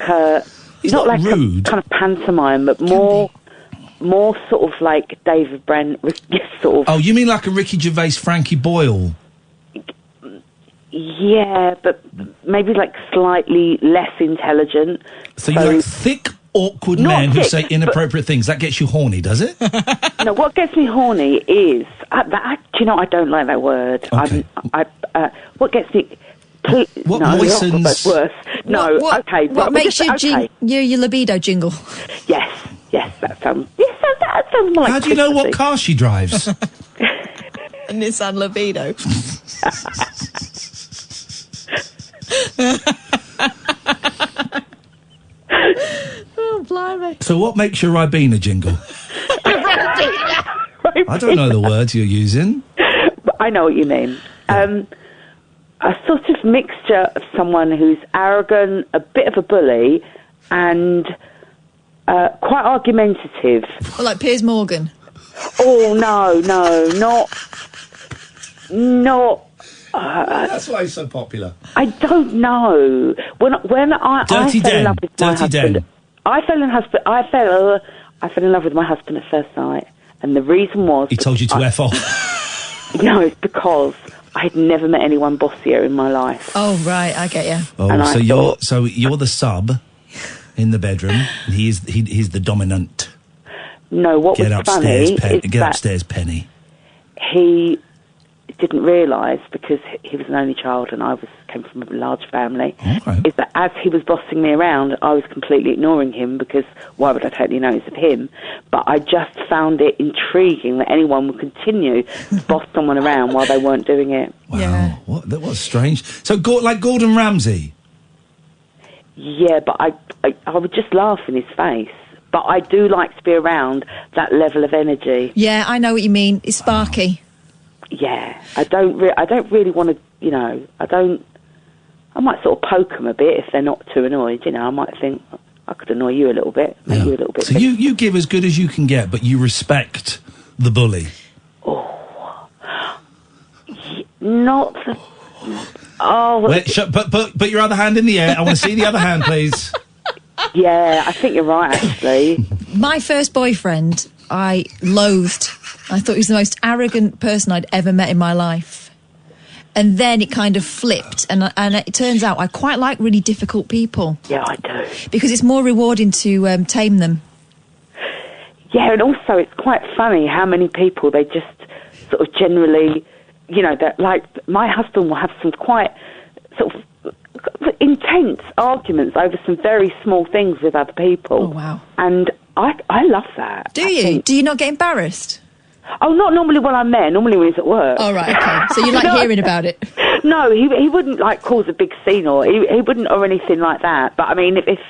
S11: a...
S4: He's
S11: not like
S4: rude.
S11: A kind of pantomime, but more sort of like David Brent, sort of...
S4: Oh, you mean like a Ricky Gervais, Frankie Boyle?
S11: Yeah, but maybe like slightly less intelligent.
S4: So you like thick, awkward men who say inappropriate things. That gets you horny, does it?
S11: No, what gets me horny is... do you know, I don't like that word.
S4: Okay.
S11: What gets me...
S4: What
S11: no,
S4: moistens?
S11: That's worse. No, okay.
S8: What makes your your libido jingle?
S11: Yes, that sounds like.
S4: How do you know what car she drives?
S8: A Nissan libido. Oh, blimey.
S4: So what makes your Ribena jingle? I don't know the words you're using.
S11: I know what you mean. A sort of mixture of someone who's arrogant, a bit of a bully, and quite argumentative.
S8: Well, like Piers Morgan.
S11: Oh no, not.
S4: That's why he's so popular.
S11: I don't know. When I fell in love with my husband, I fell in love with my husband at first sight, and the reason was
S4: he told you to F off.
S11: No, it's because I had never met anyone bossier in my life.
S8: Oh right, I get you.
S4: Oh, and so you're the sub in the bedroom, and he's the dominant.
S11: No, what was funny is
S4: get upstairs, Penny.
S11: He didn't realise, because he was an only child and I came from a large family, is that as he was bossing me around, I was completely ignoring him, because why would I take any notice of him? But I just found it intriguing that anyone would continue to boss someone around while they weren't doing it.
S4: Wow, yeah. That was strange. So, like Gordon Ramsay?
S11: Yeah, but I would just laugh in his face. But I do like to be around that level of energy.
S8: Yeah, I know what you mean. It's sparky.
S11: Yeah, I don't really want to, I might sort of poke them a bit if they're not too annoyed, I might think, I could annoy you a little bit, make you a little bit.
S4: So you give as good as you can get, but you respect the bully?
S11: Not the... Oh...
S4: Wait, put your other hand in the air. I want to see the other hand, please.
S11: Yeah, I think you're right, actually.
S8: My first boyfriend, I loathed. I thought he was the most arrogant person I'd ever met in my life. And then it kind of flipped, and it turns out I quite like really difficult people.
S11: Yeah, I do.
S8: Because it's more rewarding to tame them.
S11: Yeah, and also it's quite funny how many people they just sort of generally, that like my husband will have some quite sort of intense arguments over some very small things with other people.
S8: Oh, wow.
S11: And I love that.
S8: Do you? Do you not get embarrassed?
S11: Oh, not normally when I'm there. Normally when he's at work.
S8: Oh, right, okay. So you like hearing about it?
S11: No, he wouldn't like cause a big scene or he wouldn't or anything like that. But I mean, if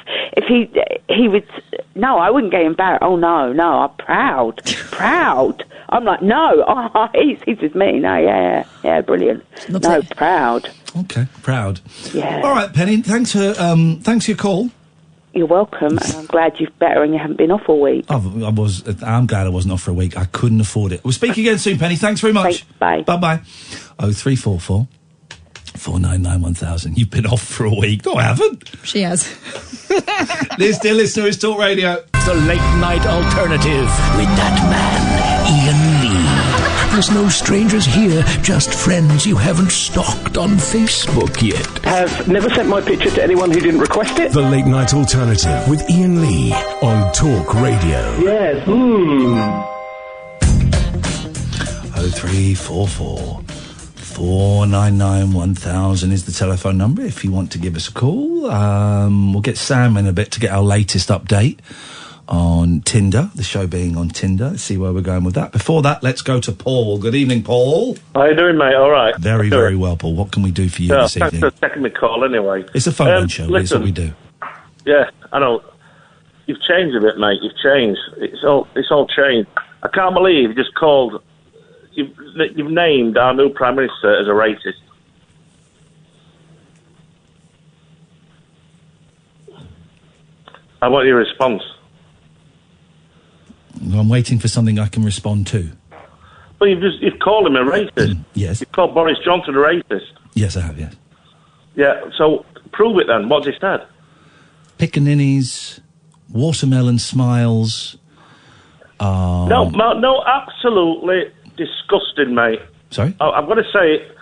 S11: he would, no, I wouldn't get embarrassed. Oh no, I'm proud. I'm like, no, he's with me. No, yeah, brilliant. Proud.
S4: Okay, proud.
S11: Yeah.
S4: All right, Penny. Thanks for your call.
S11: You're welcome, and I'm glad you're better and you haven't been off all week.
S4: I'm glad I wasn't off for a week. I couldn't afford it. We'll speak again soon, Penny. Thanks very much.
S11: Bye.
S4: Bye-bye. 0344 499 1000. You've been off for a week. No, I haven't.
S8: She has.
S4: This dear listener is Talk Radio.
S12: The late night alternative with that man, Iain Lee. There's no strangers here, just friends you haven't stalked on Facebook yet.
S7: Have never sent my picture to anyone who didn't request it.
S1: The Late Night Alternative with Iain Lee on Talk Radio.
S7: Yes.
S4: 0344 499 1000 is the telephone number if you want to give us a call. We'll get Sam in a bit to get our latest update on Tinder, the show being on Tinder. Let's see where we're going with that. Before that, let's go to Paul. Good evening, Paul.
S14: How you doing, mate? All right.
S4: Very, very well, Paul. What can we do for you this evening?
S14: Thanks for taking the call anyway.
S4: It's a phone show. It's what we do.
S14: Yeah, I know. You've changed a bit, mate. You've changed. It's all changed. I can't believe you just called... You've named our new Prime Minister as a racist. I want your response.
S4: I'm waiting for something I can respond to.
S14: Well, you've called him a racist.
S4: Yes.
S14: You've called Boris Johnson a racist.
S4: Yes, I have, yes.
S14: Yeah, so prove it then. What's he said?
S4: Pickaninnies, watermelon smiles.
S14: No, absolutely disgusting, mate.
S4: Sorry?
S14: I've got to say it.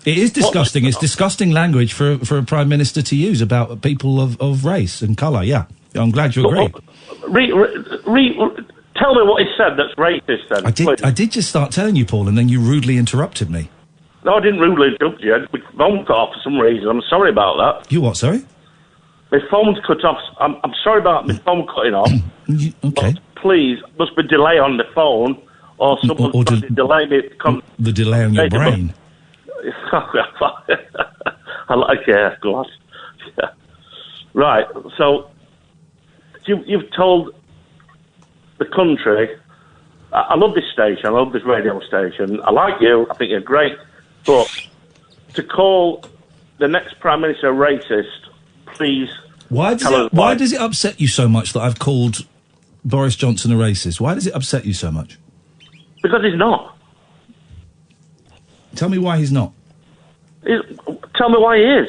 S4: It is disgusting. It's disgusting language for a Prime Minister to use about people of race and colour, yeah. I'm glad you agree.
S14: Tell me what he said that's racist then.
S4: I did just start telling you, Paul, and then you rudely interrupted me.
S14: No, I didn't rudely interrupt you. My phone cut off for some reason. I'm sorry about that.
S4: You what, sorry?
S14: My phone's cut off. I'm sorry about my phone cutting off.
S4: Okay.
S14: But please, must be a delay on the phone, or someone's trying to delay me.
S4: The delay on your brain.
S14: I like, yeah, God. Yeah. Right, so you've told the country, I love this station, I love this radio station, I like you, I think you're great, but to call the next Prime Minister a racist, please
S4: Why does it upset you so much that I've called Boris Johnson a racist? Why does it upset you so much?
S14: Because he's not.
S4: Tell me why he's not.
S14: Tell me why he is.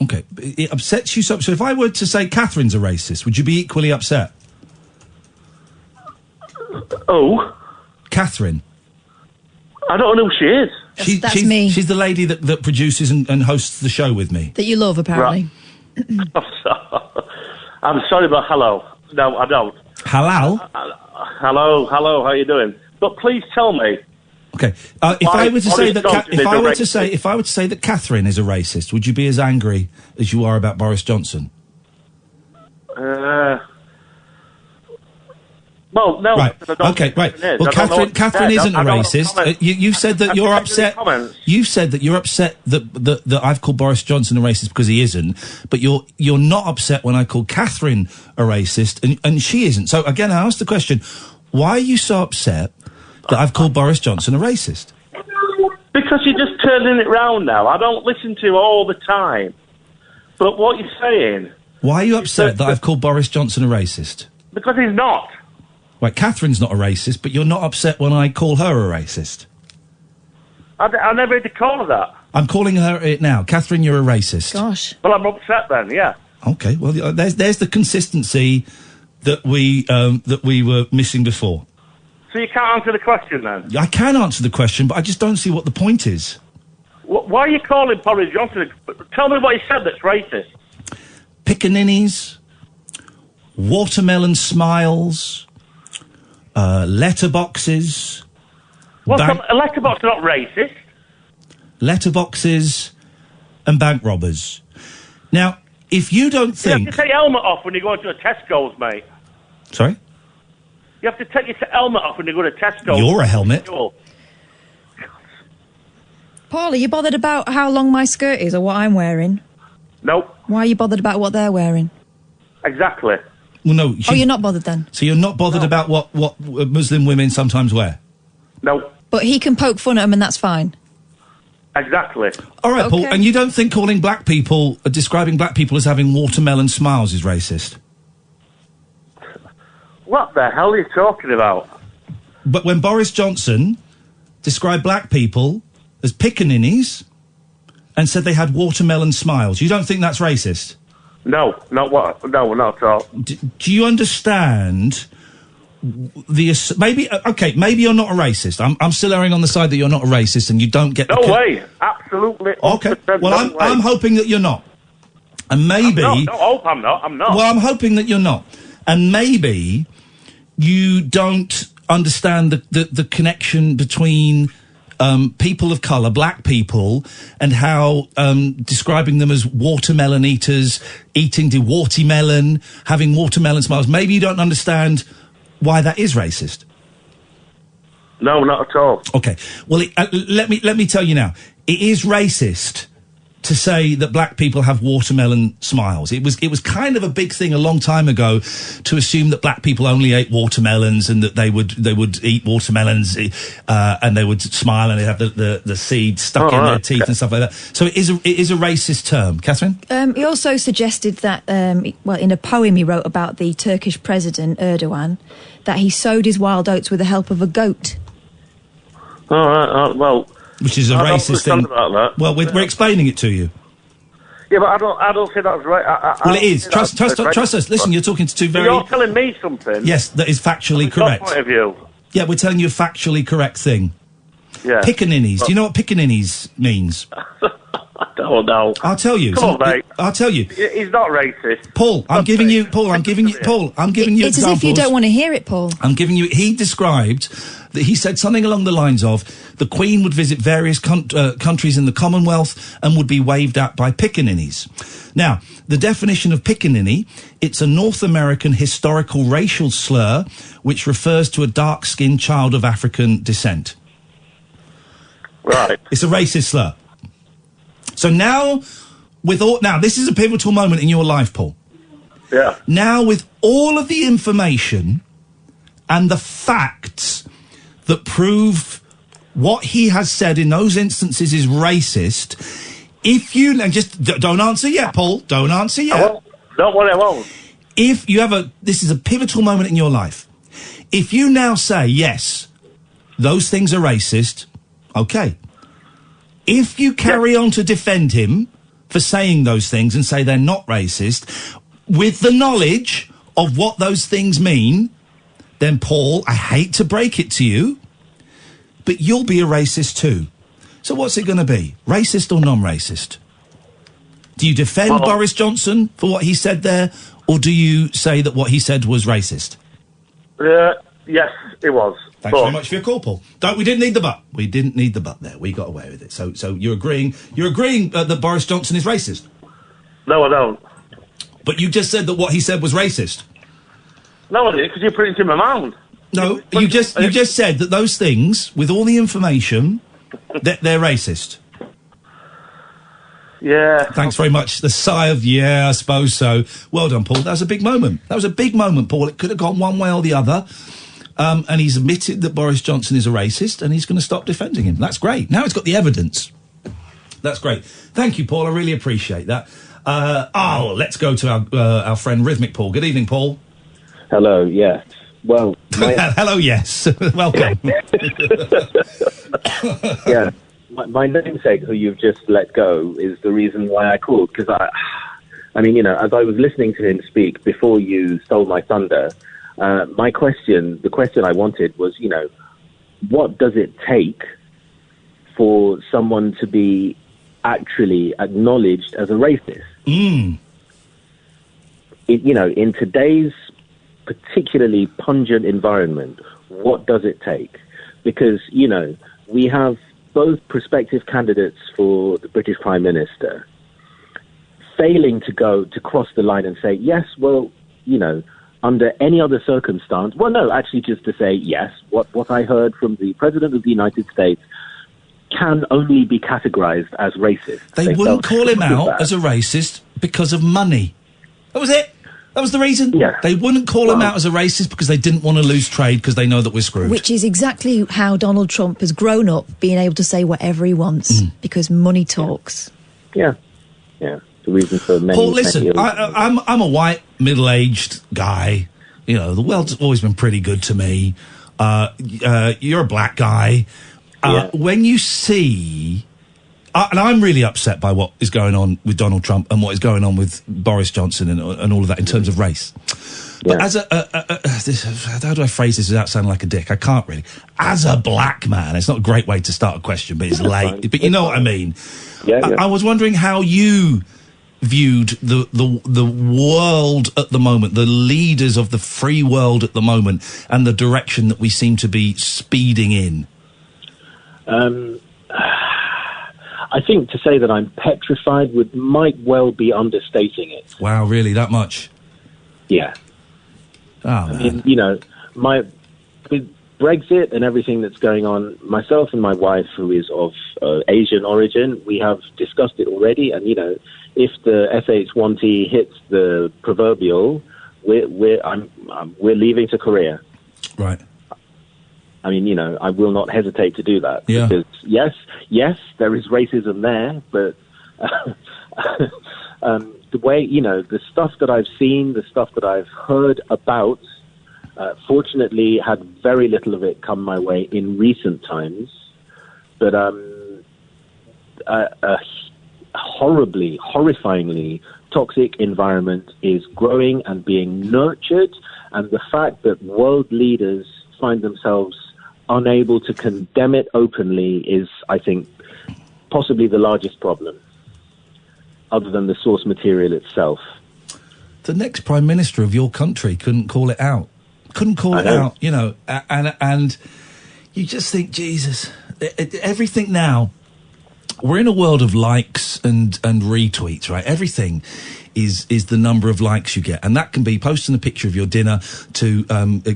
S4: Okay, it upsets you so. So if I were to say Catherine's a racist, would you be equally upset?
S14: Oh,
S4: Catherine.
S14: I don't know who she is.
S8: That's me.
S4: She's the lady that produces and hosts the show with me.
S8: That you love, apparently.
S14: I'm sorry, but hello. No, I don't.
S4: Halal?
S14: Hello, how you doing? But please tell me.
S4: Okay, if I were to say that Catherine is a racist, would you be as angry as you are about Boris Johnson?
S14: Well, no.
S4: Right. Okay. Right. Well, Catherine isn't a racist. You said that you're upset. You've said that you're upset that I've called Boris Johnson a racist because he isn't. But you're not upset when I call Catherine a racist and she isn't. So again, I asked the question: why are you so upset that I've called Boris Johnson a racist?
S14: Because you're just turning it round now. I don't listen to you all the time. But what you're saying...
S4: Why are you upset that I've called Boris Johnson a racist?
S14: Because he's not.
S4: Right, Catherine's not a racist, but you're not upset when I call her a racist.
S14: I never had to call her that.
S4: I'm calling her it now. Catherine, you're a racist.
S8: Gosh.
S14: Well, I'm upset then, yeah.
S4: Okay, well, there's the consistency that we were missing before.
S14: So you can't answer the question then?
S4: I can answer the question, but I just don't see what the point is.
S14: Why are you calling Boris Johnson? Tell me what he said that's racist.
S4: Pickaninnies, watermelon smiles, letterboxes.
S14: A letterbox is not racist.
S4: Letterboxes and bank robbers. Now, if you don't think...
S14: You have to take your helmet off when you go into a Tesco's, mate.
S4: Sorry?
S14: You have to take your helmet off when you go to Tesco's.
S4: You're a helmet.
S8: Paul, are you bothered about how long my skirt is or what I'm wearing?
S14: Nope.
S8: Why are you bothered about what they're wearing?
S14: Exactly.
S4: Well, no.
S8: You're not bothered then?
S4: So you're not bothered about what Muslim women sometimes wear?
S14: No.
S8: But he can poke fun at them and that's fine?
S14: Exactly.
S4: All right, Paul, and you don't think calling black people, describing black people as having watermelon smiles is racist?
S14: What the hell are you talking about?
S4: But when Boris Johnson described black people as pickaninnies and said they had watermelon smiles, you don't think that's racist?
S14: No, not at all.
S4: Do you understand maybe you're not a racist. I'm still erring on the side that you're not a racist and you don't get
S14: No way. Absolutely.
S4: Okay. Well, I'm hoping that you're not. And maybe...
S14: I'm not.
S4: Well, I'm hoping that you're not. And maybe you don't understand the connection between people of colour, black people, and how describing them as watermelon eaters, eating the watermelon, having watermelon smiles. Maybe you don't understand why that is racist.
S14: No, not at all.
S4: Okay. Well, let me tell you now. It is racist to say that black people have watermelon smiles. It was kind of a big thing a long time ago to assume that black people only ate watermelons and that they would eat watermelons and they would smile and they'd have the seed stuck in their teeth and stuff like that. So it is a racist term. Catherine?
S8: He also suggested that, in a poem he wrote about the Turkish president, Erdogan, that he sowed his wild oats with the help of a goat.
S14: All right, well...
S4: Which is a racist thing.
S14: About that.
S4: Well, we're explaining it to you.
S14: Yeah, but I don't think that's right.
S4: Well, it is. Trust us. Listen, you're talking to two very...
S14: You're telling me something.
S4: Yes, that is factually correct.
S14: Point of view.
S4: Yeah, we're telling you a factually correct thing.
S14: Yeah.
S4: Pickaninnies. Do you know what pickaninnies means?
S14: I don't know.
S4: I'll tell you.
S14: Come on, mate.
S4: I'll tell you.
S14: He's not racist.
S4: Paul, I'm giving you
S8: It's
S4: examples.
S8: as if you don't want to hear it, Paul.
S4: I'm giving you... He described that he said something along the lines of the Queen would visit various countries in the Commonwealth and would be waved at by pickaninnies. Now, the definition of pickaninny, it's a North American historical racial slur which refers to a dark-skinned child of African descent.
S14: Right.
S4: It's a racist slur. So now, this is a pivotal moment in your life, Paul.
S14: Yeah.
S4: Now, with all of the information and the facts that prove what he has said in those instances is racist, if you... And just don't answer yet, Paul. Don't answer yet.
S14: I won't. Don't worry, I won't.
S4: If you have this is a pivotal moment in your life. If you now say, yes, those things are racist, okay. If you carry on to defend him for saying those things and say they're not racist, with the knowledge of what those things mean, then, Paul, I hate to break it to you, but you'll be a racist too. So what's it going to be? Racist or non-racist? Do you defend Boris Johnson for what he said there, or do you say that what he said was racist?
S14: Yes, it was.
S4: Thanks very much for your call, Paul. We didn't need the but. We didn't need the but there. We got away with it. So you're agreeing that Boris Johnson is racist?
S14: No, I don't.
S4: But you just said that what he said was racist.
S14: No, I didn't, because you put it into my mouth.
S4: No, you just said that those things, with all the information, that they're racist.
S14: Yeah.
S4: Thanks very much. The sigh of, yeah, I suppose so. Well done, Paul. That was a big moment. Paul. It could have gone one way or the other. And he's admitted that Boris Johnson is a racist, and he's going to stop defending him. That's great. Now he's got the evidence. That's great. Thank you, Paul. I really appreciate that. Let's go to our friend Rhythmic Paul. Good evening, Paul.
S15: Hello, yes. Well,
S4: hello, yes. Welcome.
S15: Yeah. My namesake, who you've just let go, is the reason why I called, because I mean, you know, as I was listening to him speak before you stole my thunder, the question I wanted was, you know, what does it take for someone to be actually acknowledged as a racist? You know, in today's particularly pungent environment, what does it take? Because, you know, we have both prospective candidates for the British Prime Minister failing to cross the line and say, yes, well, you know, under any other circumstance, well, no, actually just to say, yes, what I heard from the President of the United States can only be categorized as racist.
S4: They wouldn't call him out as a racist because of money. That was it. That was the reason.
S15: Yeah.
S4: They wouldn't call him out as a racist because they didn't want to lose trade because they know that we're screwed.
S8: Which is exactly how Donald Trump has grown up, being able to say whatever he wants because money talks.
S15: Yeah. The reason for many...
S4: Paul, listen, I'm a white, middle-aged guy. You know, the world's always been pretty good to me. You're a black guy. When you see... and I'm really upset by what is going on with Donald Trump and what is going on with Boris Johnson and all of that in terms of race. But as how do I phrase this without sounding like a dick? I can't really. As a black man, it's not a great way to start a question, but it's late. But you know what I mean. I was wondering how you viewed the world at the moment, the leaders of the free world at the moment, and the direction that we seem to be speeding in.
S15: I think to say that I'm petrified might well be understating it.
S4: Wow, really? That much?
S15: Yeah.
S4: Oh, man.
S15: I mean, you know, with Brexit and everything that's going on, myself and my wife, who is of Asian origin, we have discussed it already. And, you know, if the SH-1T hits the proverbial, we're leaving to Korea.
S4: Right.
S15: I mean, you know, I will not hesitate to do that.
S4: Yeah.
S15: Because, yes, there is racism there, but the way, you know, the stuff that I've seen, the stuff that I've heard about, fortunately had very little of it come my way in recent times. But a horribly, horrifyingly toxic environment is growing and being nurtured, and the fact that world leaders find themselves unable to condemn it openly is, I think, possibly the largest problem, other than the source material itself.
S4: The next Prime Minister of your country couldn't call it out. You know, and you just think, Jesus, everything now. We're in a world of likes and retweets, right? Everything is the number of likes you get, and that can be posting a picture of your dinner to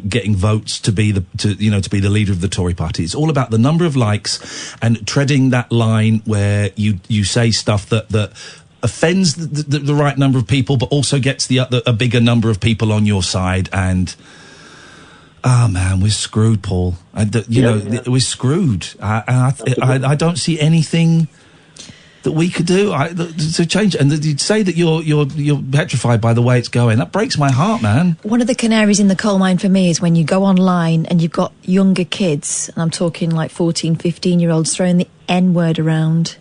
S4: getting votes to be the leader of the Tory party. It's all about the number of likes and treading that line where you say stuff that offends the right number of people, but also gets a bigger number of people on your side. And man, we're screwed, Paul. We're screwed. I don't see anything that we could do to change it. And you'd say that you're petrified by the way it's going. That breaks my heart, man.
S8: One of the canaries in the coal mine for me is when you go online and you've got younger kids, and I'm talking like 14, 15-year-olds throwing the N-word around.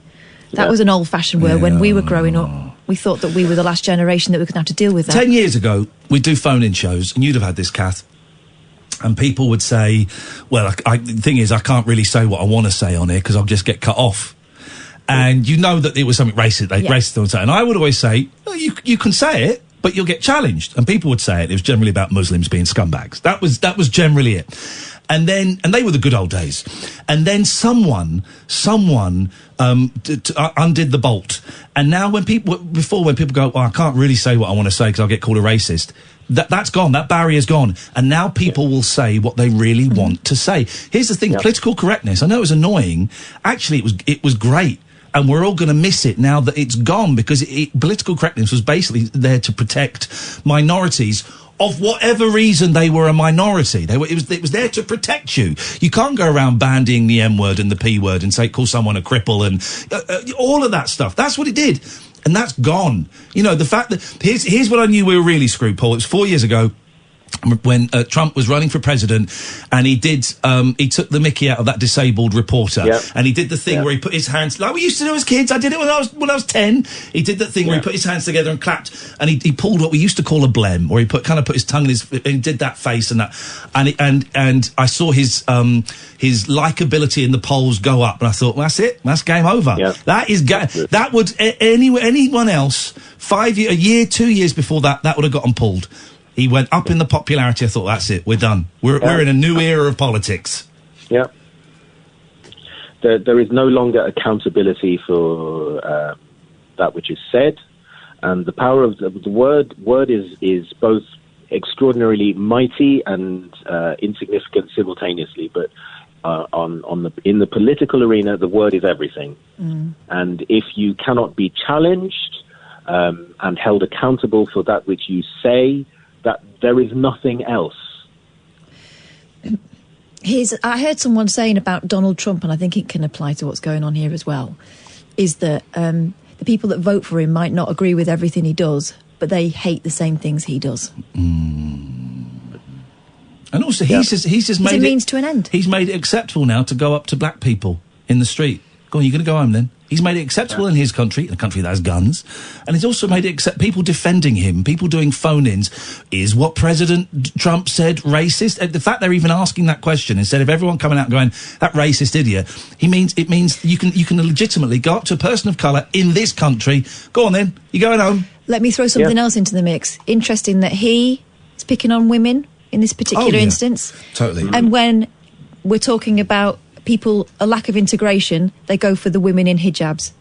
S8: That was an old-fashioned word when we were growing up. We thought that we were the last generation that were going to have to deal with that.
S4: 10 years ago, we'd do phone-in shows, and you'd have had this, Kath. And people would say, well, the thing is, I can't really say what I want to say on here because I'll just get cut off. And you know that it was something racist, racist on say. And I would always say, well, you can say it, but you'll get challenged. And people would say it. It was generally about Muslims being scumbags. That was generally it. And they were the good old days. And then someone undid the bolt. And now when people go, well, I can't really say what I want to say because I'll get called a racist. That's gone. That barrier's gone. And now people will say what they really want to say. Here's the thing, political correctness. I know it was annoying. Actually, it was great. And we're all going to miss it now that it's gone, because political correctness was basically there to protect minorities of whatever reason they were a minority. It was there to protect you. You can't go around bandying the M word and the P word and call someone a cripple and all of that stuff. That's what it did. And that's gone. You know, the fact that here's what I knew we were really screwed, Paul. It was 4 years ago when Trump was running for president, and he took the mickey out of that disabled reporter, and he did the thing where he put his hands, like we used to do as kids. I did it when I was 10. He did that thing where he put his hands together and clapped, and he pulled what we used to call a blem, or he put his tongue in and did that face and that, and I saw his likability in the polls go up, and I thought, well, that's it, that's game over. That is that would anyone else a year, 2 years before that would have gotten pulled. He went up in the popularity. I thought, that's it, we're done. We're in a new era of politics. Yeah.
S15: There is no longer accountability for that which is said, and the power of the word is both extraordinarily mighty and insignificant simultaneously. But in the political arena, the word is everything. And if you cannot be challenged and held accountable for that which you say, that there is nothing else.
S8: I heard someone saying about Donald Trump, and I think it can apply to what's going on here as well, is that the people that vote for him might not agree with everything he does, but they hate the same things he does. And
S4: also, he's just made
S8: it means to an end.
S4: He's made it acceptable now to go up to black people in the street. Go on, you're going to go home then. He's made it acceptable in his country, a country that has guns, and he's also made it people defending him, people doing phone-ins. Is what President Trump said racist? The fact they're even asking that question instead of everyone coming out and going, that racist idiot, it means you can legitimately go up to a person of colour in this country. Go on then, you're going home.
S8: Let me throw something else into the mix. Interesting that he is picking on women in this particular instance.
S4: Totally.
S8: And when we're talking about a lack of integration, they go for the women in hijabs.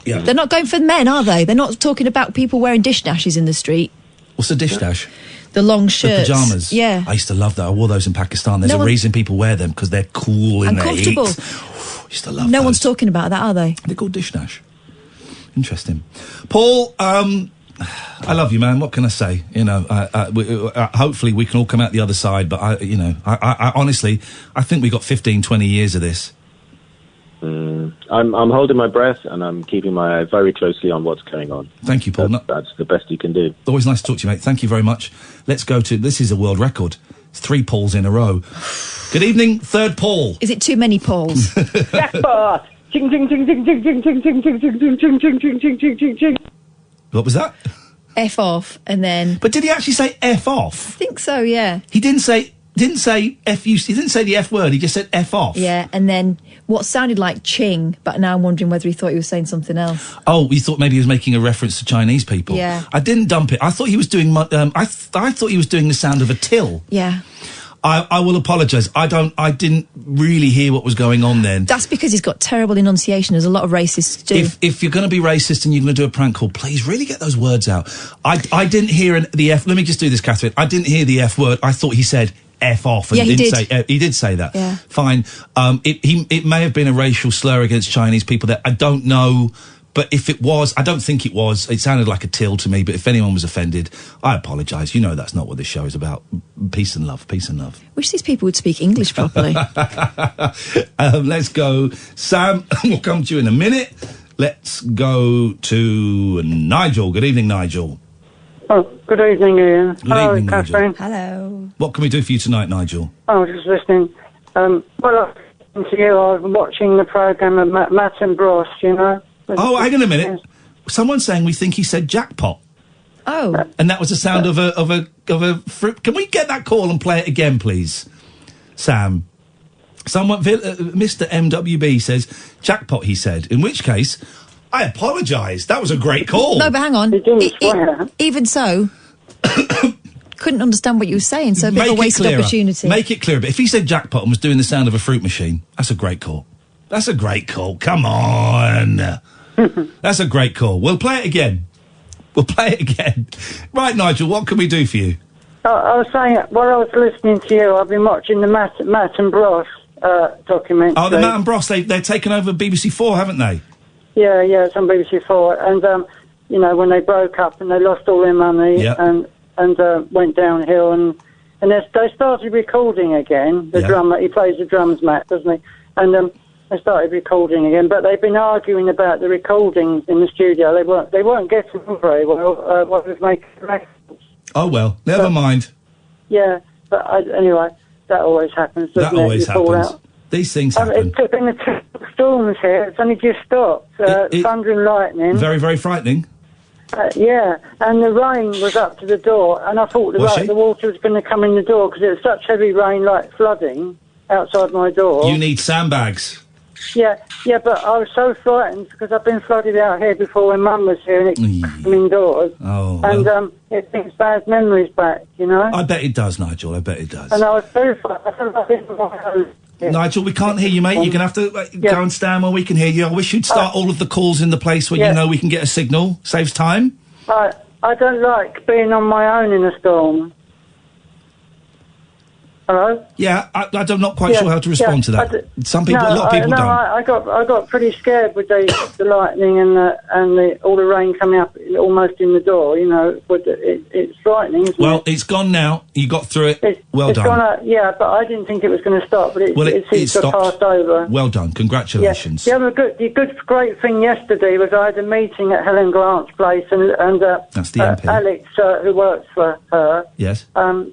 S4: Yeah.
S8: They're not going for the men, are they? They're not talking about people wearing dish dashes in the street.
S4: What's a dish dash?
S8: The long shirts.
S4: The pyjamas.
S8: Yeah.
S4: I used to love that. I wore those in Pakistan. There's a reason people wear them, because they're cool in the heat.
S8: Comfortable.
S4: I used to love
S8: No
S4: those.
S8: one's talking about that, are they?
S4: They're called dish dash. Interesting. Paul, I love you, man. What can I say? You know, hopefully we can all come out the other side, but I honestly, I think we got 15, 20 years of this.
S15: I'm holding my breath, and I'm keeping my eye very closely on what's going on.
S4: Thank you, Paul.
S15: That's the best you can do.
S4: Always nice to talk to you, mate. Thank you very much. Let's go to, this is a world record. It's 3 Pauls in a row. Good evening, third Paul.
S8: Is it too many Pauls?
S22: Jackpot! Ching, ching, ching, ching, ching, ching, ching, ching, ching, ching, ching, ching, ching, ching, ching, ching, ching, ching.
S4: What was that?
S8: F off, and then...
S4: But did he actually say F off?
S8: I think so, yeah.
S4: He didn't say F you. He didn't say the F word. He just said F off.
S8: Yeah, and then what sounded like ching, but now I'm wondering whether he thought he was saying something else.
S4: Oh, he thought maybe he was making a reference to Chinese people.
S8: Yeah.
S4: I didn't dump it. I thought he was doing. I thought he was doing the sound of a till.
S8: Yeah.
S4: I will apologise. I didn't really hear what was going on then.
S8: That's because he's got terrible enunciation, as a lot of racists do.
S4: If you're going to be racist and you're going to do a prank call, please really get those words out. I didn't hear the F. Let me just do this, Catherine. I didn't hear the F word. I thought he said F off. And
S8: Yeah, he
S4: didn't
S8: did.
S4: say. He did say that.
S8: Yeah.
S4: Fine. It may have been a racial slur against Chinese people. That I don't know. But if it was, I don't think it was. It sounded like a till to me. But if anyone was offended, I apologise. You know that's not what this show is about. Peace and love. Peace and love.
S8: Wish these people would speak English properly.
S4: Let's go. Sam, we'll come to you in a minute. Let's go to Nigel. Good evening, Nigel.
S16: Oh, good evening, Ian.
S4: Good evening,
S16: Catherine.
S4: Nigel.
S8: Hello.
S4: What can we do for you tonight, Nigel?
S16: I was just listening. Well, I was to you. I was watching the programme of Matt and Bros, you know.
S4: Oh, hang on a minute. Someone's saying we think he said jackpot.
S8: Oh.
S4: And that was the sound of a fruit. Can we get that call and play it again, please, Sam? Someone, Mr. MWB says jackpot. He said. In which case, I apologise. That was a great call.
S8: No, but hang on. Even so, couldn't understand what you were saying, so a bit of a wasted opportunity.
S4: Make it clearer. But if he said jackpot and was doing the sound of a fruit machine, that's a great call. That's a great call. Come on. That's a great call. We'll play it again. Right, Nigel, what can we do for you?
S16: I was saying, while I was listening to you, I've been watching the Matt and Bros documentary.
S4: Oh, the Matt and Bros, they're taken over BBC 4, haven't they?
S16: Yeah, it's on BBC 4. And, you know, when they broke up and they lost all their money and went downhill and they started recording again. The drummer, he plays the drums, Matt, doesn't he? And they started recording again, but they've been arguing about the recording in the studio. They weren't getting on very well. What was making records.
S4: Oh well, never mind.
S16: Yeah, but anyway, that always happens.
S4: That always happens. These things happen.
S16: It's been a storms here. It's only just stopped. Thunder and lightning.
S4: Very, very frightening.
S16: Yeah, and the rain was up to the door, and I thought the water was going to come in the door because it was such heavy rain, like flooding outside my door.
S4: You need sandbags.
S16: Yeah, but I was so frightened because I've been flooded out here before when Mum was here and it came indoors.
S4: Oh,
S16: and it brings bad memories back, you know.
S4: I bet it does, Nigel. I bet it does.
S16: And I was very frightened. I felt like this was my home. Yeah.
S4: Nigel, we can't hear you, mate. You're going to have to go and stand where we can hear you. I wish you'd start all of the calls in the place where you know we can get a signal. Saves time.
S16: I don't like being on my own in a storm. Hello?
S4: Yeah, I'm not quite sure how to respond to that. Some people, a lot of people don't.
S16: I got pretty scared with the lightning and all the rain coming up almost in the door. You know, but it's frightening. Isn't
S4: Well, it's gone now. You got through it. Well done.
S16: Gone out, but I didn't think it was going to stop. But it seems to have
S4: stopped.
S16: passed over.
S4: Well done. Congratulations.
S16: Yeah. Great thing yesterday was I had a meeting at Helen Grant's place and
S4: that's the MP.
S16: Alex, who works for her.
S4: Yes.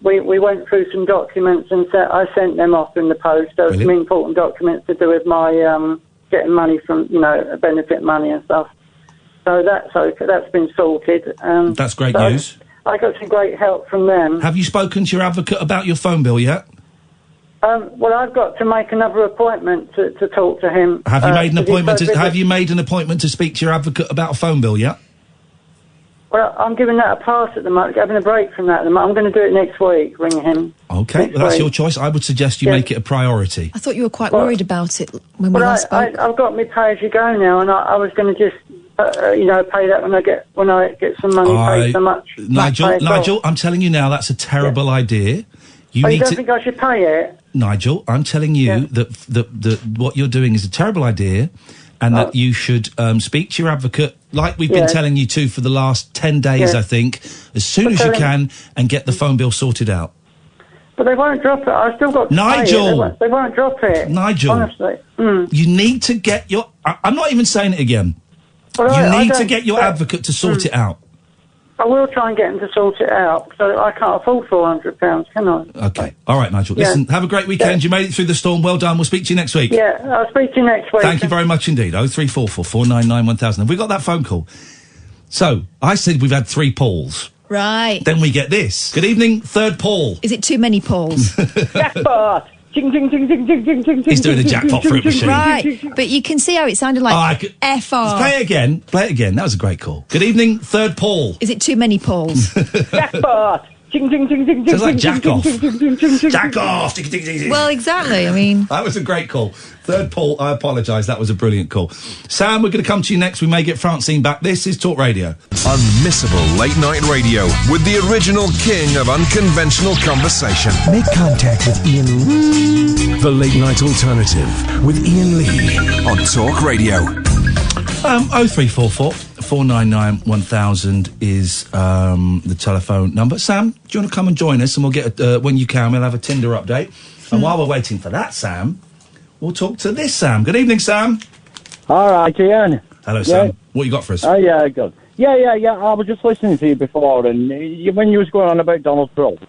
S16: We went through some documents and I sent them off in the post. There were some important documents to do with my getting money from, benefit money and stuff. So that's been sorted.
S4: That's great news.
S16: I got some great help from them.
S4: Have you spoken to your advocate about your phone bill yet?
S16: Well, I've got to make another appointment to talk to him.
S4: Have you made an appointment? Have you made an appointment to speak to your advocate about a phone bill yet?
S16: Well, I'm giving that a pass at the moment, having a break from that at the moment. I'm going to do it next week, ring him.
S4: Okay, well, that's your choice. I would suggest you make it a priority.
S8: I thought you were quite worried about it when we last spoke.
S16: I've got my pay-as-you-go now, and I was going to just, pay that when I get some money, pay so much.
S4: Nigel, I'm telling you now, that's a terrible idea.
S16: You don't think I should pay it?
S4: Nigel, I'm telling you that what you're doing is a terrible idea, and that you should speak to your advocate, like we've been telling you to for the last 10 days, I think, as soon as you can, and get the phone bill sorted out.
S16: But they won't drop it. I've still got to
S4: Nigel!
S16: Pay it. They won't drop it.
S4: Nigel!
S16: Honestly.
S4: You need to get your... I'm not even saying it again.
S16: Well,
S4: you need to get your advocate to sort it out.
S16: I will try and get them to sort it out, so I can't afford £400, can I?
S4: Okay. All right, Nigel. Listen, have a great weekend. You made it through the storm. Well done. We'll speak to you next week.
S16: Yeah, I'll speak to you next week.
S4: Thank you very much indeed. 0344 499 1000. Have we got that phone call? So, I said we've had 3 Pauls.
S8: Right.
S4: Then we get this. Good evening, third Paul.
S8: Is it too many Pauls?
S16: Jackpot! Ding, ding, ding, ding, ding, ding, ding,
S4: He's doing a jackpot fruit machine.
S8: Right, but you can see how it sounded like FR.
S4: Play it again. Play it again. That was a great call. Good evening, third Paul.
S8: Is it too many Pauls?
S16: Jackpot!
S22: Ching, ching, ching, ching,
S4: Sounds like
S22: ching,
S4: jack
S22: ching,
S4: off.
S22: ching, ching, ching, ching, ching.
S4: Jack off! Ding, ding, ding, ding.
S8: Well, exactly. I mean,
S4: That was a great call. Third Paul, I apologise. That was a brilliant call. Sam, we're going to come to you next. We may get Francine back. This is Talk Radio.
S2: Unmissable late night radio with the original king of unconventional conversation.
S1: Make contact with Iain Lee. The Late Night Alternative with Iain Lee
S2: on Talk Radio.
S4: 0344 499 1000 is the telephone number. Sam, do you want to come and join us? And we'll get, when you can, we'll have a Tinder update. And while we're waiting for that, Sam, we'll talk to this Sam. Good evening, Sam.
S22: All right, Ian.
S4: Hello, Sam. What you got for us?
S22: Oh, yeah, good. Yeah. I was just listening to you before, and when you was going on about Donald Trump,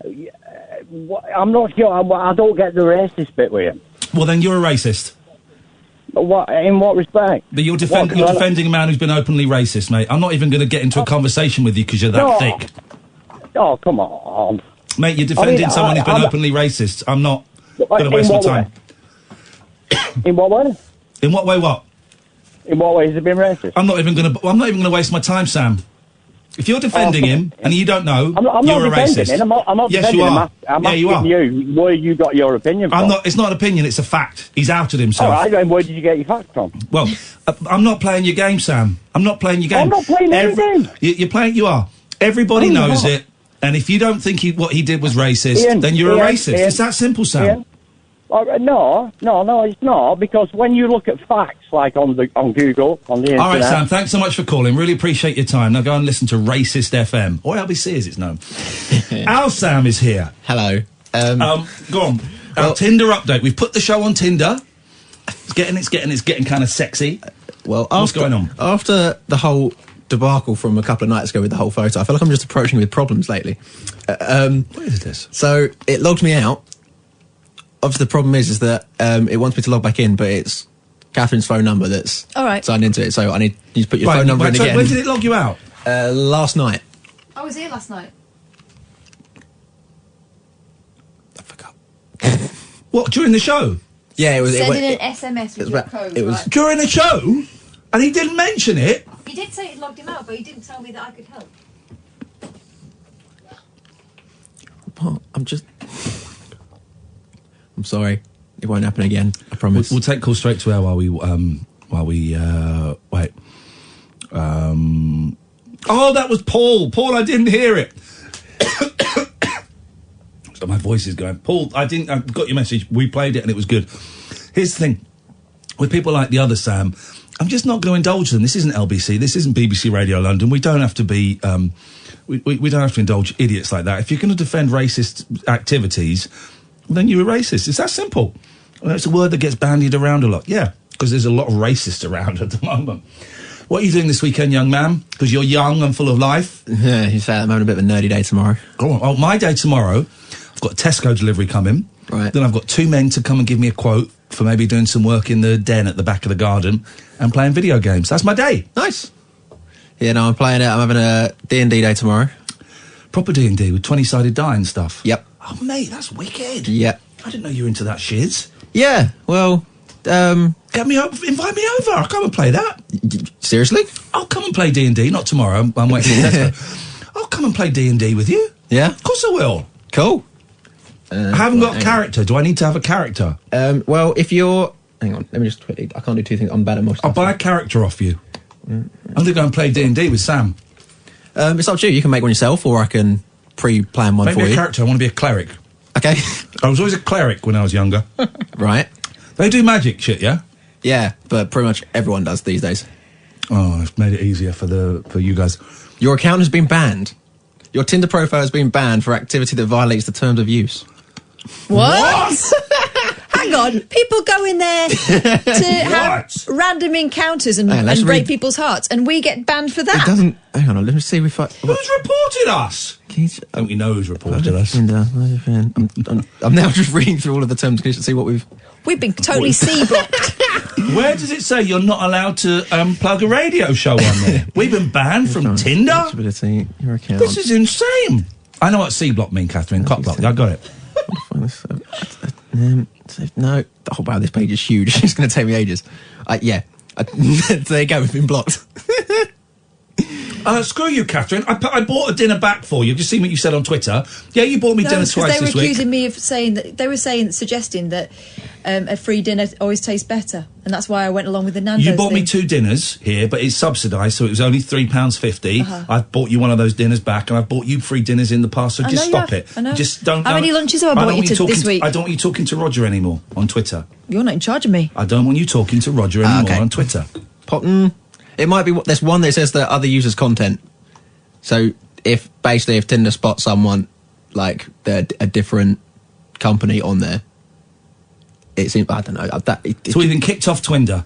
S22: I'm not sure. I don't get the racist bit with him.
S4: Well, then you're a racist.
S22: In what respect?
S4: But you're defending a man who's been openly racist, mate. I'm not even going to get into a conversation with you because you're that thick.
S22: Oh, come on.
S4: Mate, you're defending someone who's been openly racist. I'm not going to waste my time.
S22: In what way?
S4: In what way what?
S22: In what way has it been racist?
S4: I'm not even going to waste my time, Sam. If you're defending him and you don't know,
S22: I'm
S4: you're
S22: not
S4: a racist.
S22: Him. I'm not
S4: yes,
S22: defending
S4: you are.
S22: him. I'm
S4: yeah, you are.
S22: You where you got your opinion from.
S4: It's not an opinion, it's a fact. He's outed himself.
S22: All right, then where did you get your facts from?
S4: Well, I'm not playing your game, Sam. I'm not playing your game.
S22: I'm not playing any game.
S4: You are. Everybody knows it. And if you don't think what he did was racist,
S22: Ian,
S4: then you're a racist.
S22: Ian,
S4: it's that simple, Sam.
S22: Ian. No, it's not, because when you look at facts, like on Google, on the internet...
S4: All right, Sam, thanks so much for calling. Really appreciate your time. Now go and listen to Racist FM, or LBC as it's known. Our Sam is here.
S13: Hello.
S4: Go on. Our Tinder update. We've put the show on Tinder. It's getting kind of sexy.
S13: Well,
S4: what's going on?
S13: After the whole debacle from a couple of nights ago with the whole photo, I feel like I'm just approaching with problems lately.
S4: What is this?
S13: So it logged me out. Obviously, the problem is that it wants me to log back in, but it's Catherine's phone number that's
S8: all right.
S13: signed into it. So I need you to put your phone number in again.
S4: When did it log you out?
S13: Last night.
S8: I was here last night.
S13: I forgot.
S4: What, during the show?
S13: Yeah, it was.
S8: Sending an SMS with your code.
S13: It was
S8: right?
S4: During the show, and he didn't mention it.
S8: He did say it logged him out, but he didn't tell me that I could help.
S13: Well, I'm sorry. It won't happen again. I promise.
S4: We'll take calls straight to air while we wait. Oh, that was Paul. Paul, I didn't hear it. So my voice is going. Paul, I got your message. We played it and it was good. Here's the thing. With people like the other Sam, I'm just not going to indulge them. This isn't LBC. This isn't BBC Radio London. We don't have to be... we don't have to indulge idiots like that. If you're going to defend racist activities, then you're a racist. It's that simple. And it's a word that gets bandied around a lot. Yeah, because there's a lot of racists around at the moment. What are you doing this weekend, young man? Because you're young and full of life.
S13: Yeah, you say I'm having a bit of a nerdy day tomorrow.
S4: Go on. Oh, my day tomorrow, I've got a Tesco delivery coming.
S13: Right.
S4: Then I've got 2 men to come and give me a quote for maybe doing some work in the den at the back of the garden and playing video games. That's my day.
S13: Nice. Yeah, no, I'm playing it. I'm having a D&D day tomorrow.
S4: Proper D&D with 20-sided die and stuff.
S13: Yep.
S4: Oh, mate, that's wicked.
S13: Yep.
S4: I didn't know you were into that shiz.
S13: Yeah, well,
S4: get me up, invite me over. I'll come and play that.
S13: Seriously?
S4: I'll come and play D&D. Not tomorrow. I'm waiting for Tesco. I'll come and play D&D with you.
S13: Yeah?
S4: Of course I will.
S13: Cool.
S4: I haven't got a character. Do I need to have a character?
S13: Well, if you're... Hang on, let me just quickly... I can't do two things. I'm bad at multitasking.
S4: I'll buy a character off you. I'm going to go and play D&D with Sam.
S13: It's up to you. You can make one yourself, or I can pre-plan one
S4: Make
S13: for
S4: me
S13: you.
S4: a character. I want to be a cleric.
S13: Okay.
S4: I was always a cleric when I was younger.
S13: Right.
S4: They do magic shit, yeah?
S13: Yeah, but pretty much everyone does these days.
S4: Oh, I've made it easier for you guys.
S13: Your account has been banned. Your Tinder profile has been banned for activity that violates the terms of use.
S8: What? Hang on. People go in there to have random encounters and break people's hearts, and we get banned for that.
S13: It doesn't... Hang on, let me see if I...
S4: Who's reported us? Don't we know who's reported us?
S13: I'm now just reading through all of the terms and conditions to see what we've...
S8: We've been totally C-blocked.
S4: Where does it say you're not allowed to plug a radio show on there? We've been banned from Tinder?
S13: Accessibility, your account.
S4: This is insane. I know what C-block means, Catherine. Cock block. I got it.
S13: No. Oh, wow, this page is huge. It's going to take me ages. Yeah. There you go, we've been blocked.
S4: Screw you, Catherine. I bought a dinner back for you. Have you seen what you said on Twitter? Yeah, you bought me dinner twice
S8: they
S4: this
S8: were
S4: week.
S8: accusing me of saying that suggesting that a free dinner always tastes better, and that's why I went along with the Nando's.
S4: You bought me
S8: thing.
S4: 2 dinners here, but it's subsidised, so it was only £3.50. I've bought you one of those dinners back, and I've bought you 3 dinners in the past. So
S8: I
S4: just
S8: know you
S4: stop
S8: have.
S4: it.
S8: I know.
S4: Just don't.
S8: How many lunches have I bought you this week?
S4: I don't want you talking to Roger anymore on Twitter.
S8: You're not in charge of me.
S4: I don't want you talking to Roger anymore on Twitter.
S13: It might be. There's one that says that other users' content. So if Tinder spots someone like they're a different company on there, it seems, I don't know.
S4: So we've been kicked off Twinder.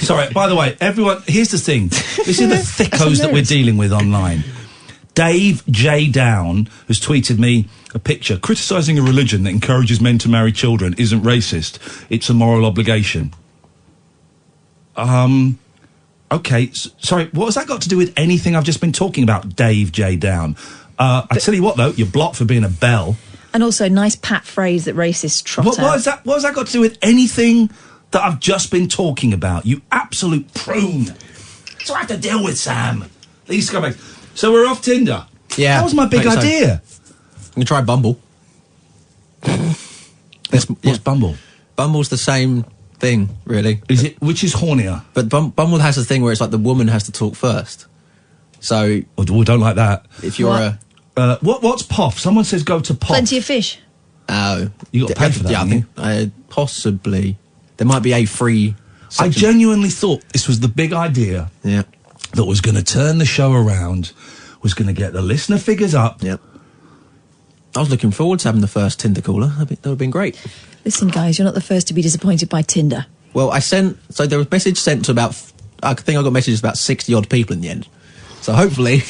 S4: Sorry, by the way, everyone, here's the thing. This is the thickos that we're dealing with online. Dave J. Down has tweeted me a picture. Criticising a religion that encourages men to marry children isn't racist. It's a moral obligation. Okay, sorry, what has that got to do with anything I've just been talking about, Dave J. Down? I tell you what, though, you're blocked for being a bell.
S8: And also, nice pat phrase that racists trot out.
S4: What has that got to do with anything that I've just been talking about? You absolute prune. That's what I have to deal with, Sam. These scumbags. So we're off Tinder.
S13: Yeah.
S4: That was my big idea.
S13: You can try Bumble.
S4: What's Bumble?
S13: Bumble's the same thing, really.
S4: Is it? Which is hornier?
S13: But Bumble has a thing where it's like the woman has to talk first. So...
S4: we don't like that.
S13: If you're
S4: what's POF? Someone says go to POF.
S8: Plenty of fish.
S4: Oh. You got to pay for that,
S13: I think, possibly. There might be a free section.
S4: I genuinely thought this was the big idea that was going to turn the show around, was going to get the listener figures up.
S13: Yep. I was looking forward to having the first Tinder caller. That would have been great.
S8: Listen, guys, you're not the first to be disappointed by Tinder.
S13: Well, so there was a message sent to I think I got messages about 60-odd people in the end. So hopefully...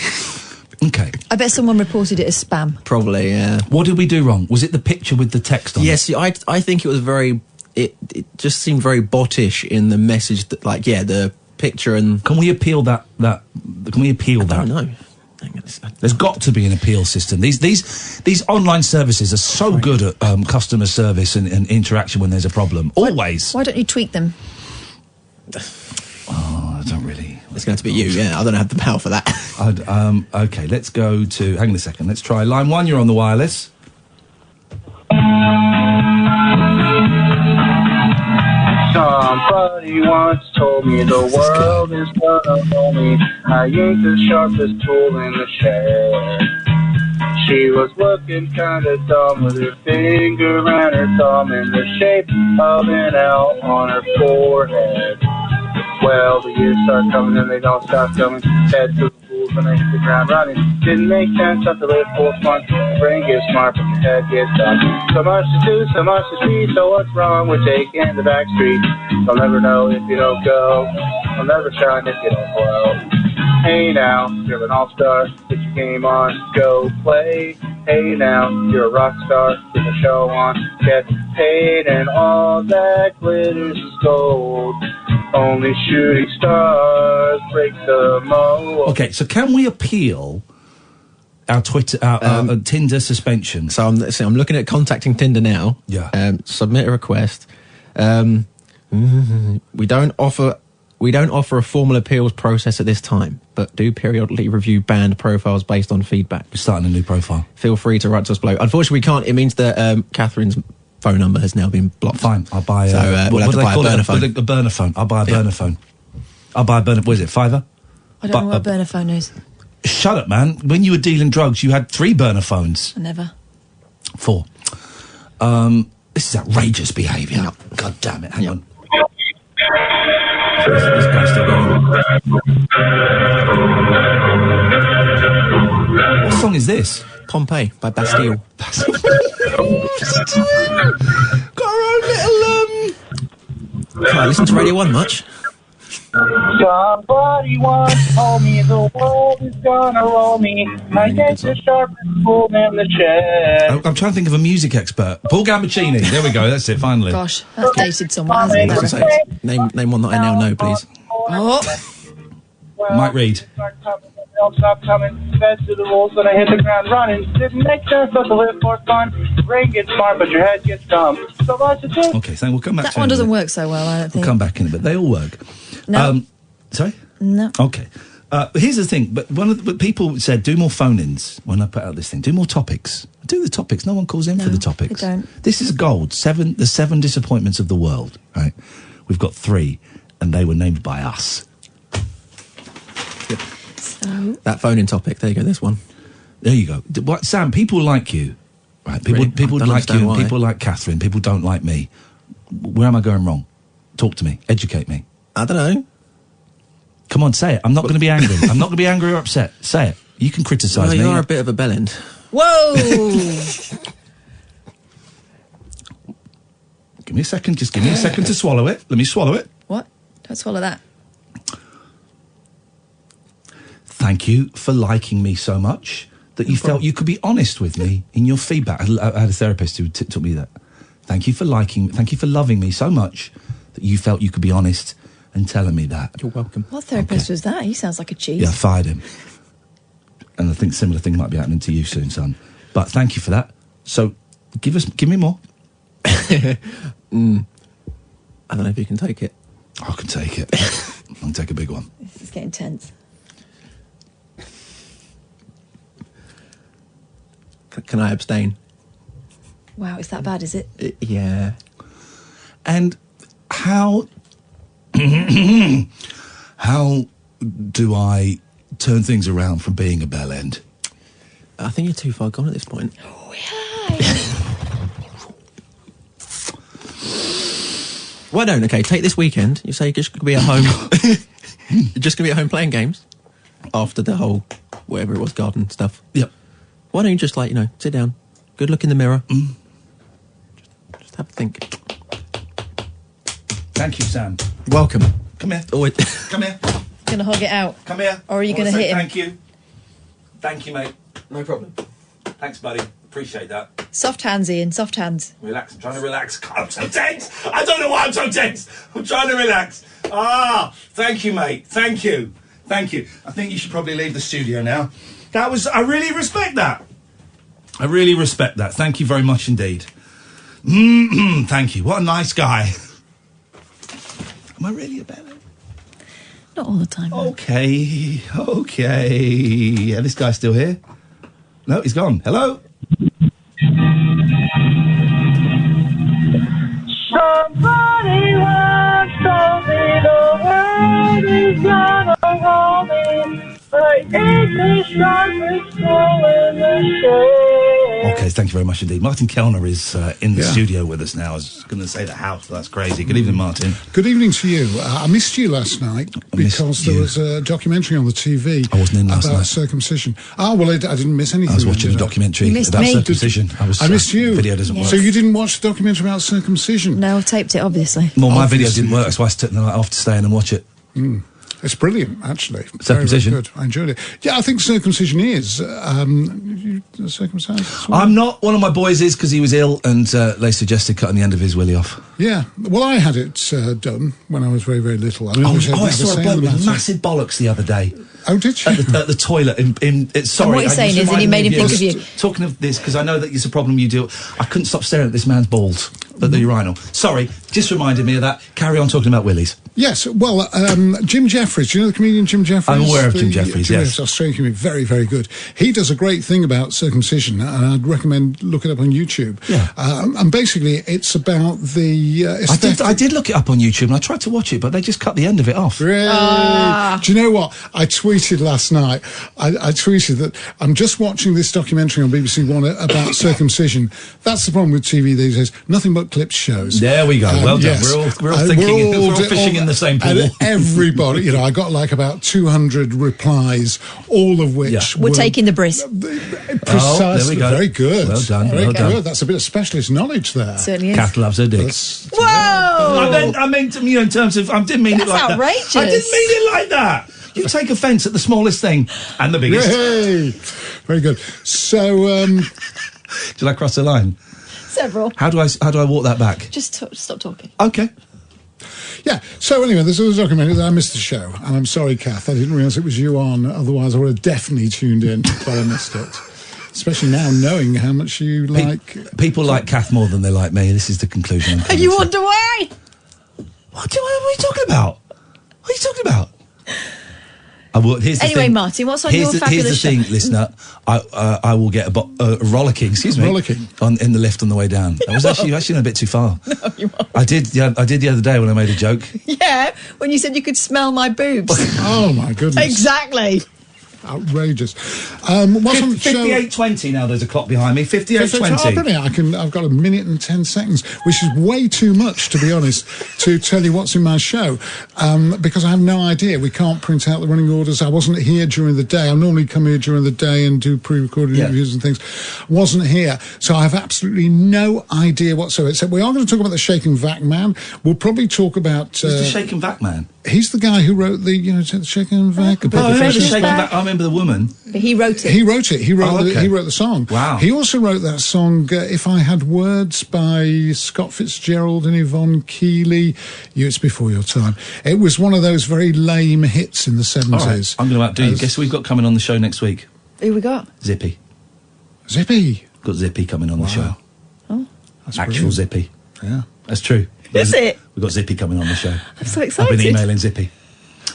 S4: Okay.
S8: I bet someone reported it as spam.
S13: Probably, yeah.
S4: What did we do wrong? Was it the picture with the text on it?
S13: Yes, I think it was very... It just seemed very bottish in the message that, the picture and...
S4: Can we appeal that? Can we appeal that?
S13: I don't know.
S4: There's got to be an appeal system. These online services are so good at customer service and interaction when there's a problem. Always.
S8: Why don't you tweak them?
S4: I don't really.
S13: It's going to be you, yeah. I don't have the power for that.
S4: Okay, let's go to... Hang on a second. Let's try line 1. You're on the wireless.
S17: Somebody once told me the world is gonna roll me. I ain't the sharpest tool in the shed. She was looking kinda dumb with her finger and her thumb in the shape of an L on her forehead. Well, the years start coming and they don't stop coming. Head to the fools when they hit the ground running. Didn't make sense, have to live for fun. Brain gets smart, but your head gets dumb. So much to do, so much to see. So what's wrong with taking the back street? You'll never know if you don't go. You'll never shine if you don't glow. Hey now, you're an all-star. Get your game on, go play. Hey now, you're a rock star. Get the show on, get paid, and all that glitters is gold. Only shooting stars break the mold.
S4: Okay, so can we appeal our Tinder suspension?
S13: So I'm looking at contacting Tinder now.
S4: Yeah.
S13: Submit a request. We don't offer a formal appeals process at this time, but do periodically review banned profiles based on feedback.
S4: We're starting a new profile.
S13: Feel free to write to us below. Unfortunately, we can't. It means that Catherine's phone number has now been blocked.
S4: Fine, I'll buy.
S13: So we'll have to buy a burner phone.
S4: A burner phone. I'll buy a burner phone. I'll buy a burner. What is it? £5?
S8: I don't know what a burner phone is.
S4: Shut up, man. When you were dealing drugs, you had 3 burner phones.
S8: I never.
S4: 4. This is outrageous behaviour. Yep. God damn it! Hang on. This guy's still going. What song is this?
S13: Pompeii by Bastille.
S4: Got our own little
S13: Can I listen to Radio 1 much?
S17: Somebody once told me the world is gonna roll me. I get the sharpest tool in the chest.
S4: I'm trying to think of a music expert. Paul Gambaccini. There we go. That's it. Finally.
S8: Gosh, that's dated someone, hasn't it?
S13: Name one that I now know, please.
S8: Oh.
S4: Mike Reid.
S17: Don't stop coming, fed to the rules when I hit the ground running. Didn't make sense, but to live for fun. Brain gets smart, but your head gets dumb. So much to do.
S4: Okay, so we'll come back
S8: That
S4: to
S8: one
S4: it in a
S8: doesn't
S4: minute.
S8: work so well, I don't think.
S4: We'll come back in a bit. They all work.
S8: No.
S4: Sorry?
S8: No.
S4: Okay. But here's the thing. But but people said do more phone-ins when I put out this thing. Do more topics. Do the topics. No one calls in for the topics.
S8: they don't.
S4: This is gold. The 7 disappointments of the world. Right. We've got 3, and they were named by us.
S8: So
S13: That phone-in topic. There you go. This one.
S4: There you go. What, Sam? People like you, right? People
S13: Really?
S4: people
S13: I don't
S4: like you.
S13: understand
S4: And
S13: why.
S4: people like Catherine. People don't like me. Where am I going wrong? Talk to me. Educate me.
S13: I don't know.
S4: Come on, say it. I'm not going to be angry. I'm not going to be angry or upset. Say it. You can criticise
S13: Well,
S4: me.
S13: you are a bit of a bellend.
S8: Whoa!
S4: Give me a second. Just give me a second to swallow it. Let me swallow it.
S8: What? Don't swallow that.
S4: Thank you for liking me so much that you felt you could be honest with me in your feedback. I had a therapist who told me that. Thank you for loving me so much that you felt you could be honest and telling me that.
S13: You're welcome.
S8: What therapist was that? He sounds like a cheese.
S4: Yeah, I fired him. And I think similar thing might be happening to you soon, son. But thank you for that. So, give me more.
S13: I don't know if you can take it.
S4: I can take it. I can take a big one.
S8: This is getting tense.
S13: Can I abstain?
S8: Wow, is that bad, is it?
S13: Yeah.
S4: And how do I turn things around from being a bell end?
S13: I think you're too far gone at this point. Why don't? Okay, take this weekend. You say you're just going to be at home. You're just going to be at home playing games after the whole whatever it was garden stuff.
S4: Yep.
S13: Why don't you just sit down, good look in the mirror, just have a think.
S4: Thank you, Sam.
S13: Welcome.
S4: Come here.
S13: Always.
S4: Come here.
S8: Gonna hug it out.
S4: Come here.
S8: Or are you
S4: I
S8: gonna
S4: wanna
S8: hit
S4: say
S8: him?
S4: Thank you. Thank you, mate.
S13: No problem.
S4: Thanks, buddy. Appreciate that.
S8: Soft hands, Ian. Soft hands.
S4: Relax. I'm trying to relax. God, I'm so tense. I don't know why I'm so tense. I'm trying to relax. Thank you, mate. Thank you. Thank you. I think you should probably leave the studio now. I really respect that. I really respect that. Thank you very much indeed. Thank you. What a nice guy. Am I really a bellend?
S8: Not all the time. no.
S4: Okay. Yeah, this guy's still here. No, he's gone. Hello?
S19: Somebody once told me the world is gonna roll me. I ate the sharpest tool in the shade.
S4: Okay, thank you very much indeed. Martin Kellner is in the studio with us now. I was going to say the house, but that's crazy. Good evening, Martin.
S18: Good evening to you. I missed you last night because there was a documentary on the TV
S4: I wasn't in last
S18: about
S4: night.
S18: circumcision. I didn't miss anything.
S4: I was watching a documentary about circumcision.
S18: I missed you.
S4: Video doesn't work.
S18: So you didn't watch the documentary about circumcision?
S8: No, I taped it, obviously.
S4: Well, my video didn't work, so I took the night off to stay in and watch it.
S18: It's brilliant, actually.
S4: Circumcision?
S18: Very, very good. I enjoyed it. Yeah, I think circumcision is circumcised.
S4: I'm not. One of my boys is because he was ill, and they suggested cutting the end of his willy off.
S18: Yeah. Well, I had it done when I was very, very little. I mean,
S4: I
S18: never
S4: saw a
S18: say
S4: bloke
S18: on the
S4: with
S18: matter.
S4: massive bollocks the other day.
S18: Oh, did you?
S4: At the toilet. Sorry.
S8: And what you're saying is that he made him think of you.
S4: Talking of this, because I know that it's a problem you deal. I couldn't stop staring at this man's balls at the urinal. Sorry, just reminded me of that. Carry on talking about willies.
S18: Yes, well, Jim Jeffries, do you know the comedian Jim Jeffries?
S4: I'm aware of Jim Jeffries, yes.
S18: Australian comedian, very, very good. He does a great thing about circumcision, and I'd recommend looking it up on YouTube.
S4: Yeah.
S18: And basically, it's about the aesthetic.
S4: I did look it up on YouTube, and I tried to watch it, but they just cut the end of it off.
S18: Really? Do you know what? I tweeted last night, I tweeted that I'm just watching this documentary on BBC One about circumcision. That's the problem with TV these days. Nothing but clips shows.
S4: There we go. Well done.
S18: Yes.
S4: We're all thinking, we're all fishing in the same pool.
S18: And everybody, I got like about 200 replies, all of which
S8: We're taking the bris.
S18: Precisely.
S4: there we go.
S18: Very good.
S4: Well done.
S18: Very
S4: well
S18: good.
S4: done.
S18: That's a bit of specialist knowledge there.
S8: Certainly is.
S4: Kath loves her dick.
S8: Whoa!
S4: I meant, in terms of, I didn't mean it like
S8: outrageous.
S4: that. I didn't mean it like that. You take offence at the smallest thing and the biggest.
S18: Yay! Very good. So,
S4: Did I cross the line?
S8: Several.
S4: How do I walk that back?
S8: Just stop talking.
S4: Okay.
S18: yeah. So anyway, there's a documentary that I missed the show, and I'm sorry, Kath, I didn't realise it was you on. Otherwise, I would have definitely tuned in, but I missed it. Especially now, knowing how much you like.
S4: People like Kath more than they like me. This is the conclusion.
S8: And you wonder why?
S4: What are you talking about? What are you talking about? I will. Here's the
S8: Anyway,
S4: thing.
S8: Martin, what's on your fabulous
S4: Here's the thing,
S8: show?
S4: listener. I will get a rollicking. Excuse me.
S18: Rollicking
S4: in the lift on the way down. That was actually a bit too far.
S8: No, you won't.
S4: I did the other day when I made a joke.
S8: Yeah, when you said you could smell my boobs.
S18: Oh my goodness!
S8: Exactly.
S18: Outrageous. What's on the show?
S4: 58:20 now. There's a clock behind me. 58:20.
S18: Oh, brilliant! I've got 1 minute and 10 seconds, which is way too much, to be honest, to tell you what's in my show, because I have no idea. We can't print out the running orders. I wasn't here during the day. I normally come here during the day and do pre-recorded interviews and things. Wasn't here, so I have absolutely no idea whatsoever. Except we are going to talk about the Shake and Vac Man. We'll probably talk about
S4: Who's the Shake and Vac Man?
S18: He's the guy who wrote the Shake and Vac.
S4: I remember the woman.
S8: But he wrote it.
S18: He wrote it. He wrote the song.
S4: Wow.
S18: He also wrote that song, If I Had Words, by Scott Fitzgerald and Yvonne Keeley. It's before your time. It was one of those very lame hits in the 70s.
S4: All right. I'm going to outdo you. Guess who we've got coming on the show next week?
S8: Who we got?
S4: Zippy.
S18: Zippy?
S4: Got Zippy coming on the show.
S8: Oh.
S18: That's
S4: Actual
S18: brilliant.
S4: Zippy.
S18: Yeah.
S4: That's true.
S8: Is it?
S4: We've got Zippy coming on the show.
S8: I'm so
S4: I've
S8: excited.
S4: been emailing Zippy.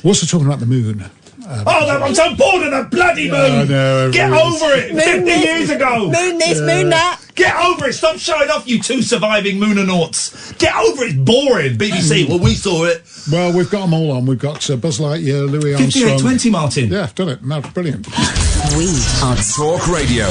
S18: We're also talking about the moon.
S4: I'm so bored of the bloody moon!
S18: I know,
S4: Get
S18: everyone's-
S4: over it!
S8: Moon
S4: 50
S8: this,
S4: years ago!
S8: Moon this, moon that.
S4: Get over it! Stop showing off, you two surviving moonanauts! Get over it! It's boring! BBC, well, we saw it.
S18: Well, we've got them all on. We've got Buzz Lightyear, Louis Armstrong.
S4: 58:20, Martin.
S18: Yeah, I've done it. No, brilliant.
S5: We are
S2: Talk Radio.